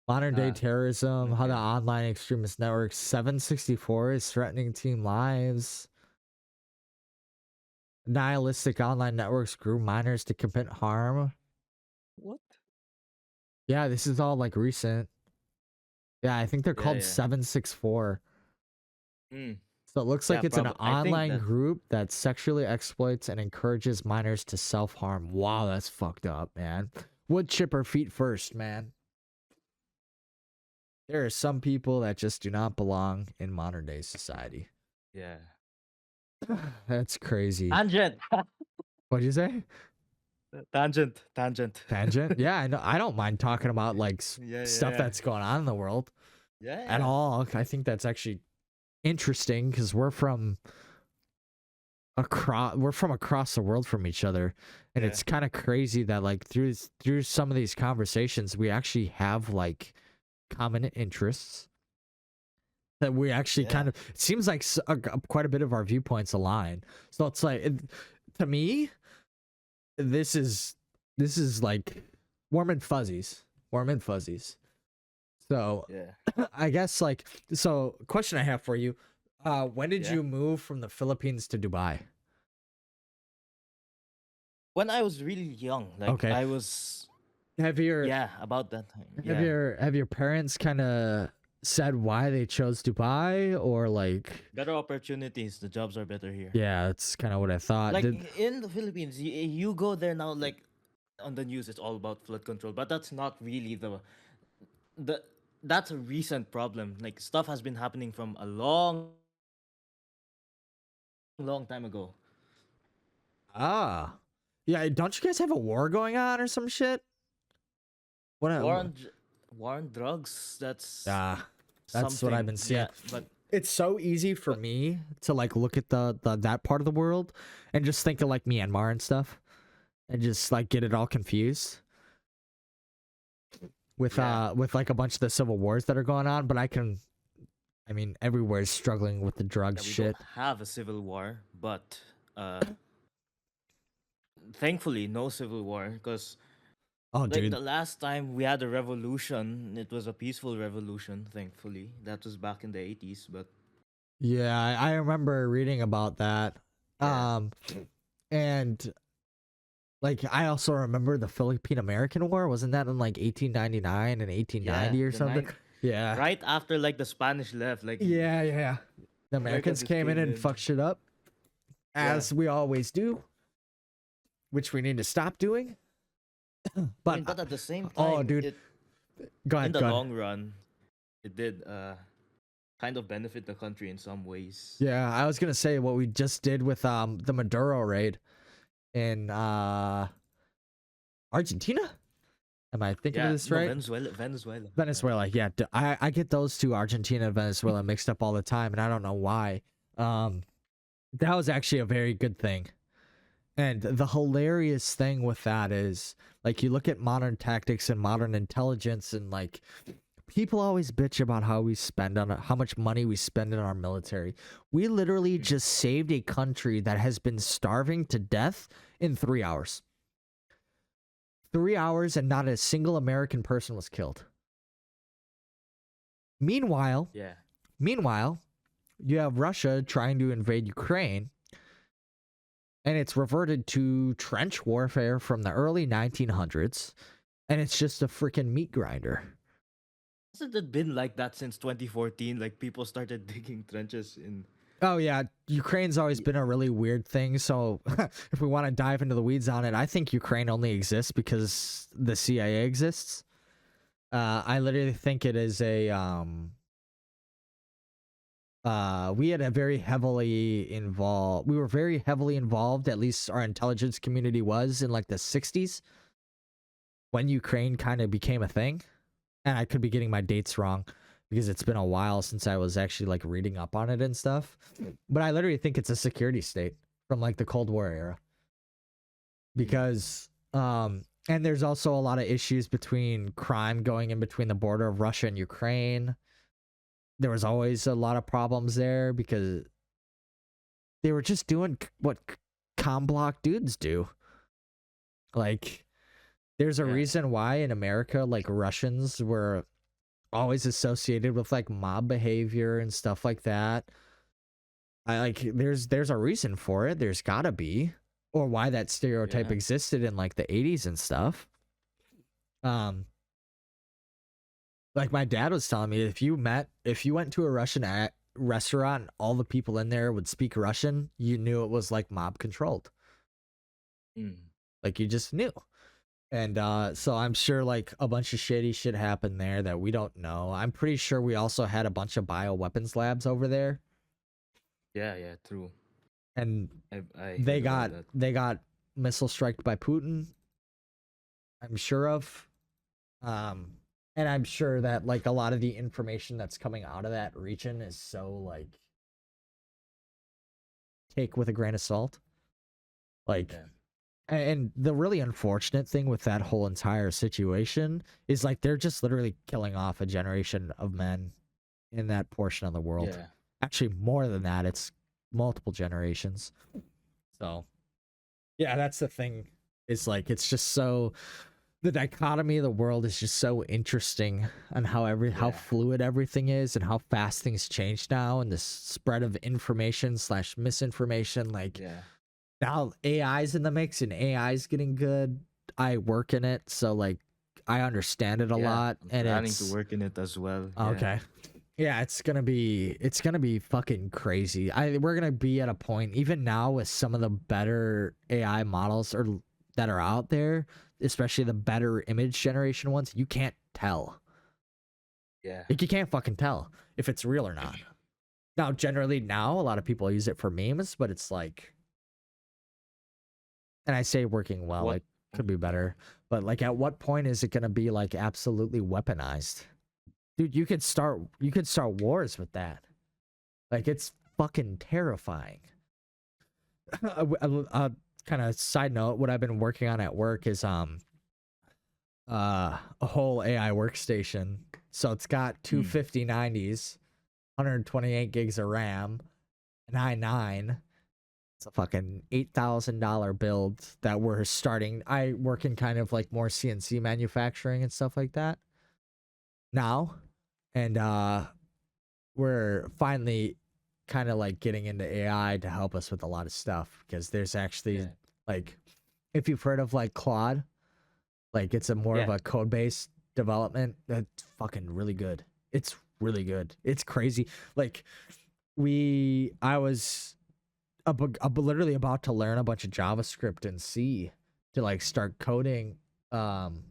Modern day terrorism, how the okay. online extremist network 764 is threatening teen lives. Nihilistic online networks grew minors to commit harm. What? Yeah, this is all like recent. Yeah, I think they're called Yeah. 764. Mm. So it looks like Yeah, it's an I think online that group that sexually exploits and encourages minors to self-harm. Wow, that's fucked up, man. Wood chipper feet first, man. There are some people that just do not belong in modern day society. yeah. That's crazy. Tangent. What'd you say? Tangent. Tangent? Yeah, I know. I don't mind talking about like Yeah, stuff yeah, that's going on in the world yeah, at yeah, all. I think that's actually interesting because we're from across the world from each other, and yeah, it's kind of crazy that like through some of these conversations we actually have like common interests that we actually yeah, kind of it seems like quite a bit of our viewpoints align. So it's like to me this is like warm and fuzzies, warm and fuzzies. So yeah, I guess like so question I have for you, when did yeah. you move from the Philippines to Dubai? When I was really young, like Okay. I was, Have your yeah, about that time. Yeah, have your parents kind of said why they chose Dubai or like better opportunities. The jobs are better here. yeah, that's kind of what I thought. Like Did in the Philippines, you go there now, like on the news, it's all about flood control, but that's not really the that's a recent problem. Like stuff has been happening from a long time ago. ah. Yeah, don't you guys have a war going on or some shit? What War on war on drugs. That's ah, that's what I've something. been seeing. Yeah, but It's so easy for but me to like look at the that part of the world and just think of like Myanmar and stuff and just like get it all confused yeah, with like a bunch of the civil wars that are going on, but I mean everywhere is struggling with the drugs yeah, we don't shit. have a civil war, but thankfully no civil war because Oh like dude. the last time we had a revolution, it was a peaceful revolution. Thankfully, that was back in the 80s. But Yeah, I remember reading about that. yeah, Um and like I also remember the Philippine American War, wasn't that in like 1899 and yeah, 1890 or the something? nine Yeah. right after like the Spanish left, like Yeah, yeah. The Americans Americans just came in came and in. fucked shit up, Yeah, as we always do, which we need to stop doing. I But mean, but at the same oh, time, dude, it go in ahead, the go ahead. long run, it did kind of benefit the country in some ways. Yeah, I was gonna say what we just did with the Maduro raid in Argentina. Am I thinking of Yeah, this no, right? Venezuela. Yeah, Venezuela. Yeah, I get those two, Argentina and Venezuela, mixed up all the time, and I don't know why. Um, that was actually a very good thing. And the hilarious thing with that is, like, you look at modern tactics and modern intelligence, and like, people always bitch about how much money we spend in our military. We literally mm, just saved a country that has been starving to death in 3 hours. 3 hours, and not a single American person was killed. Meanwhile, yeah, meanwhile, you have Russia trying to invade Ukraine, and it's reverted to trench warfare from the early 1900s, and it's just a freaking meat grinder. hasn't it been like that since 2014? Like people started digging trenches in. Oh yeah, Ukraine's always Y- been a really weird thing. So if we want to dive into the weeds on it, I think Ukraine only exists because the CIA exists. I literally think it is a we had a very heavily involved. We were very heavily involved. At least our intelligence community was in like the 60s when Ukraine kind of became a thing. And I could be getting my dates wrong because it's been a while since I was actually like reading up on it and stuff. But I literally think it's a security state from like the Cold War era mm, because and there's also a lot of issues between crime going in between the border of Russia and Ukraine. There was always a lot of problems there because they were just doing what com block dudes do. Like there's a yeah, reason why in America like Russians were always associated with like mob behavior and stuff like that. I like there's a reason for it. There's gotta be. Or why that stereotype yeah, existed in like the 80s and stuff. Um like my dad was telling me if you went to a Russian restaurant and all the people in there would speak Russian, you knew it was like mob controlled. mm, Like you just knew. And so I'm sure like a bunch of shady shit happened there that we don't know. I'm pretty sure we also had a bunch of bioweapons labs over there. yeah, yeah. True. and I they heard about got that. they got missile striked by Putin. I'm sure of. And I'm sure that like a lot of the information that's coming out of that region is so like take with a grain of salt. Like, Yeah. and the really unfortunate thing with that whole entire situation is like they're just literally killing off a generation of men in that portion of the world. Yeah. Actually, more than that, it's multiple generations. So, yeah, that's the thing. Is like it's just so the dichotomy of the world is just so interesting on how Yeah. fluid everything is and how fast things change now and this spread of information slash misinformation. Like Yeah. now AI's in the mix and AI's getting good. I work in it, so like I understand it a Yeah. lot, I'm and planning to it's work in it as well. Yeah. okay. Yeah, it's gonna be fucking crazy. We're gonna be at a point even now with some of the better AI models that are out there, especially the better image generation ones. You can't tell. Yeah. Like you can't fucking tell if it's real or not. Now, generally now a lot of people use it for memes, but it's like, and I say working well, What? like could be better, but like at what point is it gonna be like absolutely weaponized? Dude, you could start wars with that. Like it's fucking terrifying. Kind of side note, what I've been working on at work is a whole AI workstation. So it's got two 5090s, 128 gigs of RAM, an i9. It's a fucking $8,000 build that we're starting. I work in kind of like more CNC manufacturing and stuff like that now, and we're finally kind of like getting into AI to help us with a lot of stuff because there's actually Yeah. like if you've heard of like Claude, like it's a more of Yeah. a code based development that's fucking really good. It's really good. It's crazy. Like I was literally about to learn a bunch of JavaScript and C to like start coding um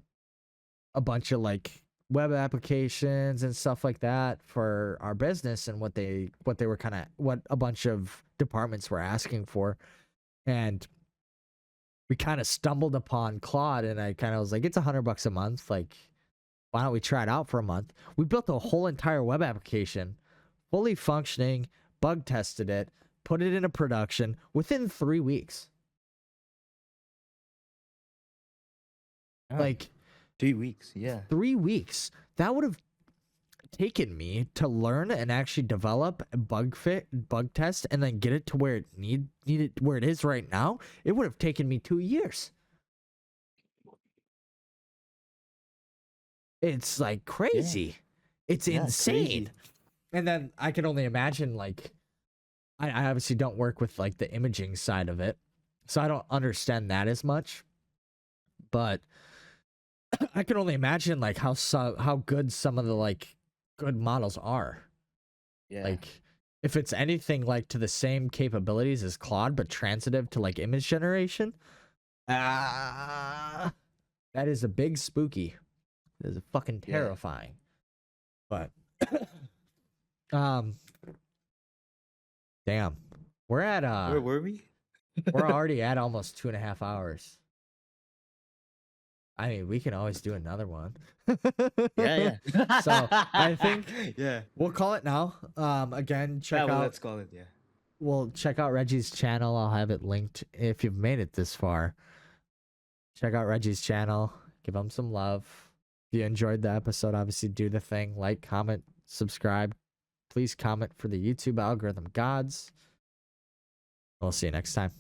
a bunch of like web applications and stuff like that for our business and what they were kind of what a bunch of departments were asking for, and we kind of stumbled upon Claude, and I kind of was like, it's $100 a month, like why don't we try it out for a month? We built a whole entire web application, fully functioning, bug tested it, put it into production within 3 weeks. Ah, Like 3 weeks. Yeah. 3 weeks. That would have taken me to learn and actually develop a bug test and then get it to where it needed where it is right now. It would have taken me 2 years. It's like Yeah. crazy. It's Yeah. It's insane. crazy. And then I can only imagine like I obviously don't work with like the imaging side of it, so I don't understand that as much. But I can only imagine like how good some of the like good models are. Yeah. Like if it's anything like to the same capabilities as Claude but transitive to like image generation, that is a big spooky. That is fucking Yeah. terrifying. But um damn. We're at Where were we? we're already at almost 2.5 hours. I mean, we can always do another one. Yeah. Yeah. So I think Yeah. we'll call it now. Again, Yeah. check Well, out let's call it. Yeah. well, check out Reggie's channel. I'll have it linked if you've made it this far. Check out Reggie's channel. Give him some love. If you enjoyed the episode, obviously do the thing. Like, comment, subscribe. Please comment for the YouTube algorithm gods. We'll see you next time.